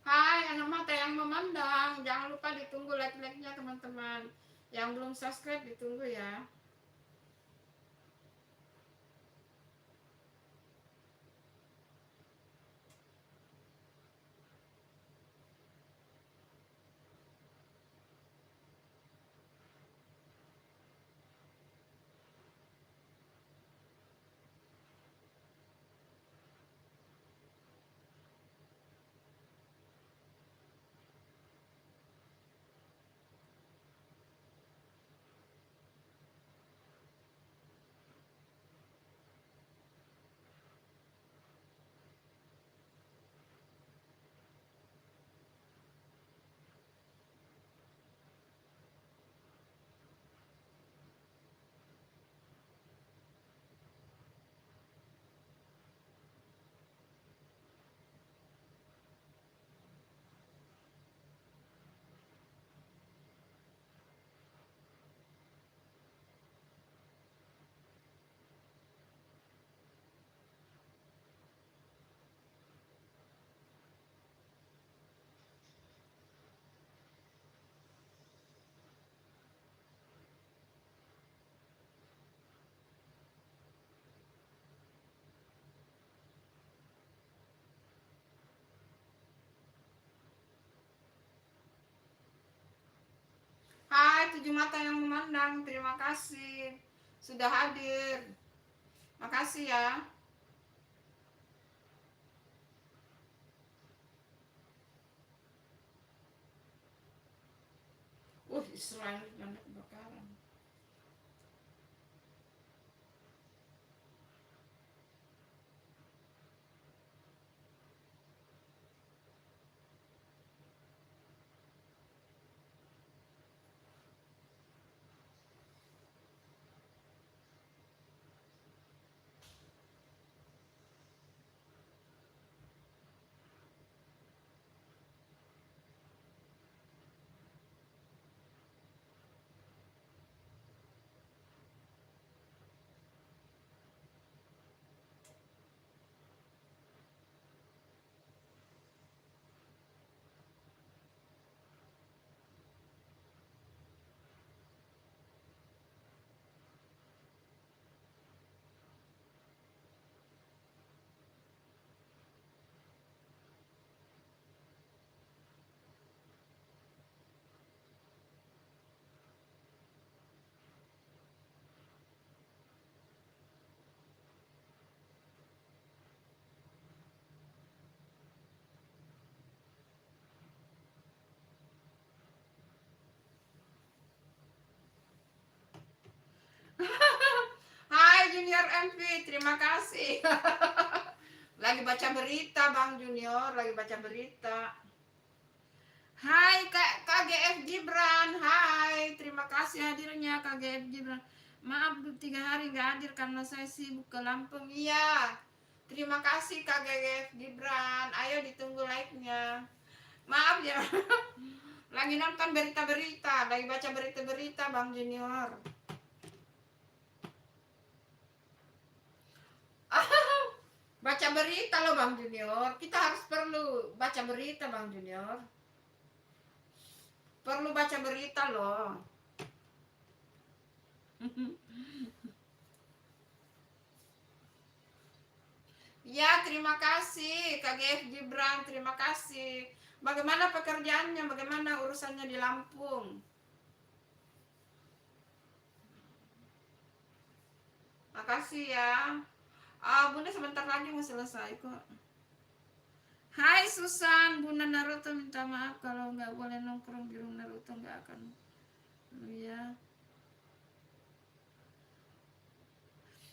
Hai anak mata yang memandang, jangan lupa ditunggu like-nya teman-teman. Yang belum subscribe ditunggu ya. tujuh mata yang memandang. Terima kasih sudah hadir. Makasih ya. Israel banyak kebakaran. Hai Junior MP, terima kasih. Lagi baca berita Bang Junior, lagi baca berita. Hai KGF Gibran, hai, terima kasih hadirnya KGF Gibran. Maaf 3 hari nggak hadir karena saya sibuk ke Lampung. Iya, terima kasih KGF Gibran. Ayo ditunggu like-nya. Maaf ya, lagi nonton berita-berita, lagi baca berita-berita Bang Junior. Baca berita loh Bang Junior. Kita harus perlu baca berita Bang Junior. Perlu baca berita loh. Ya, terima kasih KGF Gibran, terima kasih. Bagaimana pekerjaannya, bagaimana urusannya di Lampung? Makasih ya. Bunda sebentar lagi mau selesai kok. Hai Susan, Bunda Naruto minta maaf kalau nggak boleh nongkrong di rumah Naruto, nggak akan. Ya.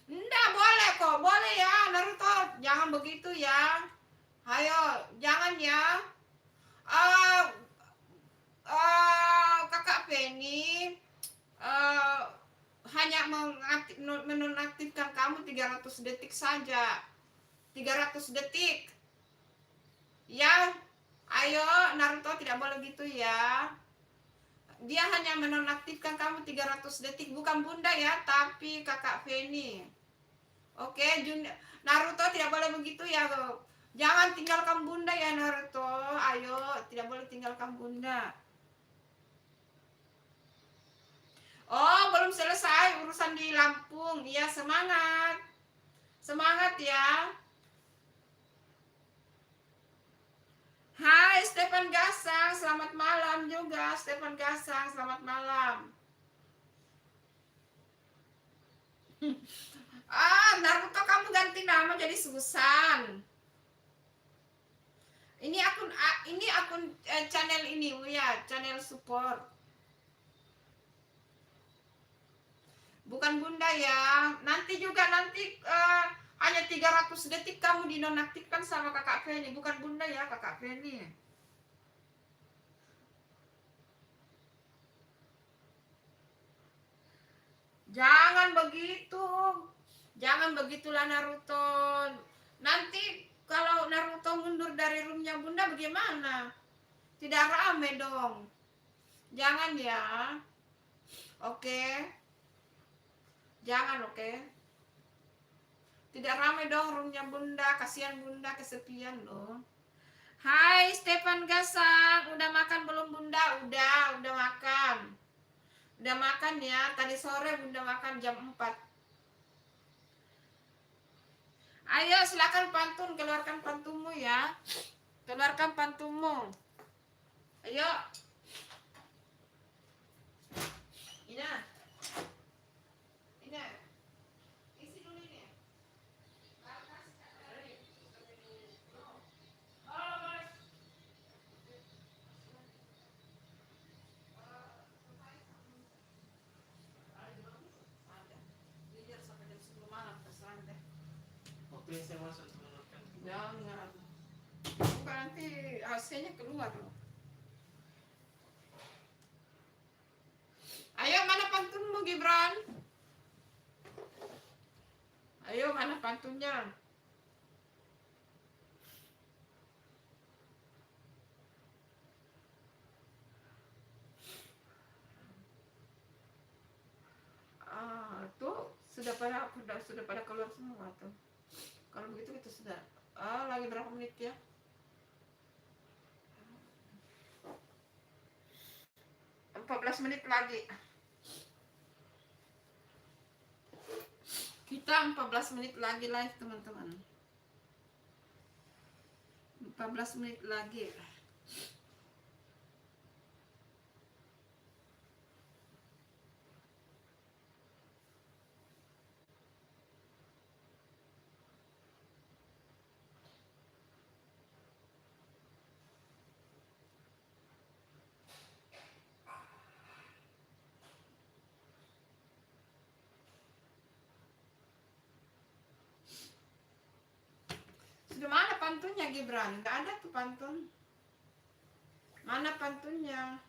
Nggak boleh kok, boleh ya Naruto, jangan begitu ya. Ayo, jangan ya. Uh, Kakak Penny hanya menonaktifkan kamu 300 detik saja. 300 detik. Ya, ayo Naruto tidak boleh gitu ya. Dia hanya menonaktifkan kamu 300 detik, bukan Bunda ya, tapi Kakak Penny. Oke, Naruto tidak boleh begitu ya. Jangan tinggalkan Bunda ya Naruto. Ayo, tidak boleh tinggalkan Bunda. Oh, belum selesai urusan di Lampung. Iya, semangat. Semangat ya. Hai Stefan Gasang, selamat malam juga Stefan Gasang, selamat malam. Naruto kamu ganti nama jadi Susan. Ini akun channel ini ya, channel support. Bukan Bunda ya. Nanti hanya 300 detik kamu dinonaktifkan sama Kakak Feni, bukan Bunda ya, Kakak Feni. Jangan begitu. Jangan begitulah Naruto. Nanti kalau Naruto mundur dari roomnya Bunda bagaimana? Tidak rame dong. Jangan ya. Oke. Jangan, oke. Tidak rame dong roomnya Bunda. Kasihan Bunda kesepian loh. Hai Stefan Gasang, udah makan belum Bunda? Udah makan. Udah makan ya. Tadi sore Bunda makan jam 4. Ayo silakan pantun, keluarkan pantunmu ya. Keluarkan pantunmu. Ayo. Ina, Ina, isi dulu ini. Ada. Biar sampai jam 10 malam terserah deh. Waktu yang saya masuk menurutkan. Jangan. Bukan nanti hasilnya keluar loh. Ayo mana pantunmu Gibran? Ayo mana pantunnya? Tuh sudah pada keluar semua tuh. Kalau begitu kita sudah. Lagi berapa menit ya? 14 menit lagi. Kita 14 menit lagi live teman-teman. 14 menit lagi. Sudah mana pantunnya Gibran? Nggak ada tuh pantun. Mana pantunnya?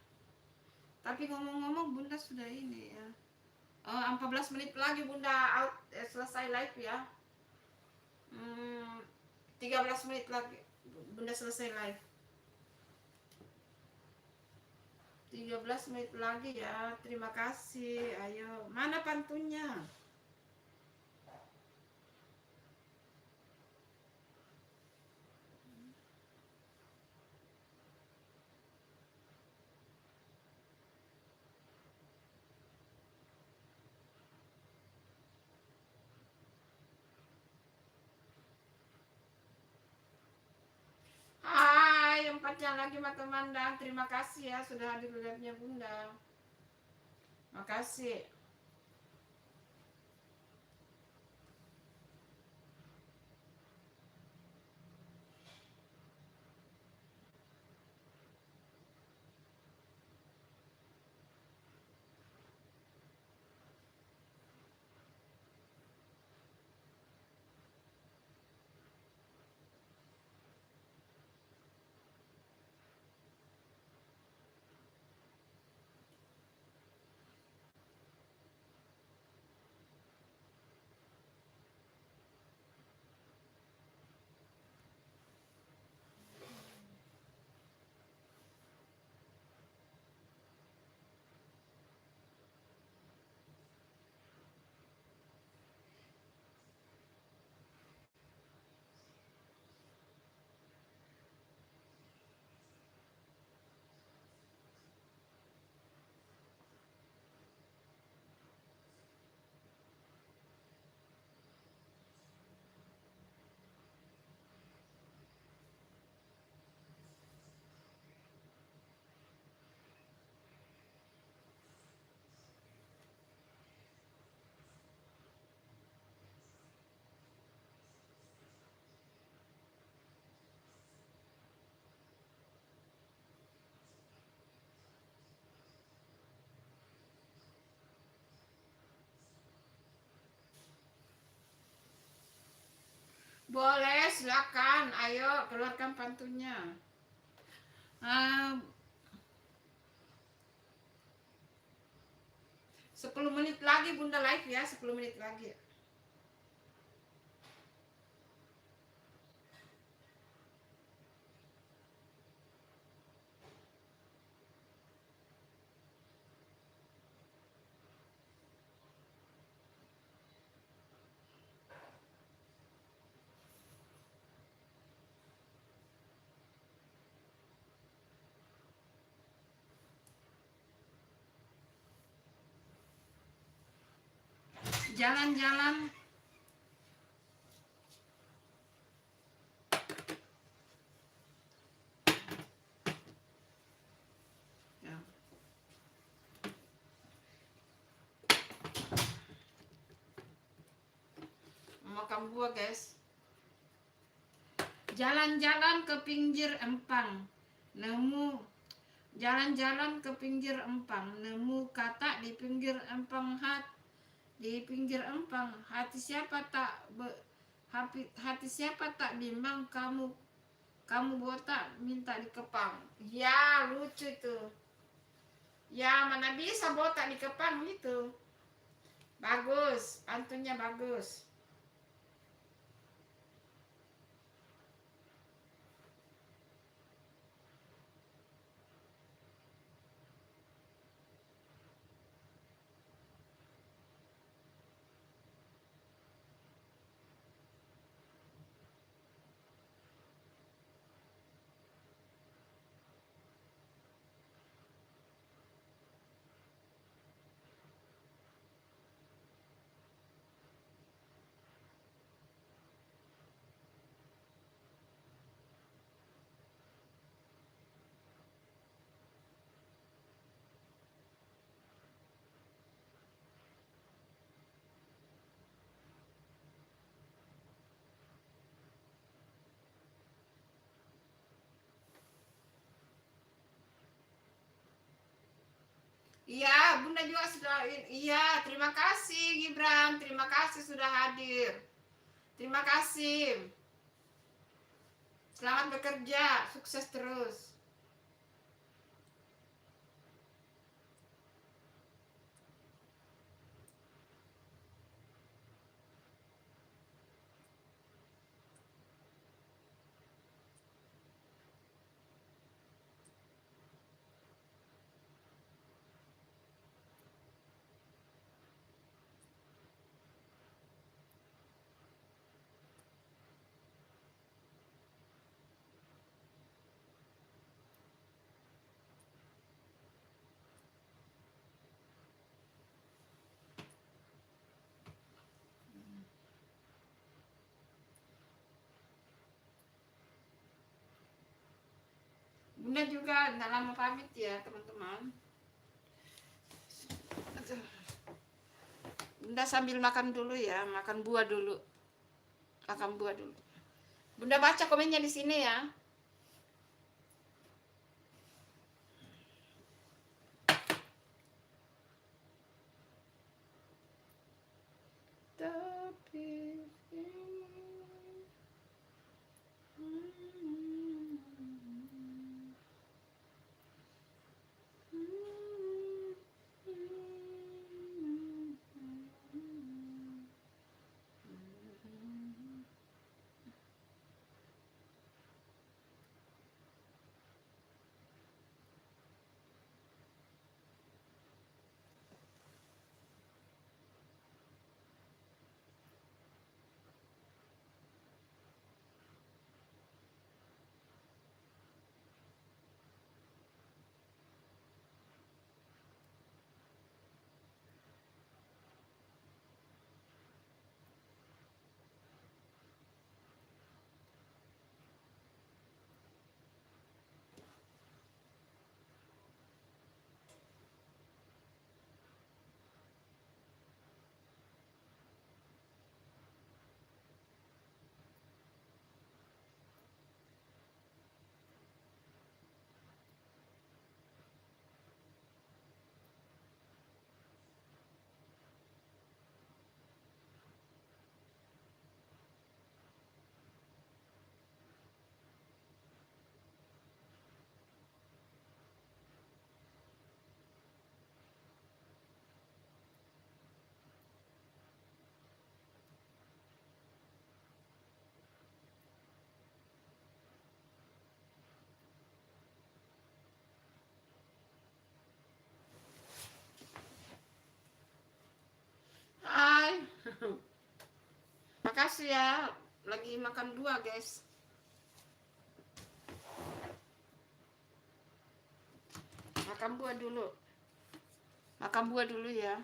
Tapi ngomong-ngomong Bunda sudah ini ya. 14 menit lagi Bunda out, selesai live ya. 13 menit lagi Bunda selesai live. 13 menit lagi ya. Terima kasih. Ayo, mana pantunnya? Hai, empatnya lagi mata mandang. Terima kasih ya sudah hadir live-nya Bunda. Makasih. Boleh, silakan. Ayo, keluarkan pantunnya. 10 menit lagi Bunda live ya, 10 menit lagi. Jalan-jalan. Ya. makan buah guys. Jalan-jalan ke pinggir empang, nemu jalan-jalan ke pinggir empang, nemu kata di pinggir empang di pinggir empang, hati siapa tak bimbang, kamu botak minta dikepang. Ya lucu tuh. Ya mana bisa botak dikepang itu. Bagus, pantunnya bagus. Iya, Bunda juga sudah. Iya, terima kasih Gibran, terima kasih sudah hadir. Terima kasih. Selamat bekerja, sukses terus. Bunda juga tidak lama pamit ya teman-teman. Bunda sambil makan dulu ya, makan buah dulu. Makan buah dulu. Bunda baca komennya di sini ya. Tapi hai. Makasih ya. Lagi makan buah, guys. Makan buah dulu. Makan buah dulu ya.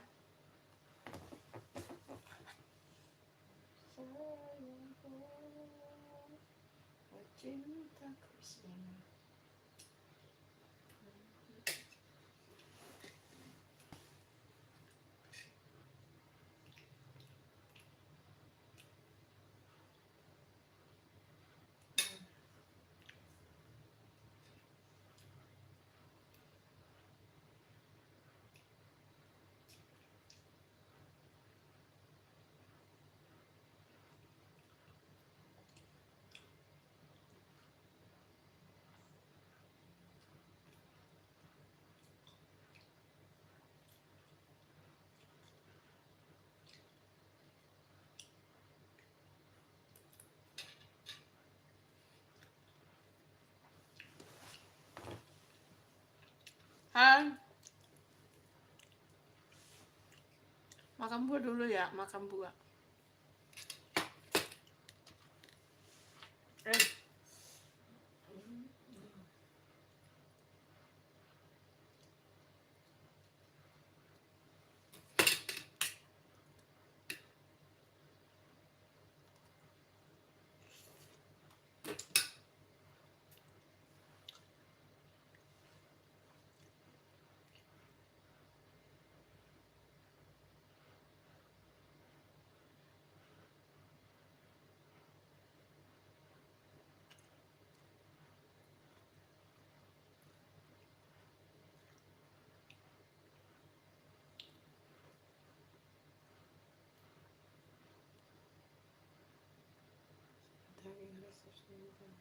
Makan buah dulu ya, makan buah. Eh, daging resep sambal.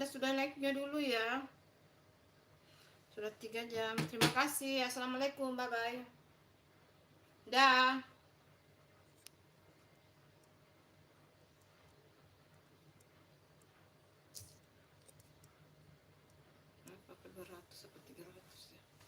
Bunda sudah like-nya dulu ya. Sudah 3 jam. Terima kasih. Assalamualaikum. Bye bye. Dah. Pakai 200 atau 300 ya.